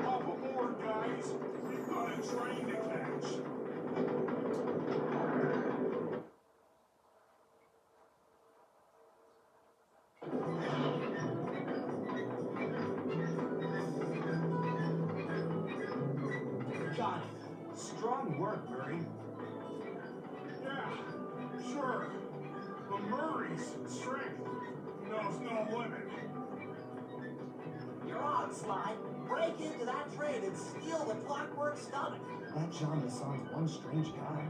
Hop aboard, guys. We've got a train to catch. Got it. Strong work, Murray. Yeah, sure. But Murray's strength knows no limit. You're on, Sly. Break into that train and steal the Clockwork Stomach. That Jean Bison's one strange guy.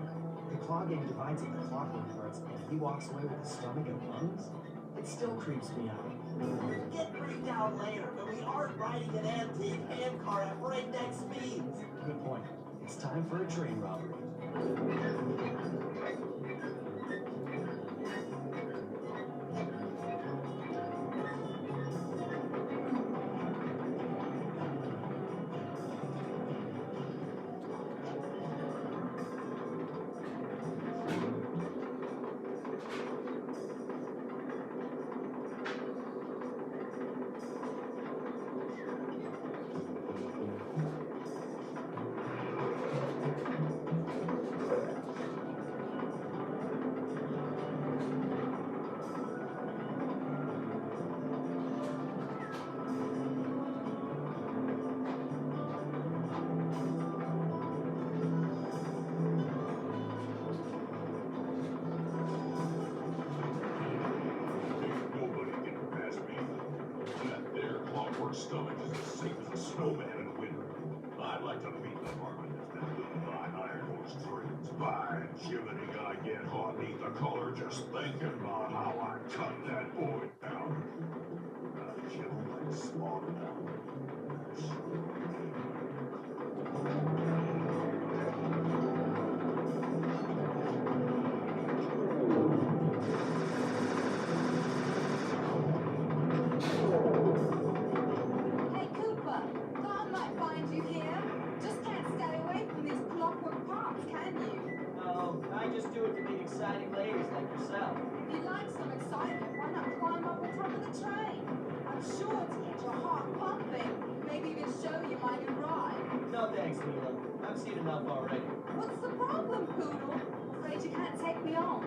The claw game divides into clockwork parts, and he walks away with a stomach and lungs? It still creeps me out. Get freaked out later, but we aren't riding an antique handcar at breakneck speeds. Good point. It's time for a train robbery. Nobody getting past me. That there Clockwork Stomach is as safe as a snowman in the winter. I'd like to meet the varmint that's been building my Iron Horse trains. By Jiminy, I get hot neath the collar just thinking about how I cut that boy down. Kill like slaughter down. Hey Cooper, thought I might find you here. Just can't stay away from these clockwork parts, can you? No, I just do it to meet exciting ladies like yourself. If you like some excitement, why not climb up on top of the train? I'm sure to get your heart pumping. Maybe even show you my new ride. No thanks, Mila. I've seen enough already. What's the problem, Poodle? Afraid you can't take me on?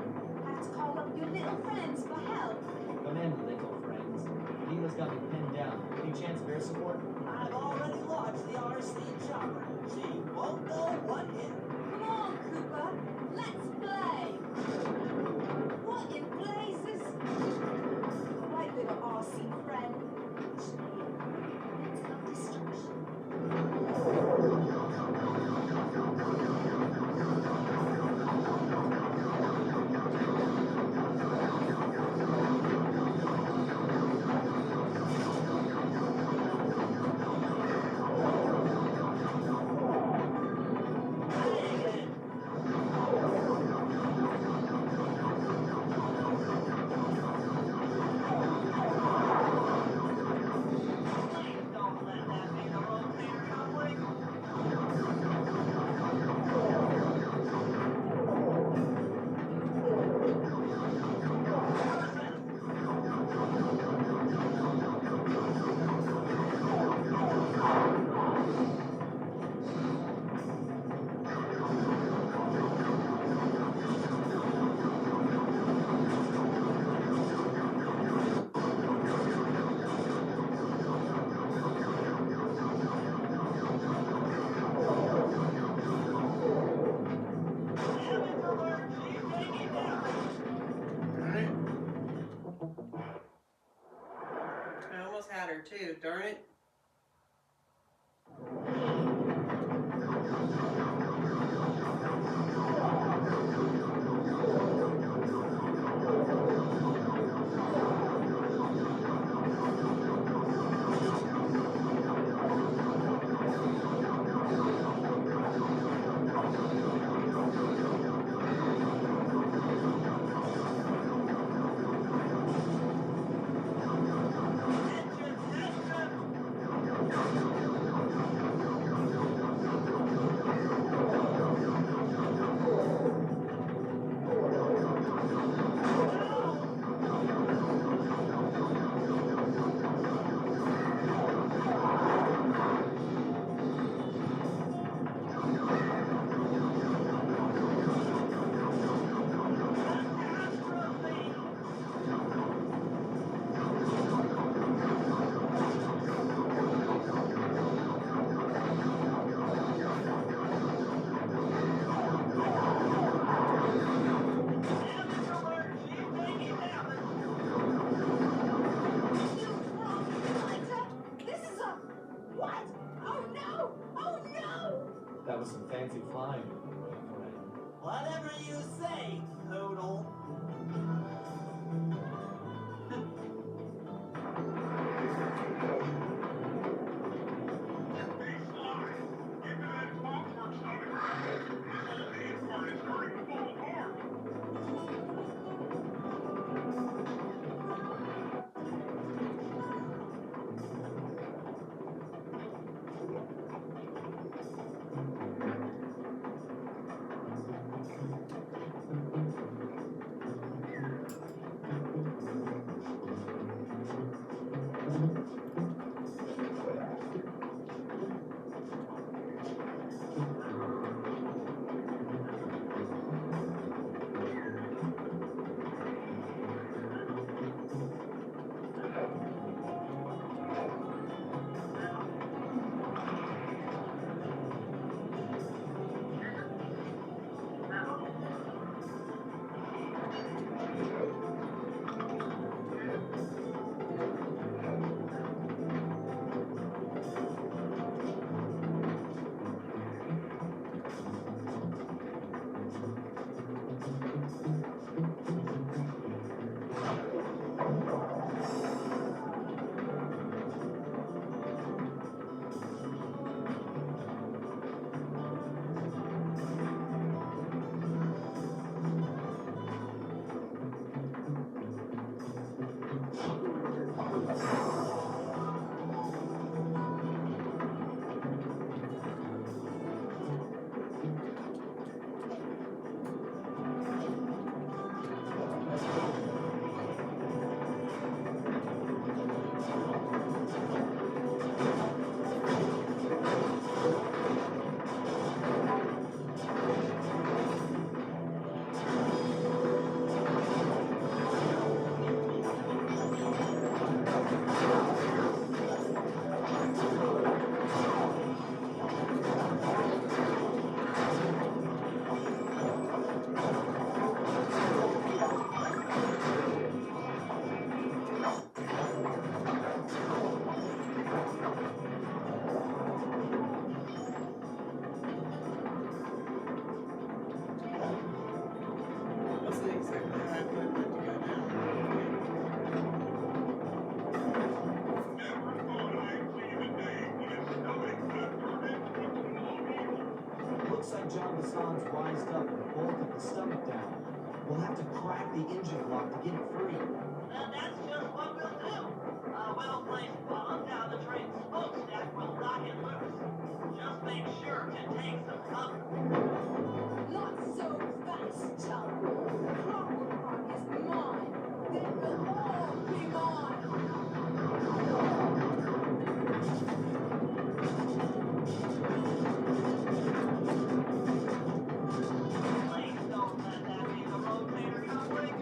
Have to call up your little friends for help. Come in, little friends. Mila's got me pinned down. Any chance of air support? I've already launched the RC chopper. She won't know what hit. Come on, Cooper. Let's play. What in blazes? Right, little RC friend. Let's go destruction. too, darn it. That was some fancy flying, my friend. Whatever you say, Poodle. Hey, Sly, get to that clockwork stomach. The main part is starting to fall apart. Wasn't exactly how I wanted it to go down. Never thought I'd see the day when his stomach got turned into a small Looks like Jean Bison's wised up and bolted the stomach down. We'll have to crack the engine block to get it free. That's just what we'll do. A well-placed bomb down the train's smokestack will knock it loose. Just make sure to take some cover. Not so fast, chum. The Clockwork Rock is mine. They will all be mine. Please don't let that be the rotator cuff link.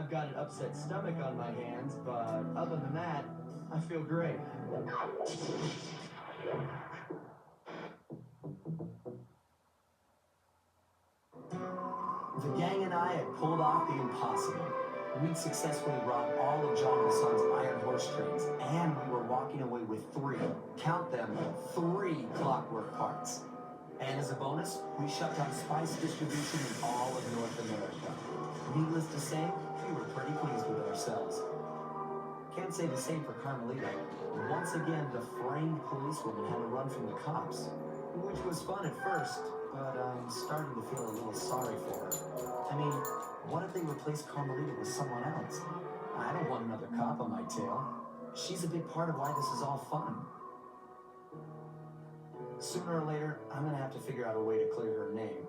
I've got an upset stomach on my hands, but other than that, I feel great. The gang and I had pulled off the impossible. We'd successfully robbed all of Jean Bison's iron horse trains, and we were walking away with count them, 3 clockwork parts. And as a bonus, we shut down spice distribution in all of North America. Needless to say, we were pretty pleased with ourselves. Can't say the same for Carmelita. Once again, the framed policewoman had to run from the cops, which was fun at first, but I'm starting to feel a little sorry for her. I mean, what if they replaced Carmelita with someone else? I don't want another cop on my tail. She's a big part of why this is all fun. Sooner or later, I'm gonna have to figure out a way to clear her name.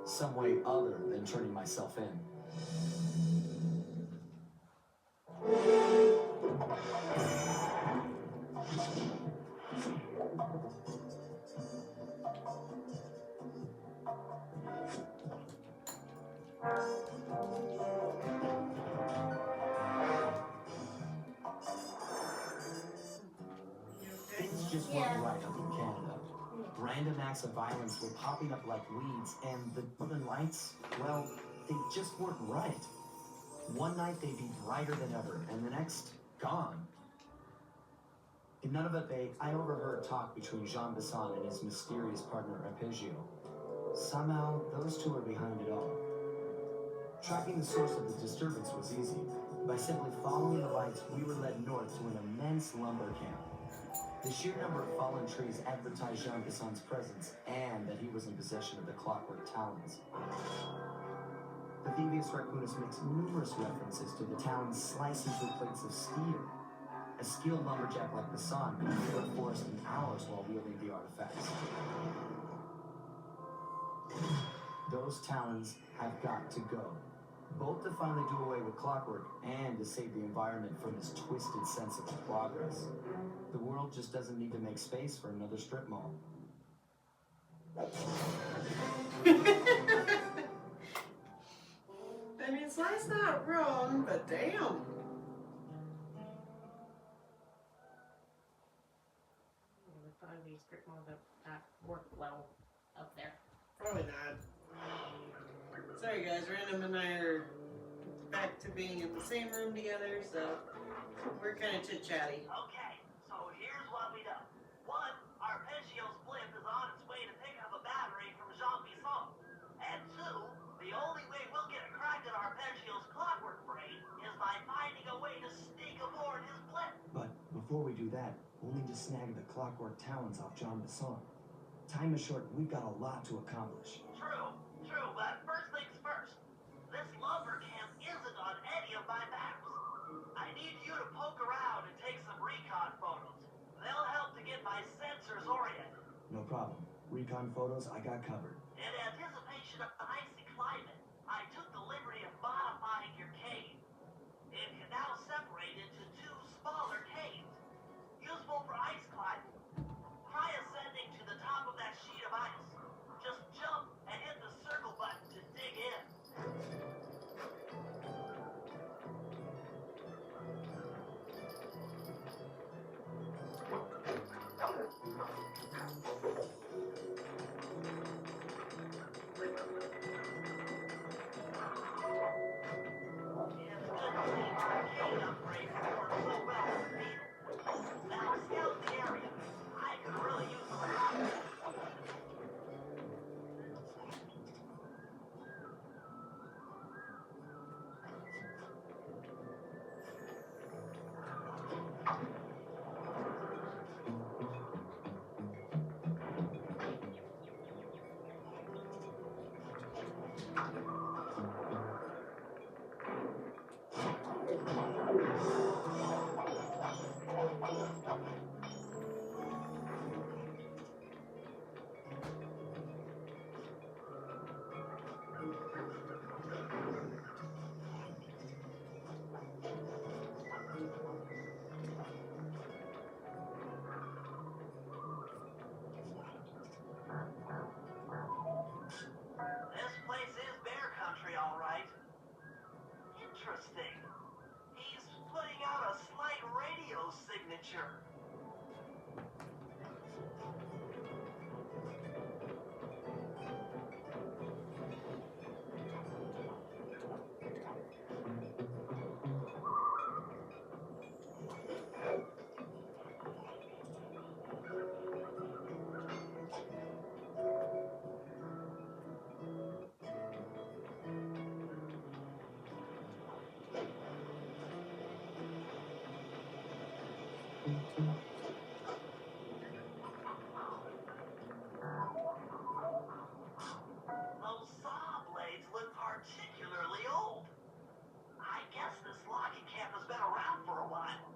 Some way other than turning myself in. Things just weren't right up in Canada. Random acts of violence were popping up like weeds, and the northern lights, well, they just weren't right. One night they'd be brighter than ever, and the next, gone. In Nunavut Bay, I overheard talk between Jean Bison and his mysterious partner Arpeggio. Somehow, those two are behind it all. Tracking the source of the disturbance was easy. By simply following the lights, we were led north to an immense lumber camp. The sheer number of fallen trees advertised Jean Bison's presence and that he was in possession of the clockwork talons. The Thievius Raccoonus makes numerous references to the talons slicing through plates of steel. A skilled lumberjack like Bison could clear a forest in hours while wielding the artifacts. Those talons have got to go. Both to finally do away with clockwork and to save the environment from this twisted sense of progress. The world just doesn't need to make space for another strip mall. I mean, Sly's not wrong, but damn. Probably strip malls that work well up there. Probably not. Sorry guys, Random and I are back to being in the same room together, so we're kind of chit-chatty. Okay, so here's what we know. One, Arpeggio's blimp is on its way to pick up a battery from Jean Bison. And two, the only way we'll get a crack at Arpeggio's clockwork brain is by finding a way to sneak aboard his blimp. But before we do that, we'll need to snag the clockwork talons off Jean Bison. Time is short, we've got a lot to accomplish. True, but first things first. This lumber camp isn't on any of my maps. I need you to poke around and take some recon photos. They'll help to get my sensors oriented. No problem. Recon photos, I got covered. In anticipation of the icy climate, I took the liberty of modifying your cave. It can now separate into 2 smaller caves, useful for ice climbing. Try ascending to the top of that sheet of ice. Just jump and hit the circle button to dig in. Those saw blades look particularly old. I guess this logging camp has been around for a while.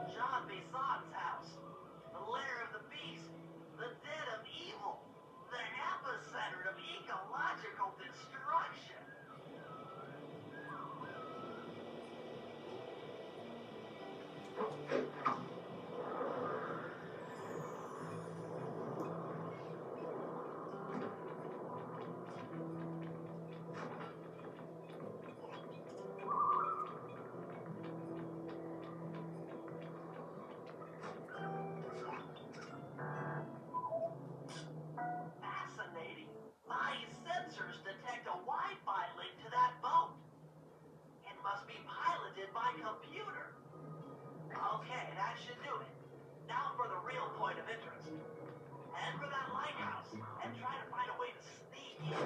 Jean Bison's house. The lair of the beast. The den of evil. The epicenter of ecological destruction. Fascinating. My sensors detect a Wi-Fi link to that boat. It must be piloted by computer. Okay, that should do it. Now for the real point of interest. Head for that lighthouse and try to find a way to sneak in.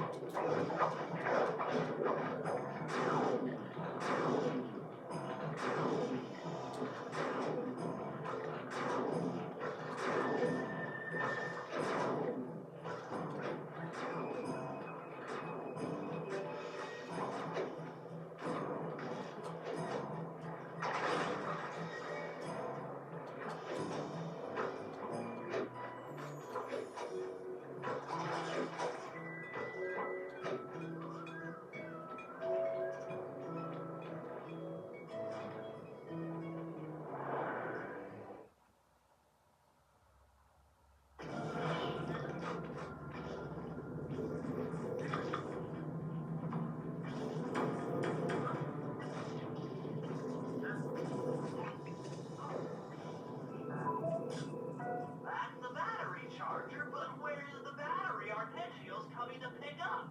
That's the battery charger, but where is the battery Arpeggio's coming to pick up?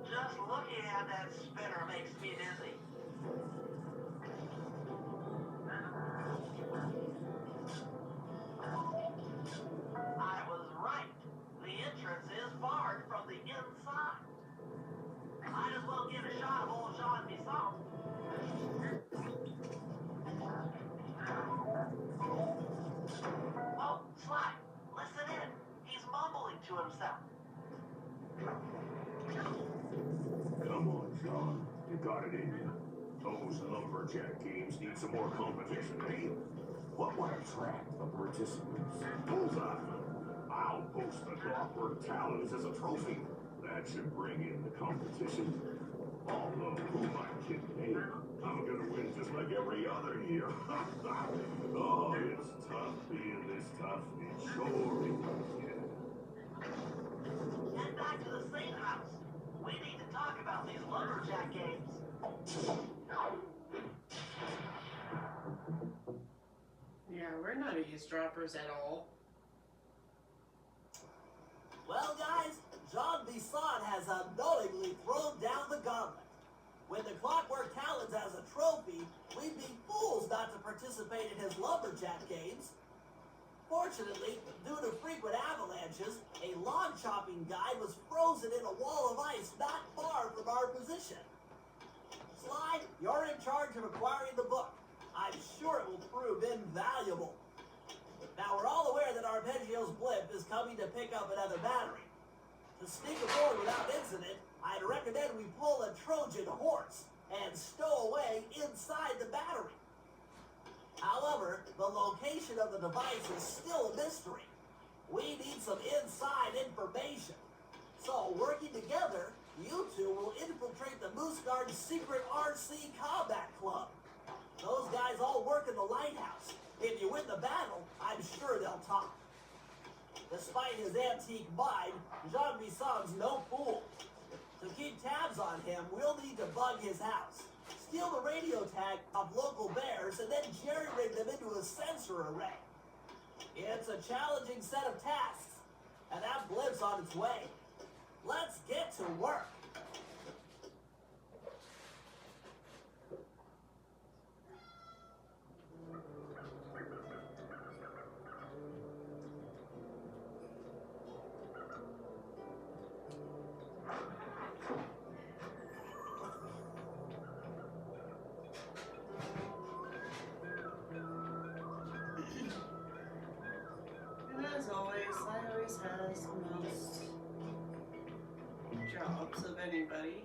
Just looking at that spinner makes me dizzy. I was right. The entrance is barred from the inside. Might as well get a shot of old Jean Bison. Oh, Sly, listen in. He's mumbling to himself. Come on, John. You got it in you. Those lumberjack games need some more competition, eh? What would attract the participants? Bullseye. I'll post the Clockwork Talons as a trophy. That should bring in the competition. Although, who am I kidding, eh? I'm gonna win just like every other year. Oh, it's tough being this tough. It sure is, yeah. Head back to the safe house. We need to talk about these lumberjack games. Yeah, we're not eavesdroppers at all. Well, guys, Jean Bison has unknowingly thrown down the gauntlet. With the Clockwork Talons as a trophy, we'd be fools not to participate in his lumberjack games. Fortunately, due to frequent avalanches, a log chopping guide was frozen in a wall of ice not far from our position. Sly, you're in charge of acquiring the book. I'm sure it will prove invaluable. Now, we're all aware that Arpeggio's blimp is coming to pick up another battery. To sneak aboard without incident, I'd recommend we pull a Trojan horse and stow away inside the battery. However, the location of the device is still a mystery. We need some inside information. So, working together, you two will infiltrate the Moose Guard's secret RC combat club. Those guys all work in the lighthouse. If you win the battle, I'm sure they'll talk. Despite his antique mind, Jean Bison's no fool. To keep tabs on him, we'll need to bug his house, steal the radio tag of local bears, and then jerry-rig them into a sensor array. It's a challenging set of tasks, and that blimp's on its way. Let's get to work. And as always, Sly always has the most jobs of anybody.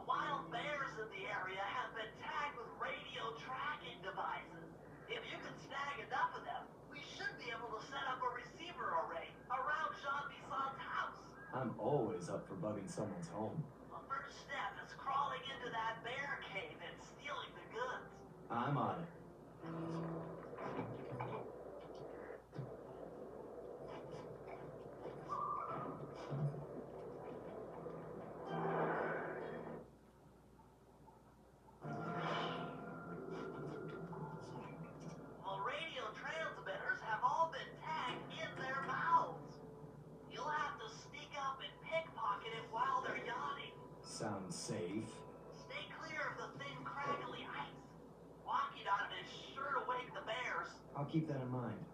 Wild bears in the area have been tagged with radio tracking devices. If you can snag enough of them, we should be able to set up a receiver array around Jean Bison's house. I'm always up for bugging someone's home. The first step is crawling into that bear cave and stealing the goods. I'm on it. The radio transmitters have all been tagged in their mouths. You'll have to sneak up and pickpocket it while they're yawning. Sounds safe. Stay clear of the thin, crackly ice. Walking on it is sure to wake the bears. I'll keep that in mind.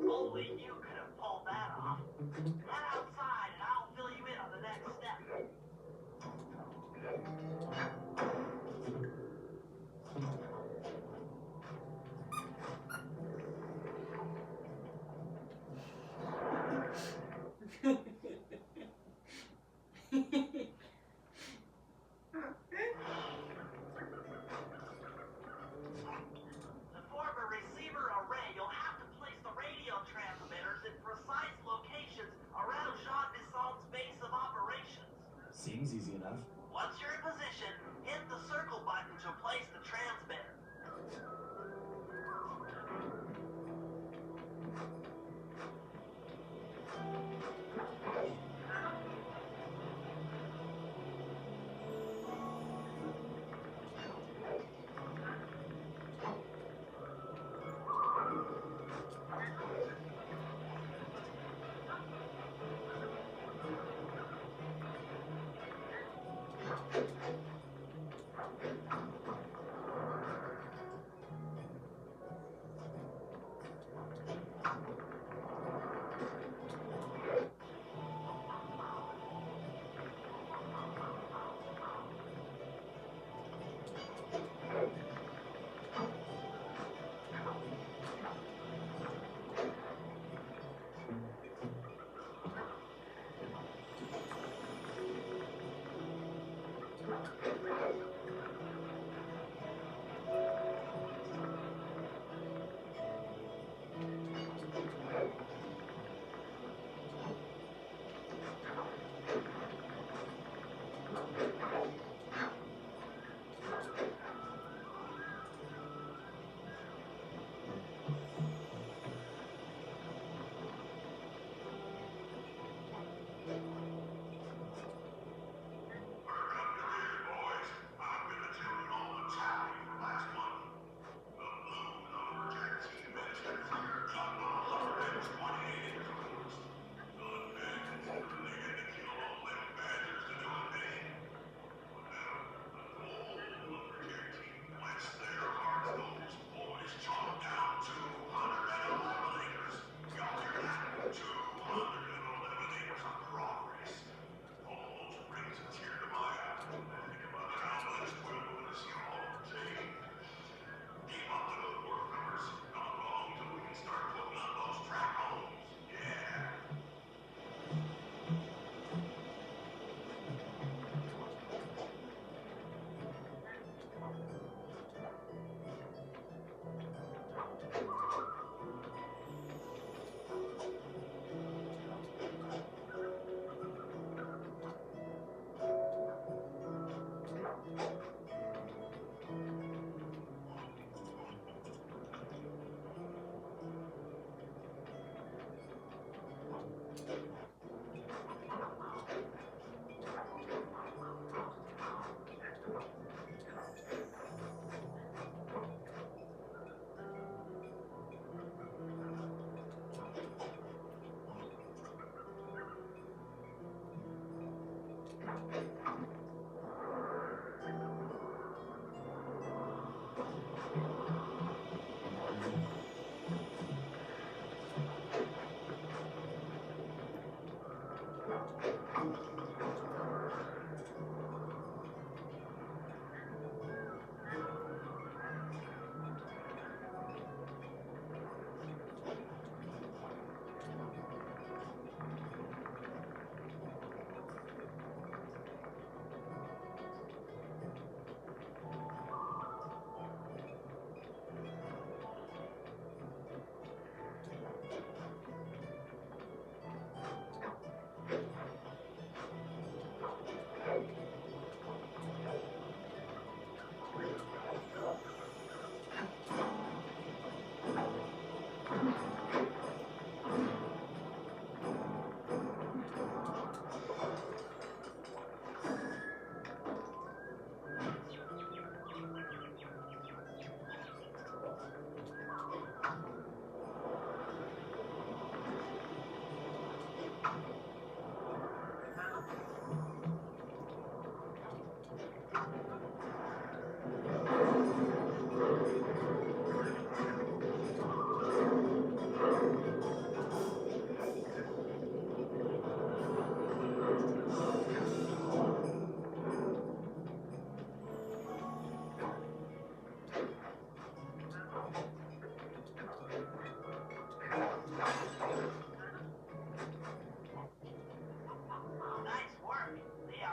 Only you could have pulled that off. Head outside and I'll fill you in on the next step. To form a receiver array, you'll have to place the radio transmitters in precise locations around Jean Bison's base of operations. Seems easy enough. Once you're in position, hit the circle button to place the transmitter.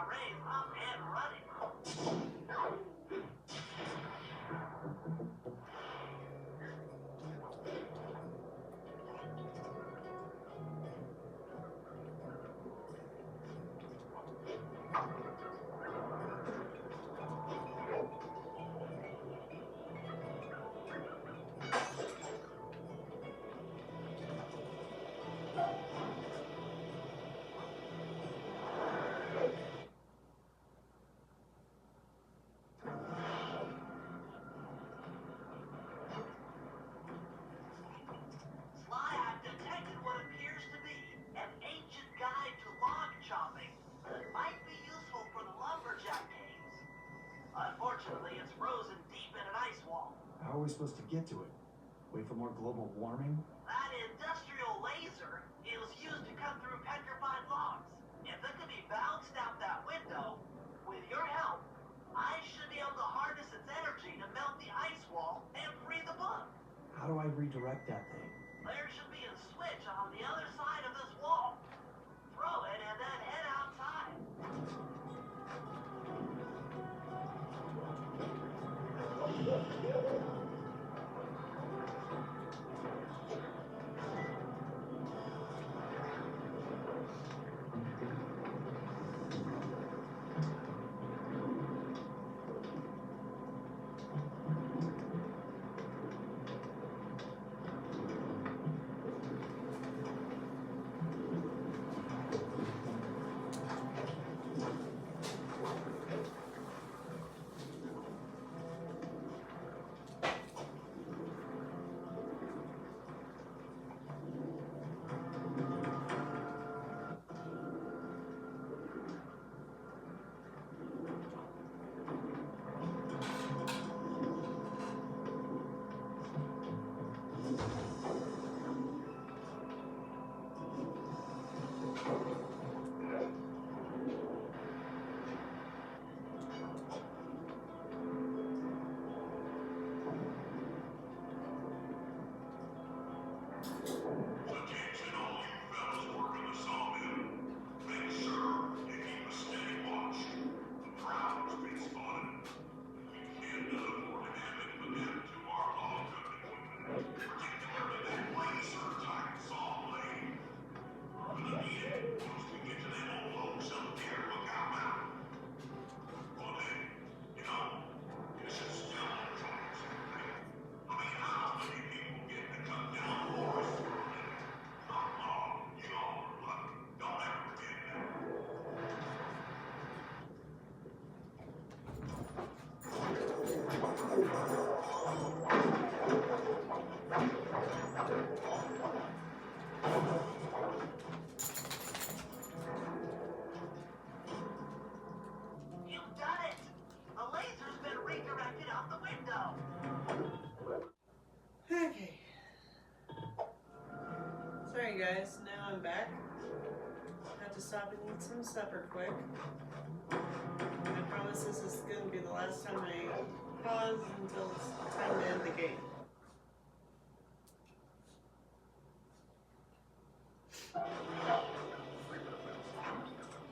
Rays up and running. Sly, I've detected what appears to be an ancient guide to log chopping. Might be useful for the lumberjack caves. Unfortunately, it's frozen deep in an ice wall. How are we supposed to get to it? Wait for more global warming? That industrial laser is used to cut through petrified logs. If it could be bounced out that window, with your help, I should be able to harness its energy to melt the ice wall and free the book. How do I redirect that thing? There should be a switch on the other side of this wall. Throw it and then head outside. Attention all you fellas working the sawmill. Make sure you keep a steady watch. The prowler's been spotted. We can see another more damage with them to our log cutting equipment. Particularly that laser-type saw blade. Gonna need it once we get to them old logs up there. Look out now. Well then, you know, this is still a trying thing. I mean, how many people get to cut down forests? You all are lucky. Don't ever forget that. You've done it! The laser's been redirected out the window. Okay. Sorry guys, now I'm back. Had to stop and eat some supper quick. I promise this is going to be the last time I pause until it's time to end the game.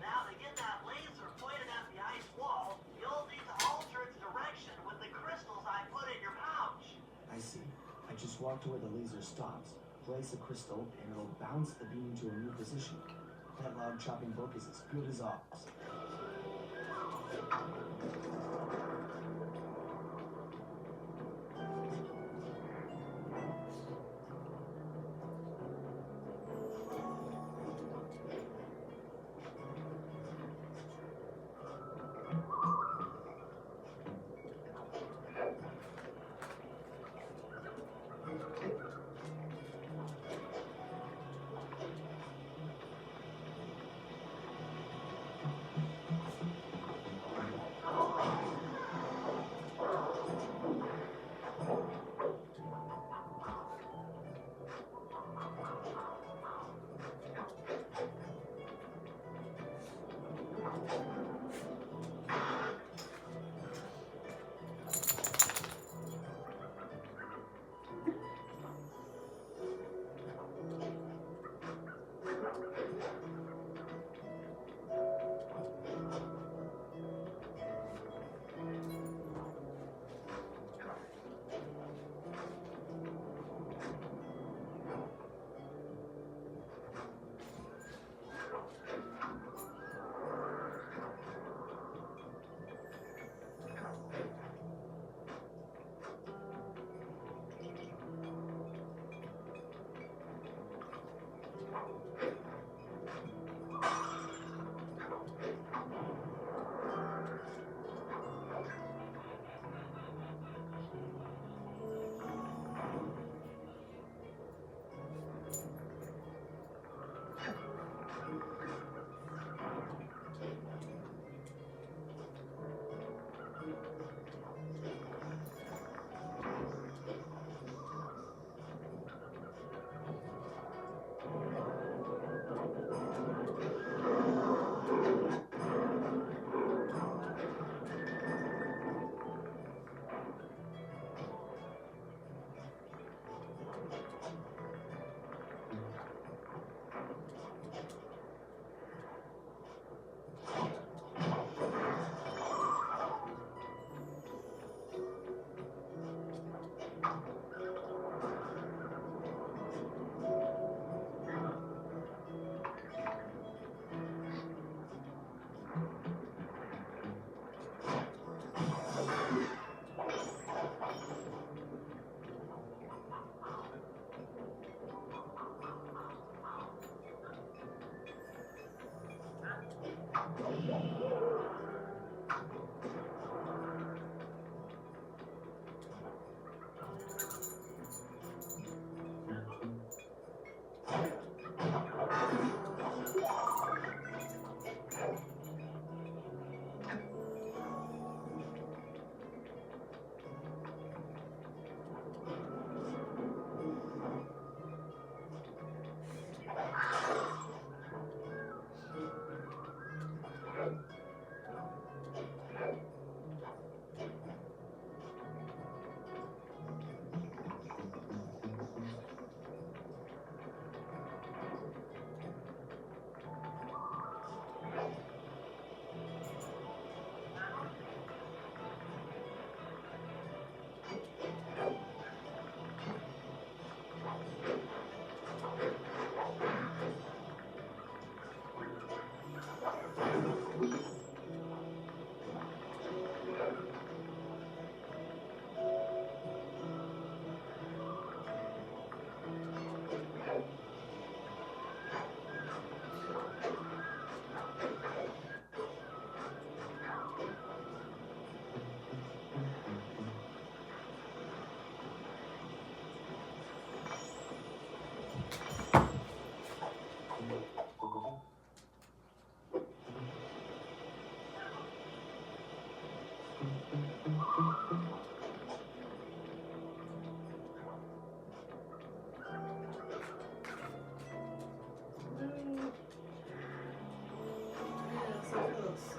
Now to get that laser pointed at the ice wall, you'll need to alter its direction with the crystals I put in your pouch. I see. I just walk to where the laser stops, place a crystal, and it'll bounce the beam to a new position. That log chopping book is as good as ours. Yeah, so close.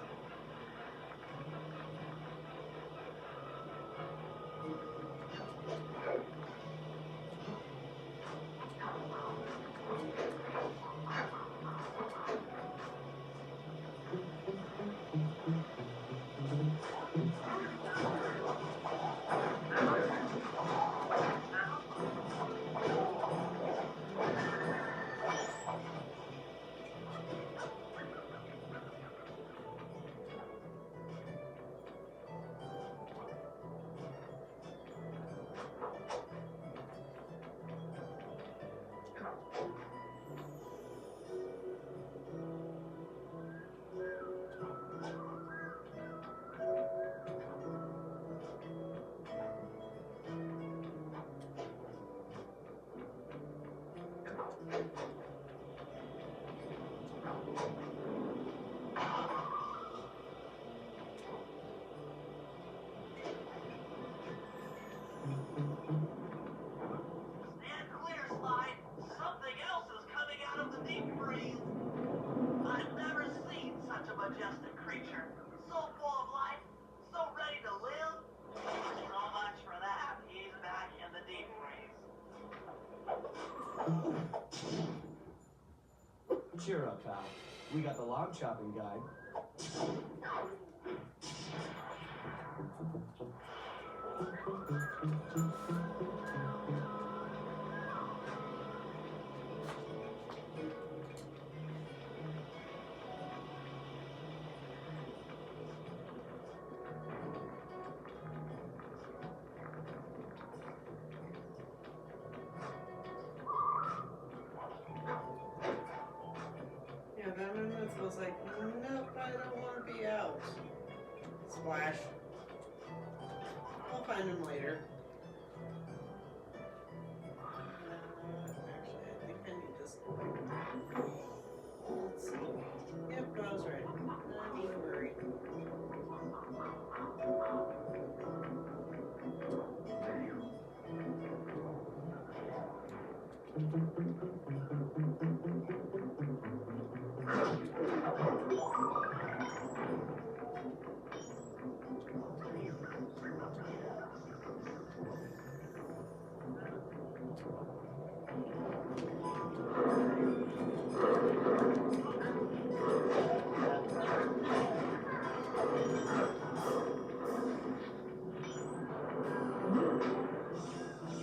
Stand clear, Sly. Something else is coming out of the deep freeze. I've never seen such a majestic creature. So full of life, so ready to live. So much for that. He's back in the deep freeze. Cheer up, pal. We got the log chopping guide. was like, nope, I don't want to be out. Splash. I'll find him later. Actually, I think I need this. Let's see. Yep, I was right. No need to worry.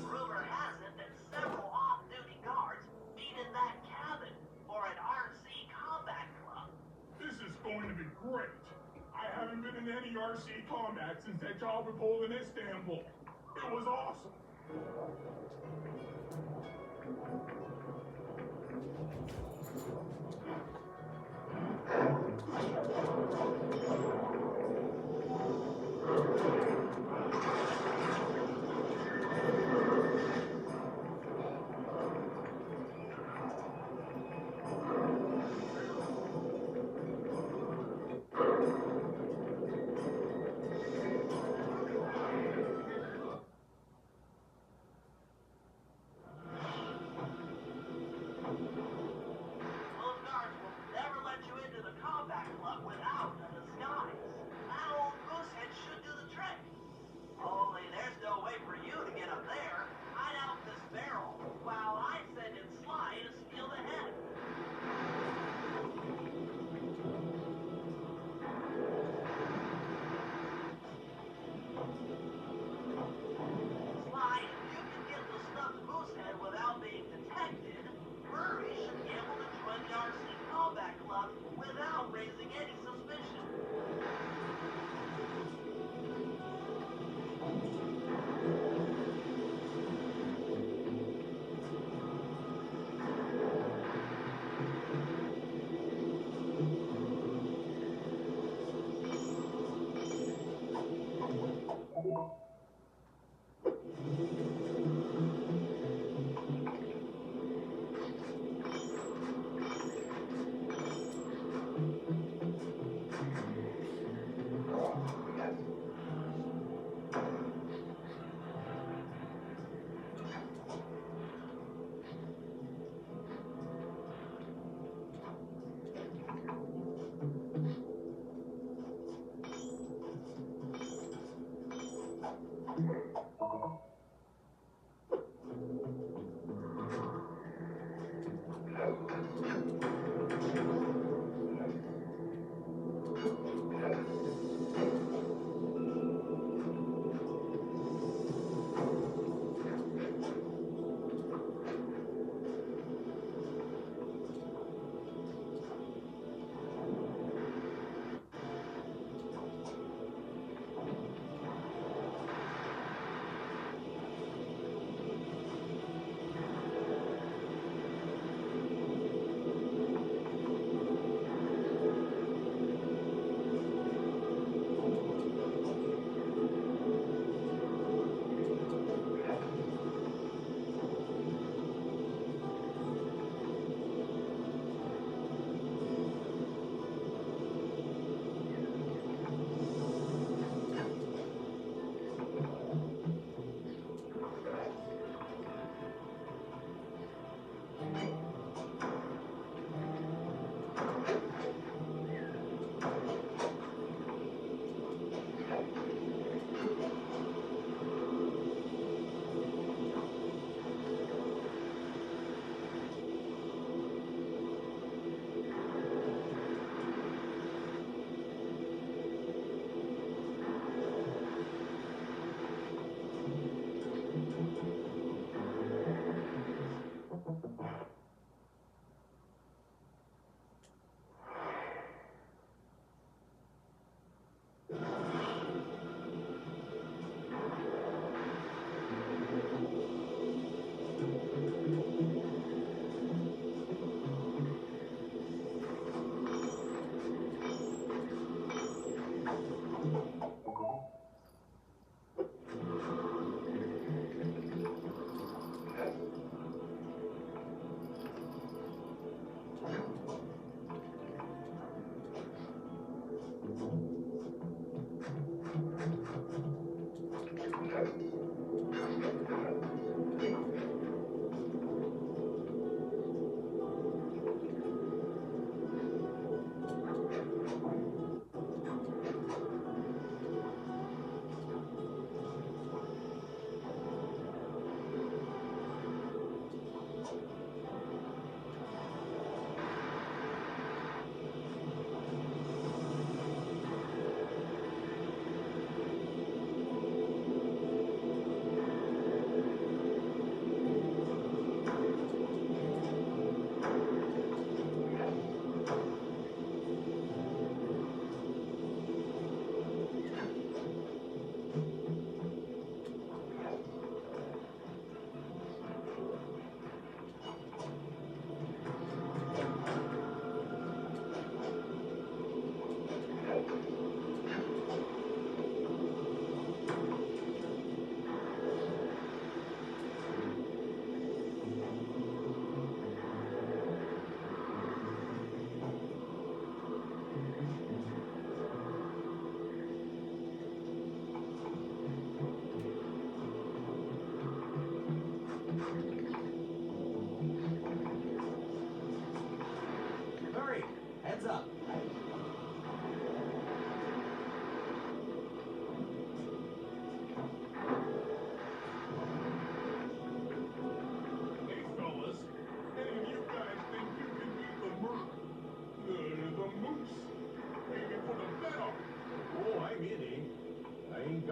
Rumor has it that several off-duty guards meet in that cabin for an RC combat club. This is going to be great. I haven't been in any RC combat since that job we pulled in Istanbul. It was awesome. Those guards will never let you into the combat club without a disguise. That old goosehead should do the trick. Only there's no way for you to get up there. Hide out this barrel while I send in Sly to steal the head. Sly, if you can get the stuffed goosehead without being detected, Murray should be able to join the RC Combat Club without raising any suspicion.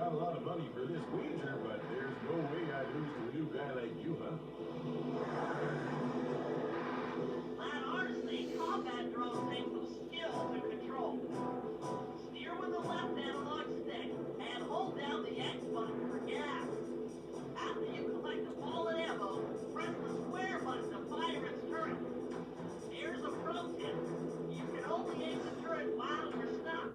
got a lot of money for this wager, but there's no way I'd lose to a new guy like you, huh? And honestly, combat drones take some skill to control. Steer with the left analog stick and hold down the X button for gas. After you collect the fallen ammo, press the square button to fire its turret. Here's a pro tip. You can only aim the turret while you're stuck.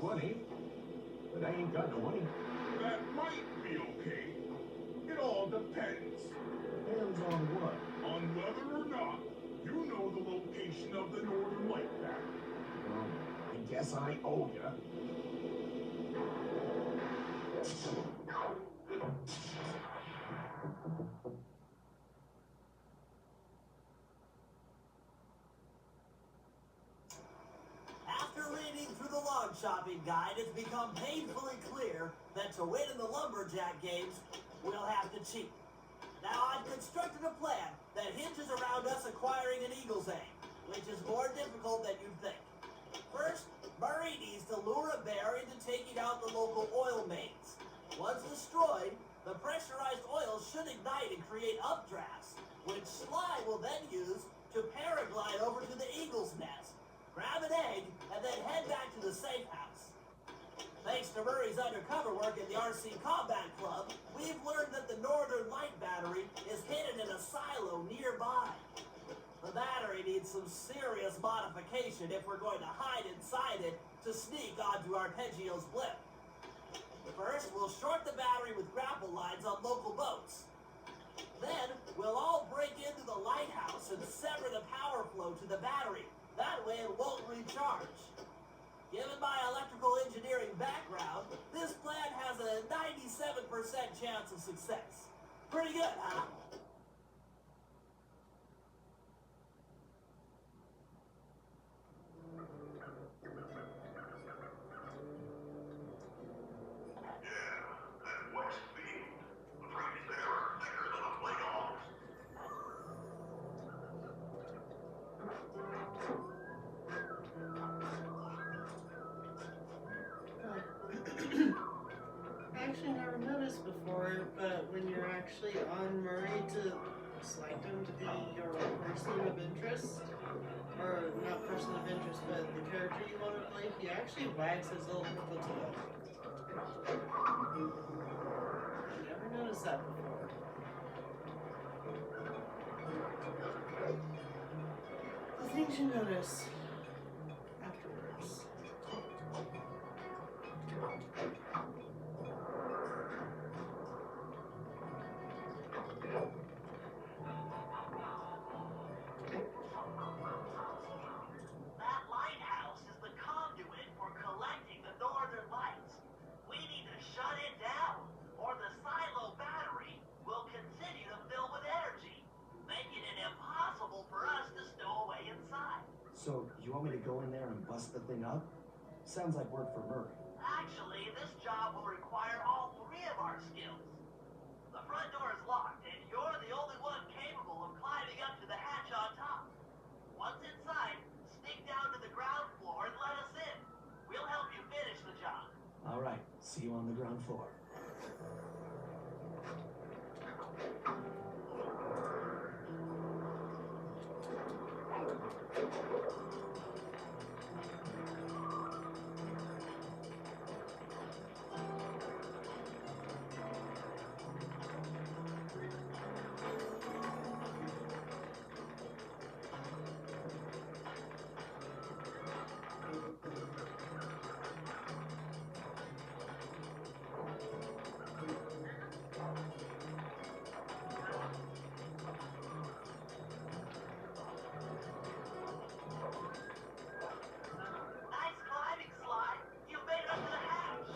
Funny, but I ain't got no money. That might be okay. It all depends. Depends on what? On whether or not you know the location of the Northern Light Battery. Well, I guess I owe ya. After reading through the log shopping guide, it's become painfully clear that to win in the lumberjack games, we'll have to cheat. Now, I've constructed a plan that hinges around us acquiring an eagle's egg, which is more difficult than you'd think. First, Murray needs to lure a bear into taking out the local oil mains. Once destroyed, the pressurized oil should ignite and create updrafts, which Sly will then use to paraglide over to the eagle's nest, grab an egg, and then head back to the safe house. Thanks to Murray's undercover work in the RC Combat Club, we've learned that the Northern Light Battery is hidden in a silo nearby. The battery needs some serious modification if we're going to hide inside it to sneak onto Arpeggio's blip. First, we'll short the battery with grapple lines on local boats. Then, we'll all break into the lighthouse and sever the power flow to the battery. That way it won't recharge. Given my electrical engineering background, this plan has a 97% chance of success. Pretty good, huh? I actually never noticed before, but when you're actually on Murray to select him to be your person of interest, or not person of interest, but the character you want to play, he actually wags his little purple tail. I never noticed that before. The things you notice afterwards. That lighthouse is the conduit for collecting the northern lights. We need to shut it down, or the silo battery will continue to fill with energy, making it impossible for us to stow away inside. So, you want me to go in there and bust the thing up? Sounds like work for Murray. Actually, this job will require all three of our skills. The front door is locked, and you're the only one capable of climbing up to the hatch on top. Once inside, sneak down to the ground floor and let us in. We'll help you finish the job. Alright, see you on the ground floor. Nice climbing, Sly. You made it up to the hatch.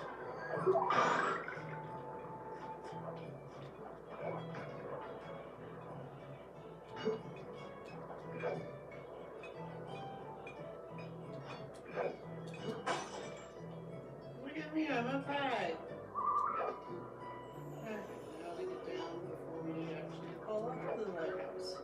Look at me me, I'm okay. Okay, now to get down before we actually fall off the lighthouse.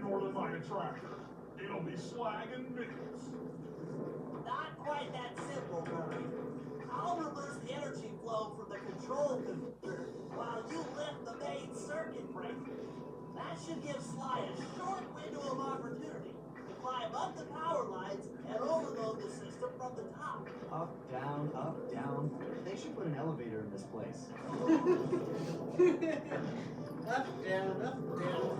Northern Line attractor. It'll be slag in minutes. Not quite that simple, Murray. I'll reverse the energy flow from the control converter while you lift the main circuit breaker. That should give Sly a short window of opportunity to climb up the power lines and overload the system from the top. Up, down, up, down. They should put an elevator in this place. Up, down, up, down.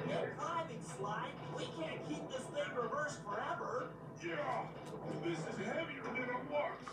You're climbing, Sly. We can't keep this thing reversed forever. Yeah, this is heavier than it looks.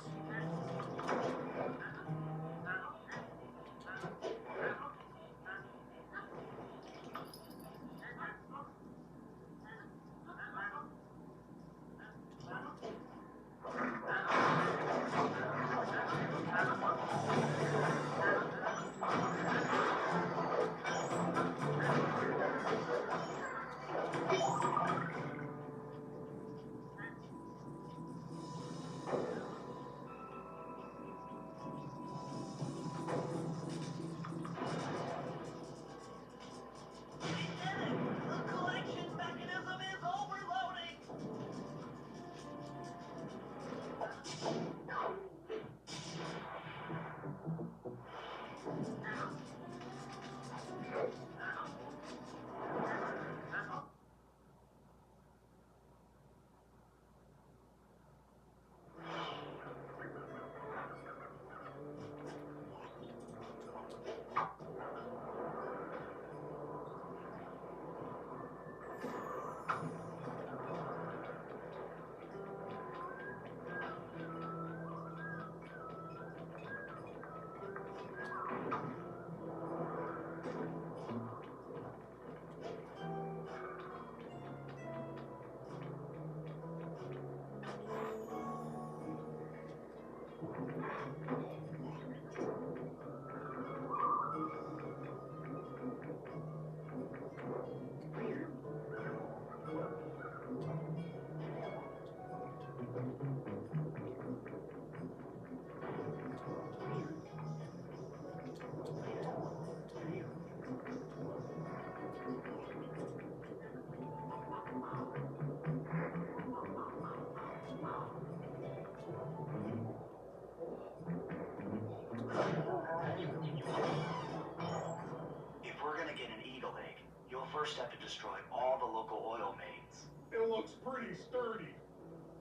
first have to destroy all the local oil mains. It looks pretty sturdy.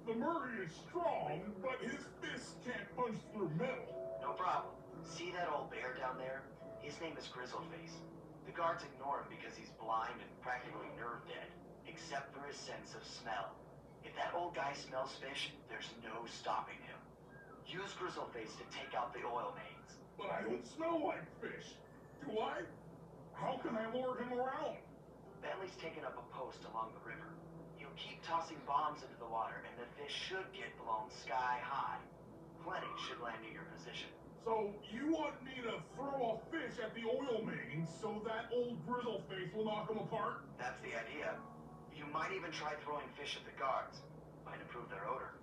The Murray is strong, but his fists can't punch through metal. No problem. See that old bear down there? His name is Grizzleface. The guards ignore him because he's blind and practically nerve dead, except for his sense of smell. If that old guy smells fish, there's no stopping him. Use Grizzleface to take out the oil mains. But I don't smell like fish. Do I? How can I lure him around? Bentley's taken up a post along the river. He'll keep tossing bombs into the water, and the fish should get blown sky high. Plenty should land near your position. So you want me to throw a fish at the oil mains so that old Grizzleface will knock them apart? That's the idea. You might even try throwing fish at the guards. Might improve their odor.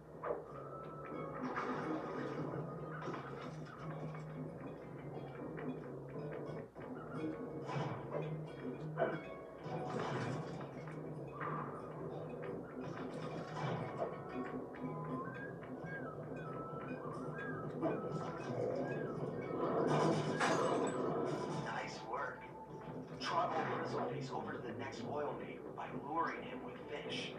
Nice work. Trot old Grizzleface over to the next oil main by luring him with fish.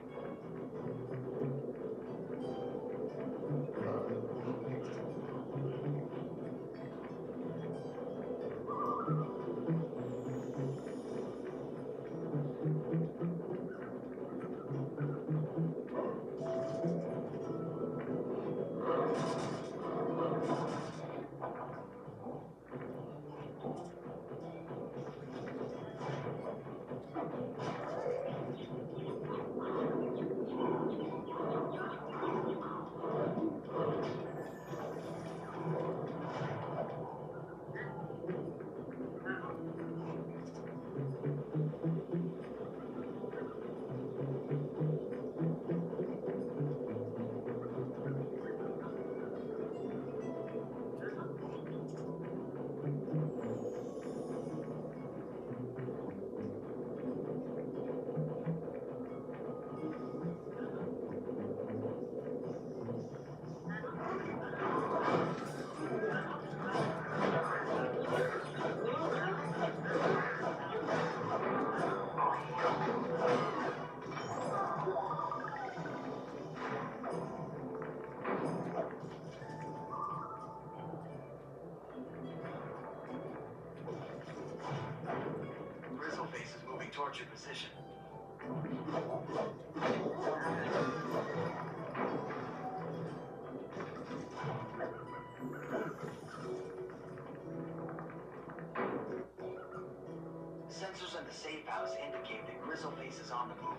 Grizzleface is moving towards your position. Sensors in the safe house indicate that Grizzleface is on the move.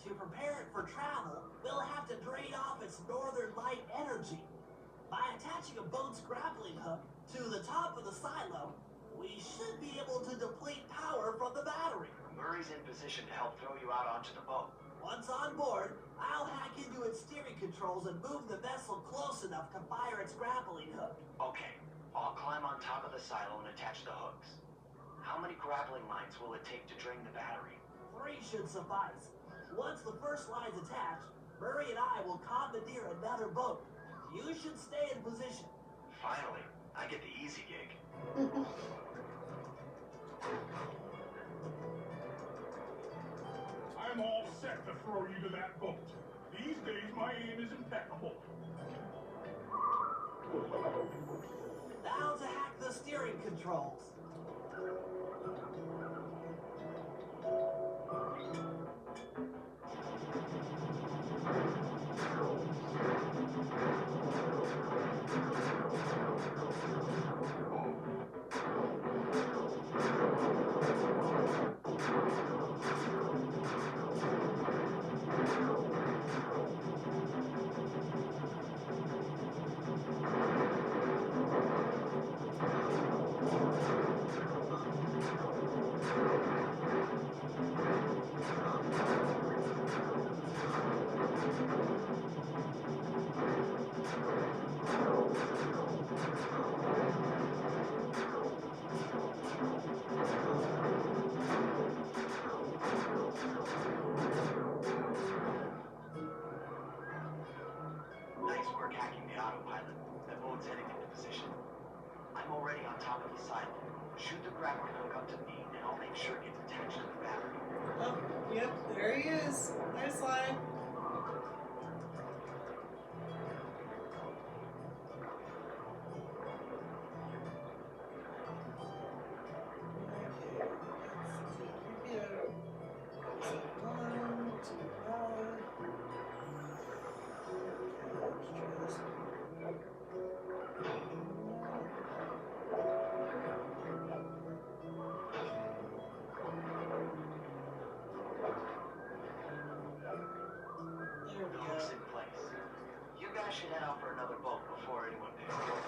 To prepare it for travel, we'll have to drain off its northern light energy. By attaching a boat's grappling hook to the top of the silo, we should be able to deplete power from the battery. Murray's in position to help throw you out onto the boat. Once on board, I'll hack into its steering controls and move the vessel close enough to fire its grappling hook. Okay, I'll climb on top of the silo and attach the hooks. How many grappling lines will it take to drain the battery? 3 should suffice. Once the first line's attached, Murray and I will commandeer another boat. You should stay in position. Finally, I get the easy gig. I'm all set to throw you to that boat. These days, my aim is impeccable. Now to hack the steering controls. Nice work hacking the autopilot. The boat's heading into position. I'm already on top of the silo. Shoot the grappling hook up to me, and I'll make sure it gets attached to the battery. Oh, yep, there he is. Hi, Sly. The hook's in place. You guys should head out for another boat before anyone picks it up.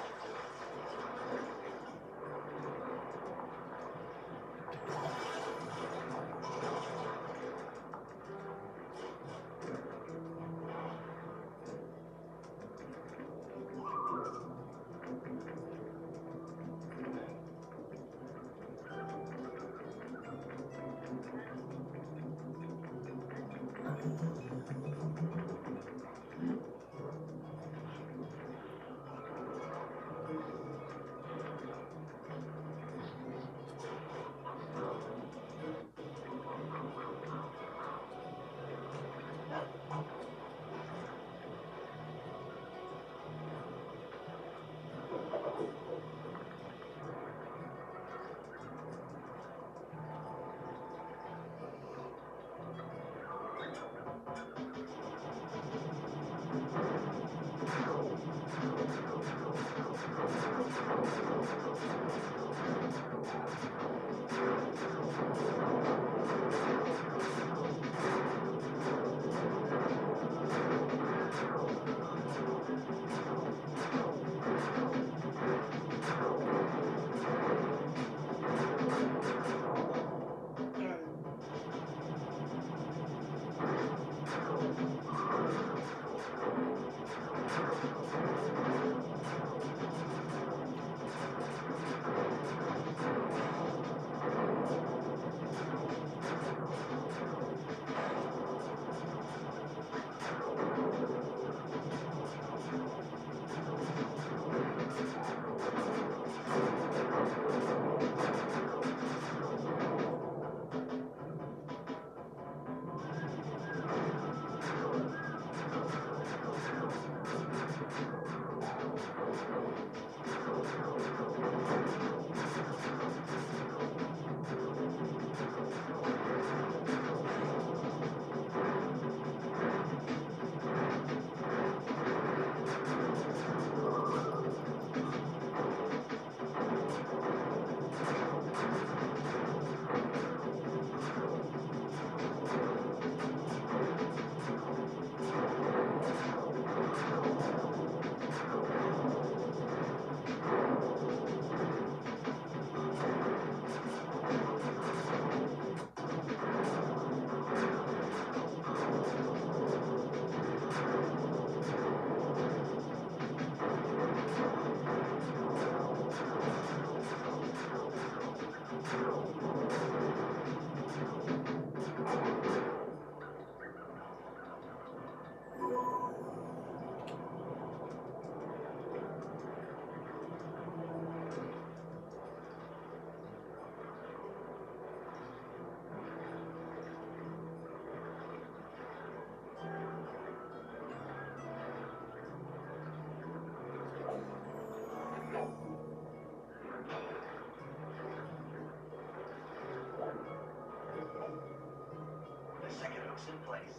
nukes in place.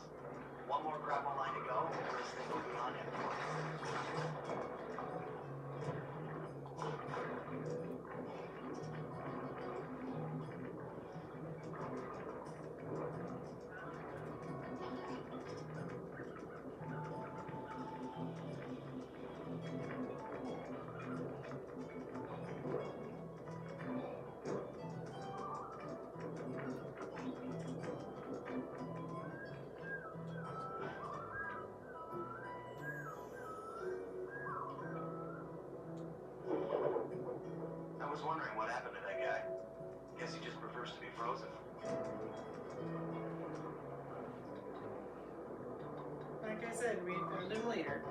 One more grapple line to go, and this thing will be on empty. I was wondering what happened to that guy. Guess he just prefers to be frozen. Like I said, we found him later.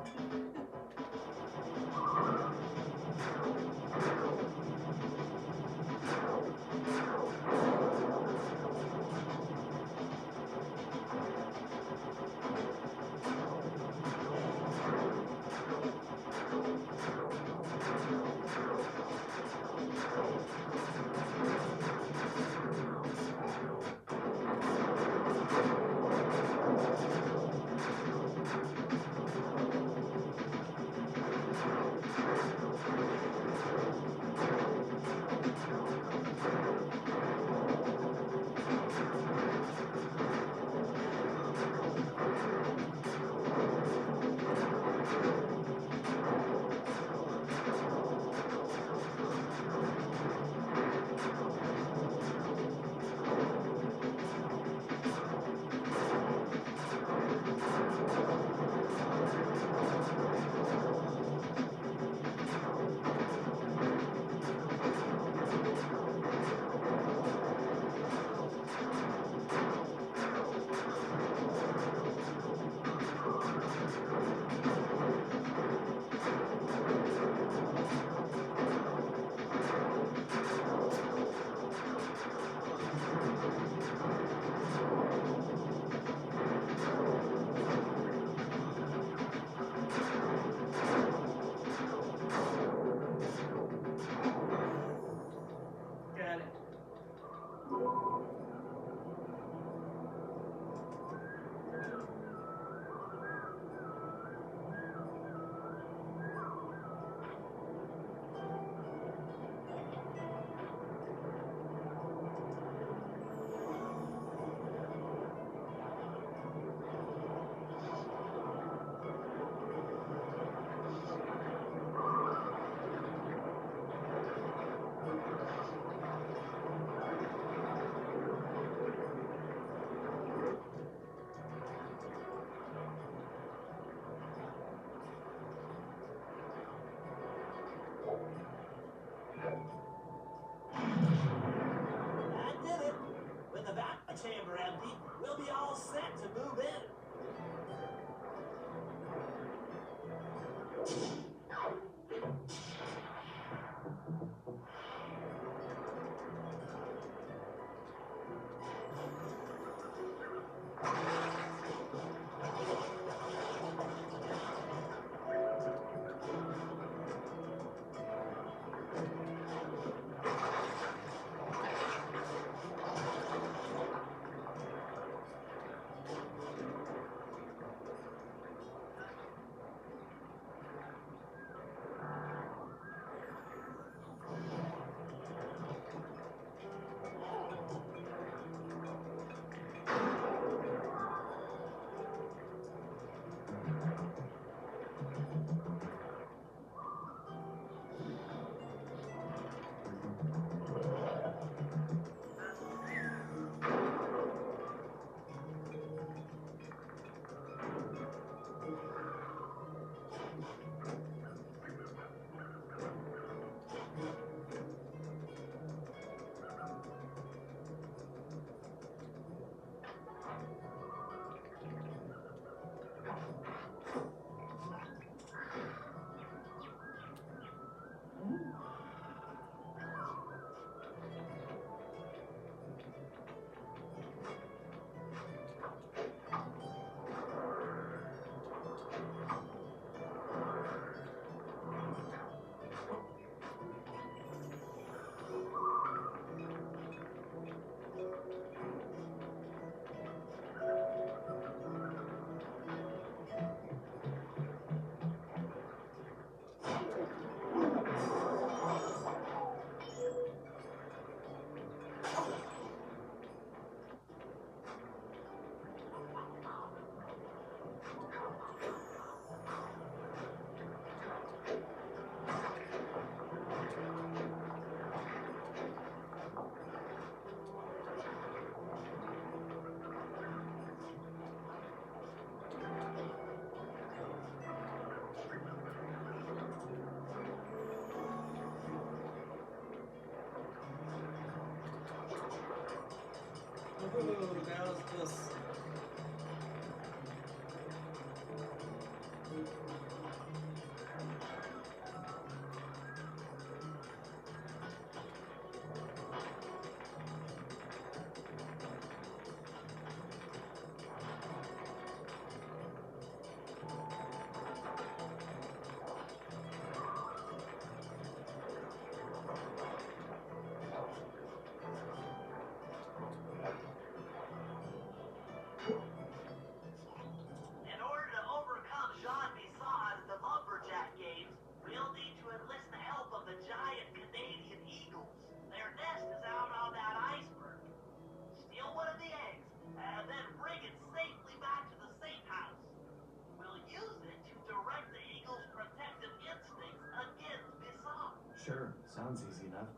Got it. That did it. With the back chamber empty, we'll be all set to move in. Ooh, that was close. In order to overcome Jean Bison and the Lumberjack games, we'll need to enlist the help of the giant Canadian eagles. Their nest is out on that iceberg. Steal one of the eggs, and then bring it safely back to the safe house. We'll use it to direct the eagles' protective instincts against Bison. Sure, sounds easy enough.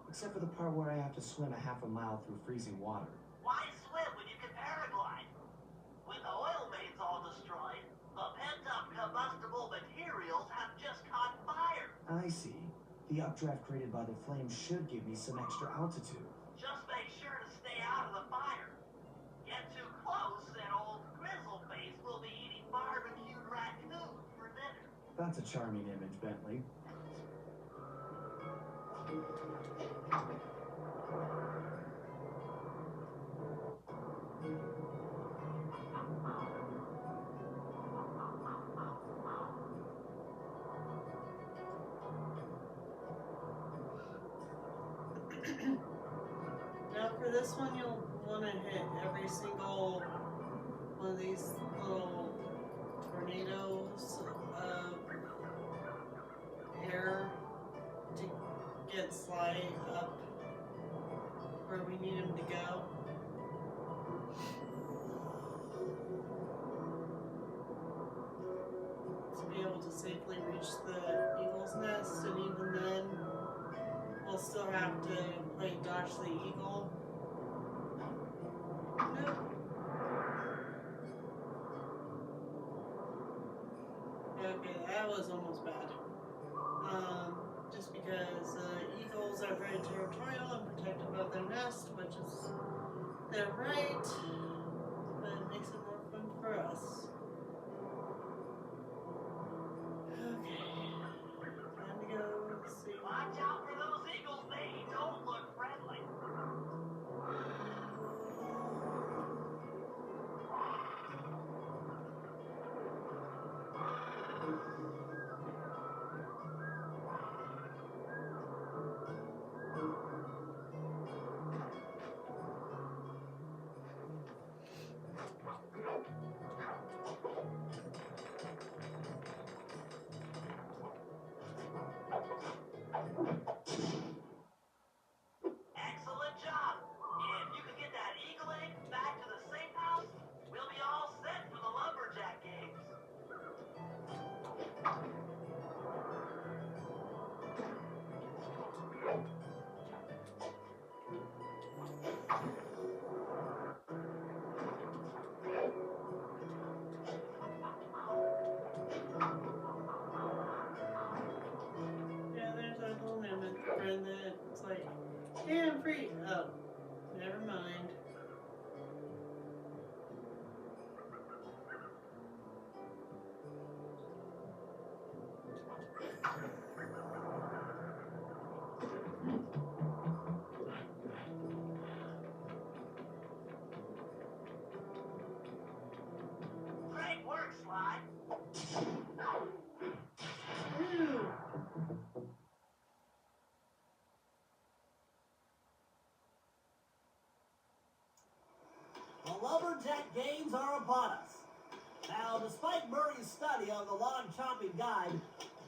Except for the part where I have to swim a half a mile through freezing water. Why swim when you can paraglide? When the oil mains all destroyed, the pent-up combustible materials have just caught fire. I see. The updraft created by the flames should give me some extra altitude. Just make sure to stay out of the fire. Get too close and old Grizzleface will be eating barbecued raccoon for dinner. That's a charming image, Bentley. Now for this one, you'll want to hit every single one of these little tornadoes of air to get Sly up where we need him to go. To be able to safely reach the eagle's nest, and even then, we'll still have to play Dodge the Eagle. Nope. Okay, that was almost bad. Just because eagles are very territorial and protective of their nest, which is their right, but it makes it more fun for us. Okay, time to go see. Watch out for those eagles, they don't look friendly. Excellent job. If you can get that eagle egg back to the safe house, we'll be all set for the lumberjack games. Yeah, there's that little mammoth friend that's like, hey, I'm free. Oh, never mind. Great work, Sly. Ooh. The lumberjack games are upon us. Now, despite Murray's study on the log chopping guide,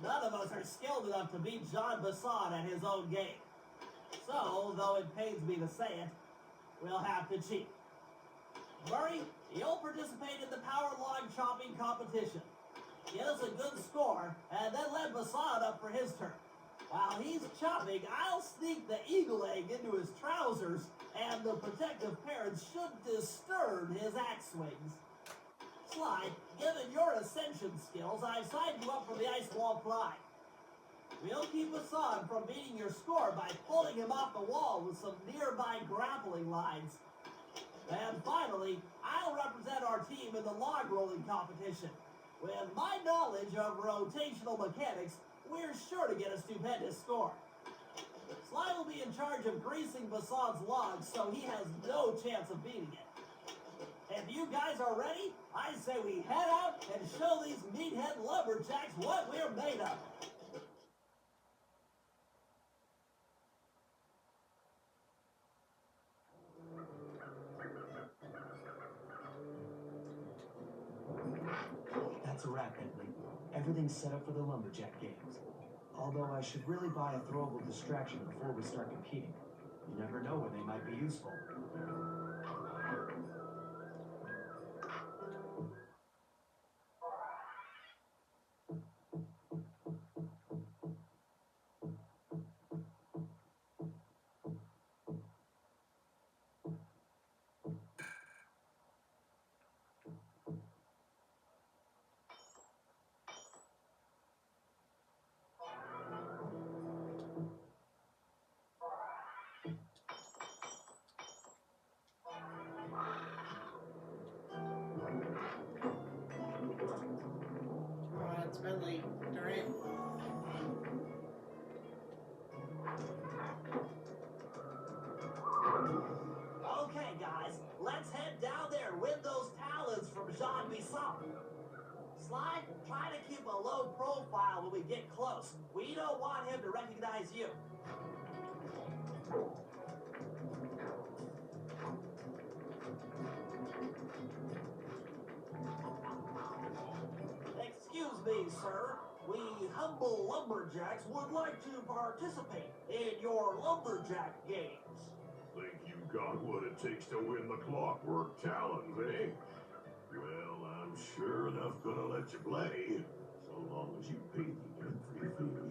none of us are skilled enough to beat Jean Bison at his own game. So, though it pains me to say it, we'll have to cheat. Murray, you'll participate in the power log chopping competition. Get us a good score, and then let Bison up for his turn. While he's chopping, I'll sneak the eagle egg into his trousers, and the protective parents should disturb his axe swings. Sly, given your ascension skills, I've signed you up for the ice wall climb. We'll keep Bison from beating your score by pulling him off the wall with some nearby grappling lines. And finally, I'll represent our team in the log rolling competition. With my knowledge of rotational mechanics, we're sure to get a stupendous score. Sly will be in charge of greasing Bassan's logs, so he has no chance of beating it. If you guys are ready, I say we head out and show these meathead lumberjacks what we're made of. That's a wrap, Bentley. Everything's set up for the lumberjack games. Although I should really buy a throwable distraction before we start competing. You never know when they might be useful. Oh, it's Bentley. Durant. Okay, guys, let's head down there and win those talents from Jean Bison. Sly, try to keep a low profile when we get close. We don't want him to recognize you. Excuse me, sir. We humble lumberjacks would like to participate in your lumberjack games. Think you got what it takes to win the clockwork talons, eh? Well, I'm sure enough gonna let you play, so long as you pay the entry fee.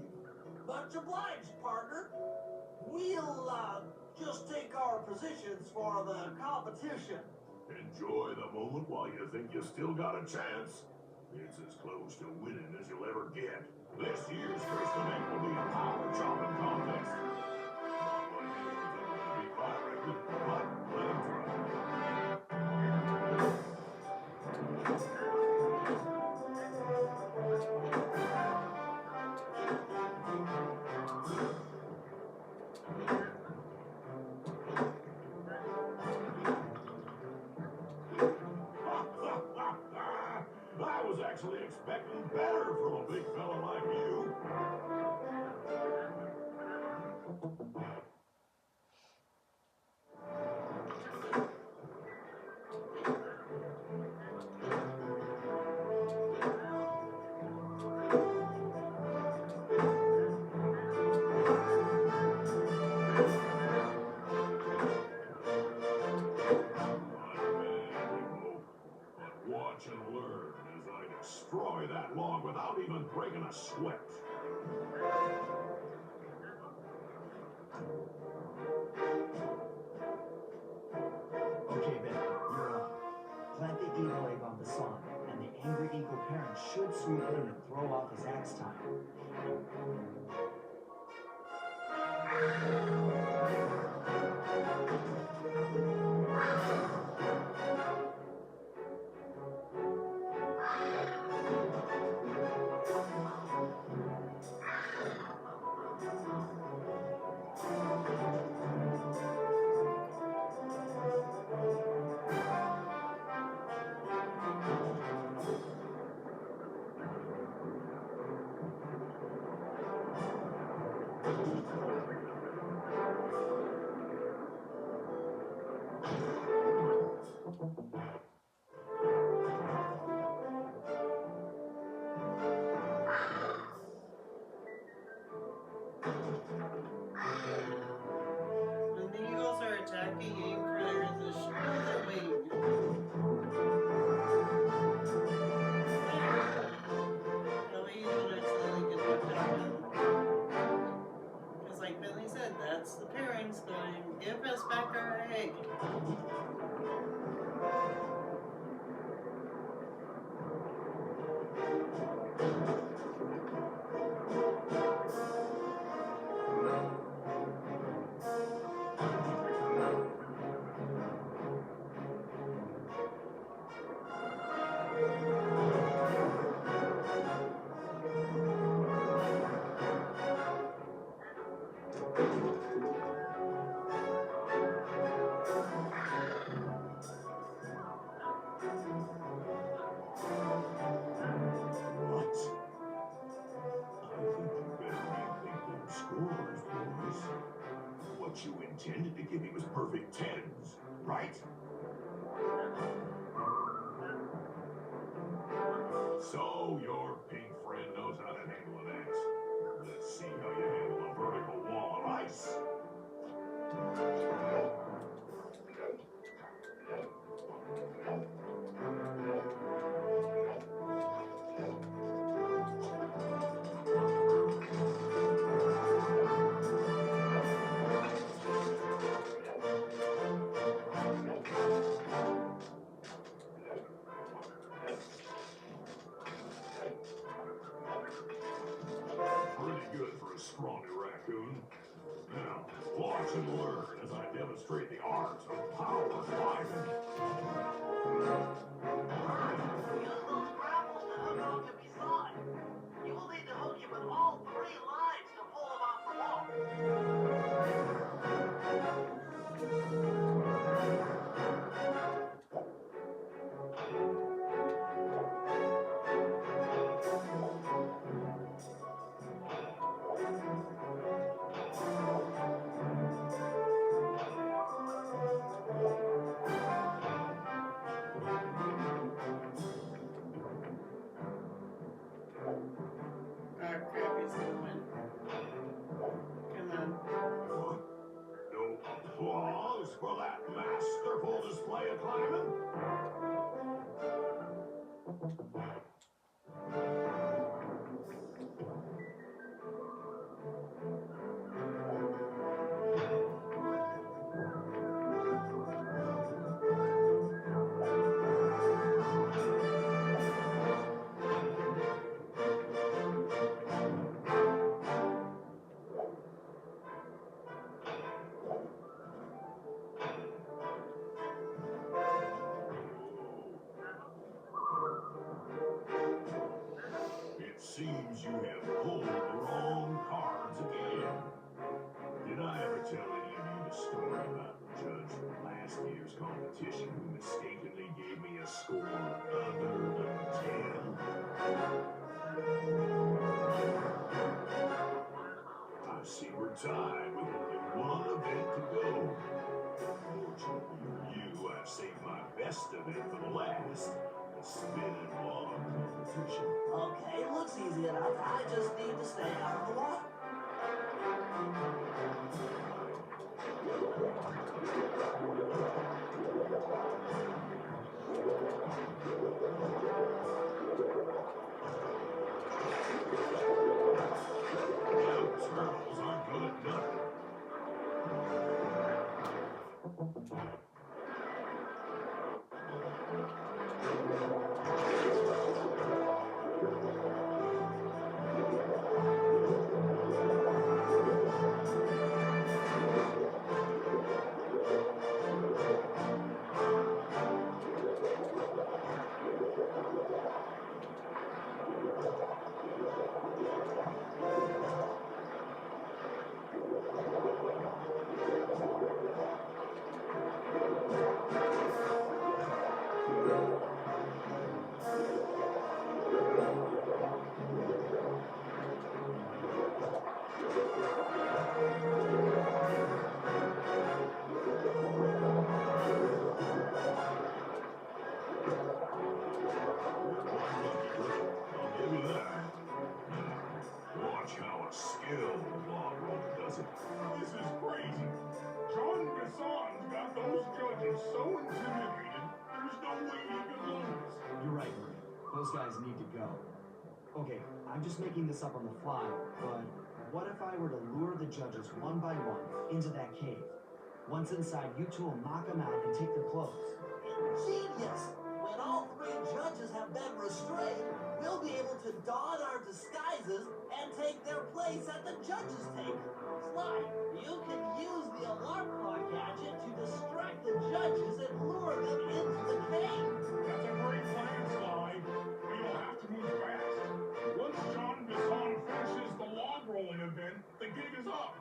Much obliged, partner. We'll, just take our positions for the competition. Enjoy the moment while you think you still got a chance. It's as close to winning as you'll ever get. This year's first event will be a power chopping contest. Not like anyone's ever gonna beat my record, but let him try. I was actually expecting better from a big fella like you. Watch and learn as I destroy that log without even breaking a sweat. Okay, Bentley, you're up. Plant the eagle egg on the song, and the angry eagle parent should swoop in and throw off his axe time. When the eagles are attacking, aim for the shoulder wing. That way you don't accidentally get left out of them. Because like Billy said, that's the parents going, give us back our egg. give me was perfect tens, right? So your pink friend knows how to handle an axe. Let's see how you handle a vertical wall of ice. Pretty good for a scrawny raccoon. Now, watch and learn as I demonstrate the art of power climbing. Use those grapples to hook on to Bison. You will need to hook him with all 3 lines to pull him off the wall. Ah, crap, he's gonna win. Come on. No applause for that masterful display of climbing? It seems you have pulled the wrong cards again. Did I ever tell any of you the story about the judge from last year's competition who mistakenly gave me a score other than 10? I see we're tied with only one event to go. Fortunately for you, I've saved my best event for the last, the spin and log competition. Okay, looks easy enough. I just need to stay out of the water. You turtles aren't good at nothing. I'll give you that. Watch how a skilled log roller does it. This is crazy. Jean Bison's got those judges so intimidated, there's no way he can lose. You're right, Murray. Those guys need to go. Okay, I'm just making this up on the fly, but what if I were to lure the judges one by one into that cave? Once inside, you two will knock them out and take their clothes. Genius! When all 3 judges have been restrained, we'll be able to don our disguises and take their place at the judges' table. Sly, you can use the alarm clock gadget to distract the judges and lure them into the cave. That's a great plan, Sly. But you'll have to move fast. Once Jean Bison finishes the log rolling event, the gig is up.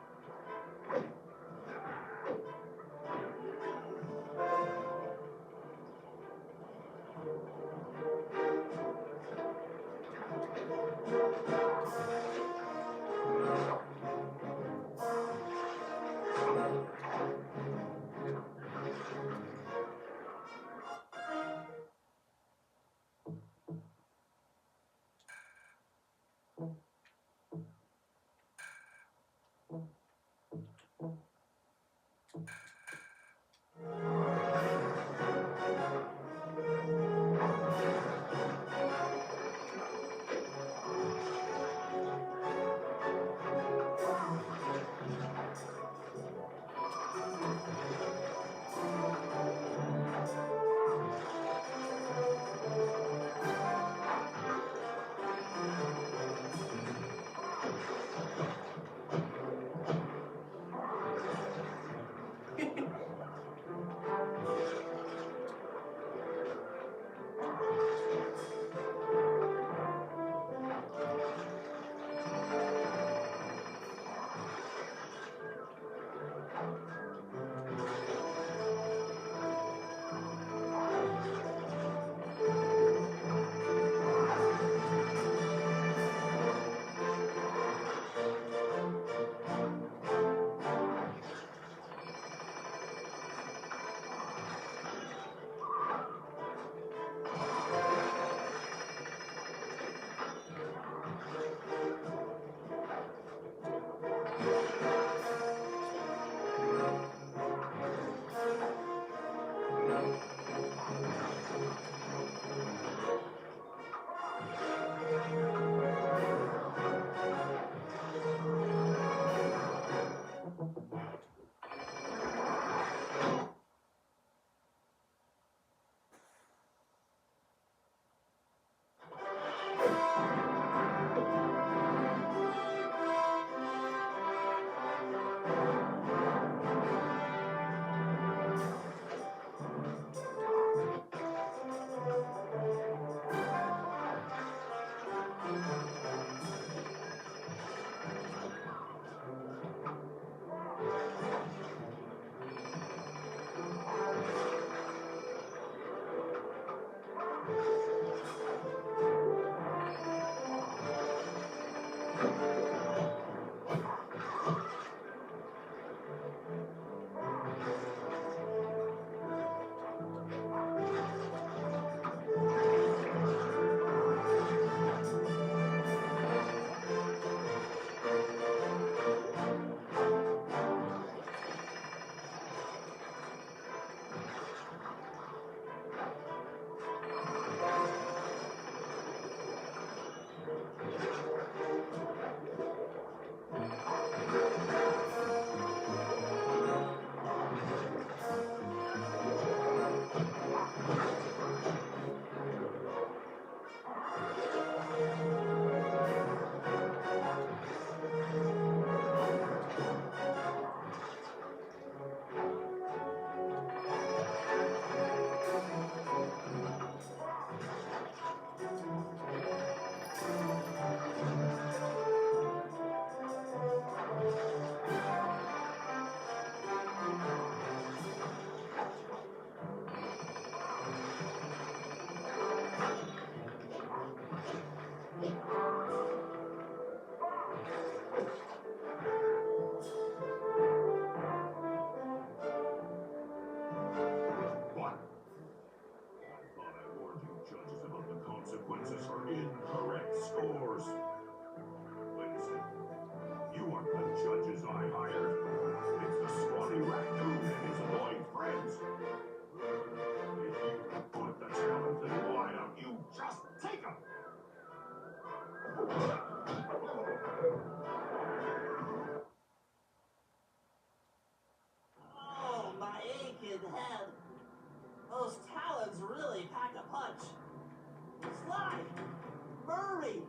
Sly!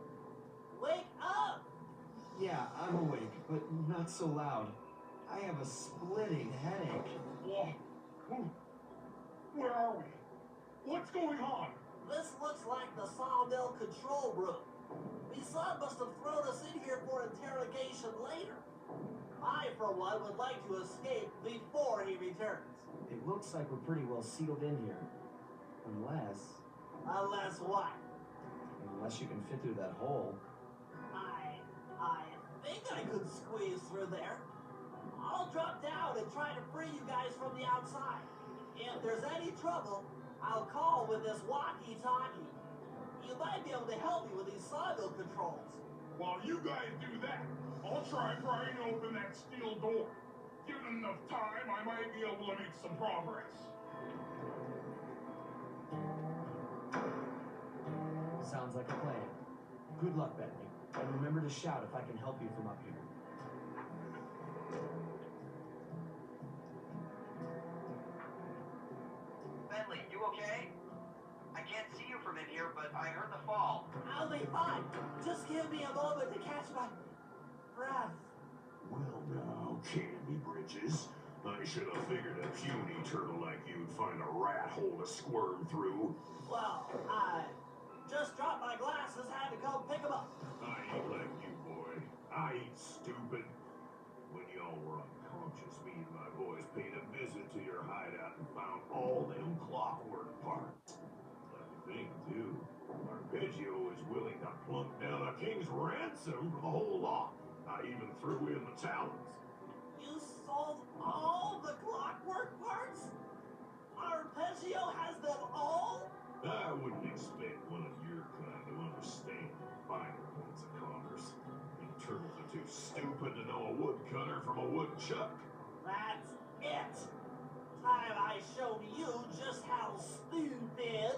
Wake up! Yeah, I'm awake, but not so loud. I have a splitting headache. Where are we? What's going on? This looks like the sawmill control room. Bison must have thrown us in here for interrogation later. I, for one, would like to escape before he returns. It looks like we're pretty well sealed in here. Unless Unless what? you can fit through that hole. I think I could squeeze through there. I'll drop down and try to free you guys from the outside. If there's any trouble, I'll call with this walkie-talkie. You might be able to help me with these sawmill controls. While you guys do that, I'll try prying open that steel door. Given enough time, I might be able to make some progress. Sounds like a plan. Good luck, Bentley. And remember to shout if I can help you from up here. Bentley, you okay? I can't see you from in here, but I heard the fall. I'll be fine. Just give me a moment to catch my breath. Well now, Candy Bridges. I should have figured a puny turtle like you'd find a rat hole to squirm through. Well, I just dropped my glasses, had to come pick them up. I ain't like you, boy. I ain't stupid. When y'all were unconscious, me and my boys paid a visit to your hideout and found all them clockwork parts. Lucky thing, too. Arpeggio is willing to plunk down a king's ransom for the whole lot. I even threw in the talons. You sold all the clockwork parts? Arpeggio has them all? I wouldn't expect one of your kind to understand the finer points of commerce. You turtles are too stupid to know a woodcutter from a woodchuck. That's it. Time I showed you just how stupid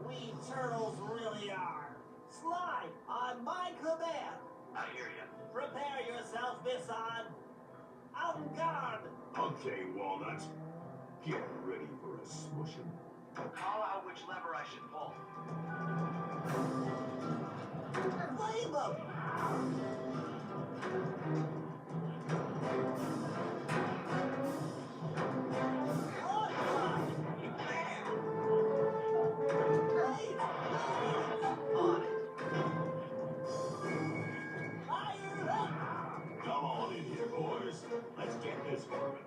we turtles really are. Sly, on my command. I hear you. Prepare yourself, Bison. En garde. Okay, Walnuts. Get ready for a smushing. Call out which lever I should pull. Flame them. On it. Fire up. Come on in here, boys. Let's get this moving.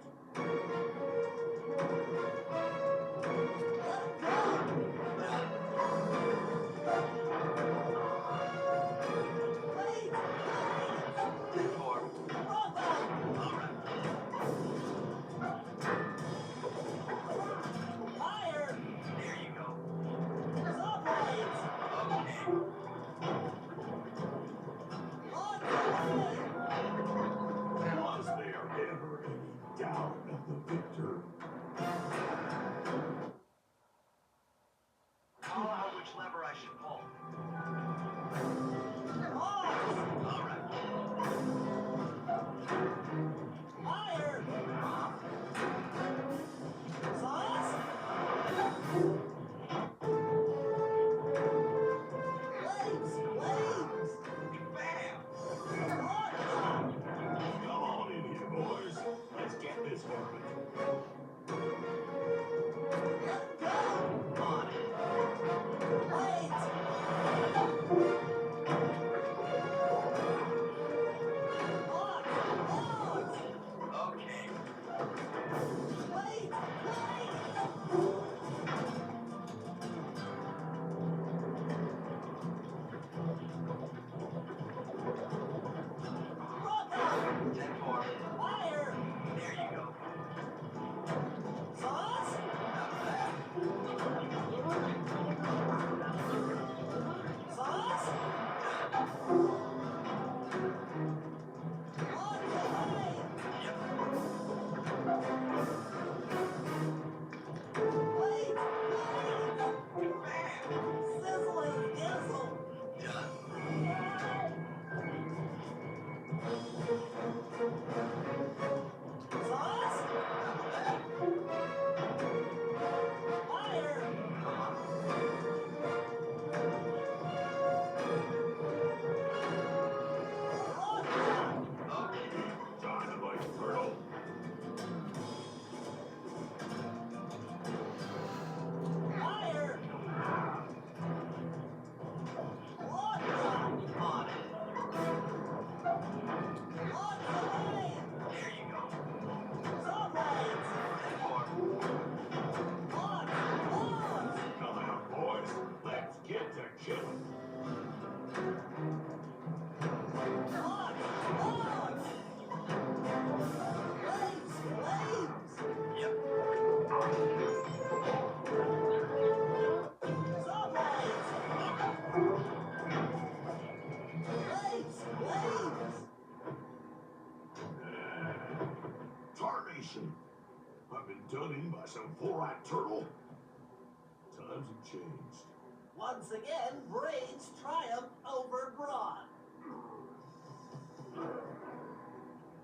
Was there ever any doubt of the victor? Call out which lever I should pull. All right. Fire! Sauce? Flames! Bam! Come on in here, boys. Let's get this moving. On it. Okay. Ten four. Fire! There you go. Sauce? Not bad. stunning by some four-eyed turtle? Times have changed. Once again, brains triumph over brawn.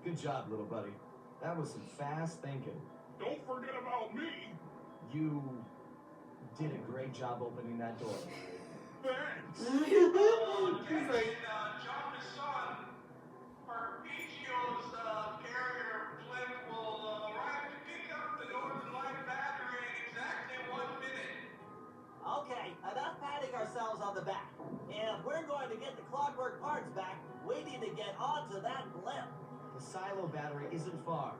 Good job, little buddy. That was some fast thinking. Don't forget about me. You did a great job opening that door. Thanks. He's like, Jean Bison, Arpeggio's carrier blimp will arrive to pick up the Northern Light battery in exactly 1 minute. Okay, enough patting ourselves on the back. If we're going to get the clockwork parts back, we need to get onto that blimp. The silo battery isn't far.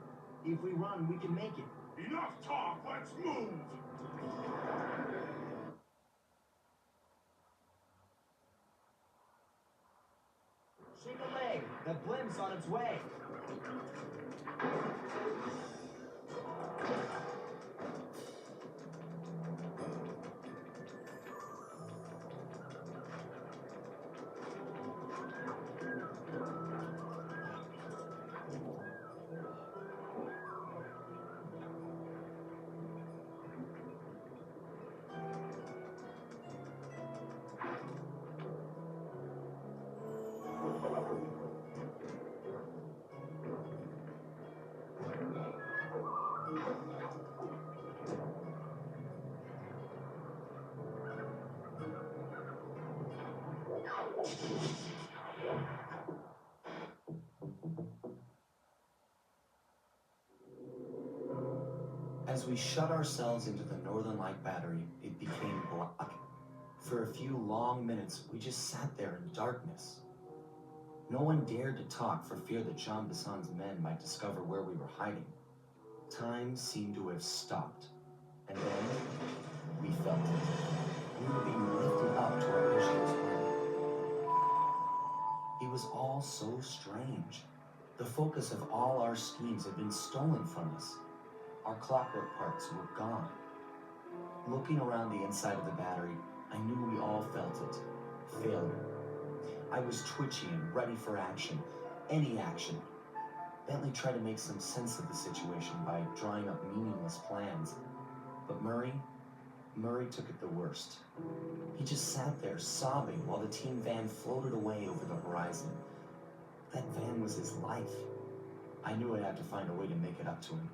If we run, we can make it. Enough talk, let's move. Shake a leg. The blimp's on its way. As we shut ourselves into the Northern Light battery, it became black. For a few long minutes, we just sat there in darkness. No one dared to talk for fear that Jean Bison's men might discover where we were hiding. Time seemed to have stopped, and then we felt it. We were being lifted up to our mission's planet. It was all so strange. The focus of all our schemes had been stolen from us. Our clockwork parts were gone. Looking around the inside of the battery, I knew we all felt it. Failure. I was twitchy and ready for action. Any action. Bentley tried to make some sense of the situation by drawing up meaningless plans. But Murray took it the worst. He just sat there sobbing while the team van floated away over the horizon. That van was his life. I knew I'd have to find a way to make it up to him.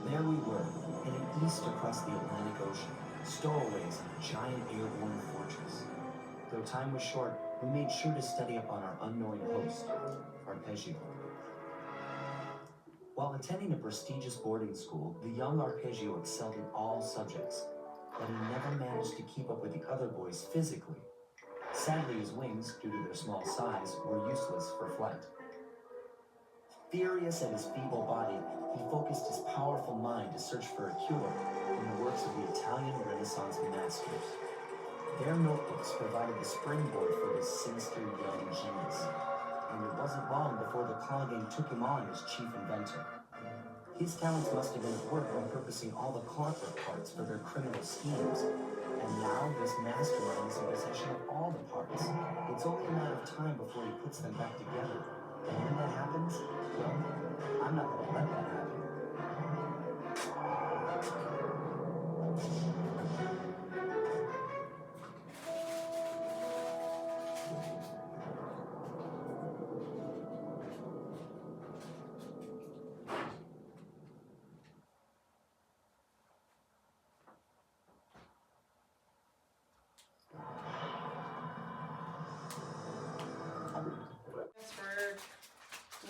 There we were, heading east across the Atlantic Ocean, stowaways in a giant airborne fortress. Though time was short, we made sure to study up on our unknown host, Arpeggio. While attending a prestigious boarding school, the young Arpeggio excelled in all subjects, but he never managed to keep up with the other boys physically. Sadly, his wings, due to their small size, were useless for flight. Furious at his feeble body, he focused his powerful mind to search for a cure in the works of the Italian Renaissance masters. Their notebooks provided the springboard for this sinister young genius, and it wasn't long before the Claw Gang took him on as chief inventor. His talents must have been at work repurposing all the clockwork parts for their criminal schemes, and now this mastermind is in possession of all the parts. It's only a matter of time before he puts them back together. And when that happens, well, I'm not going to let that happen.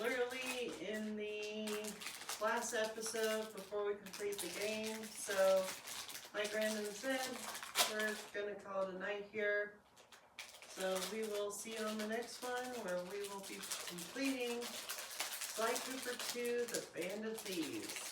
We're literally in the last episode before we complete the game, so like Brandon said, we're gonna call it a night here. So we will see you on the next one where we will be completing Sly Cooper 2, The Band of Thieves.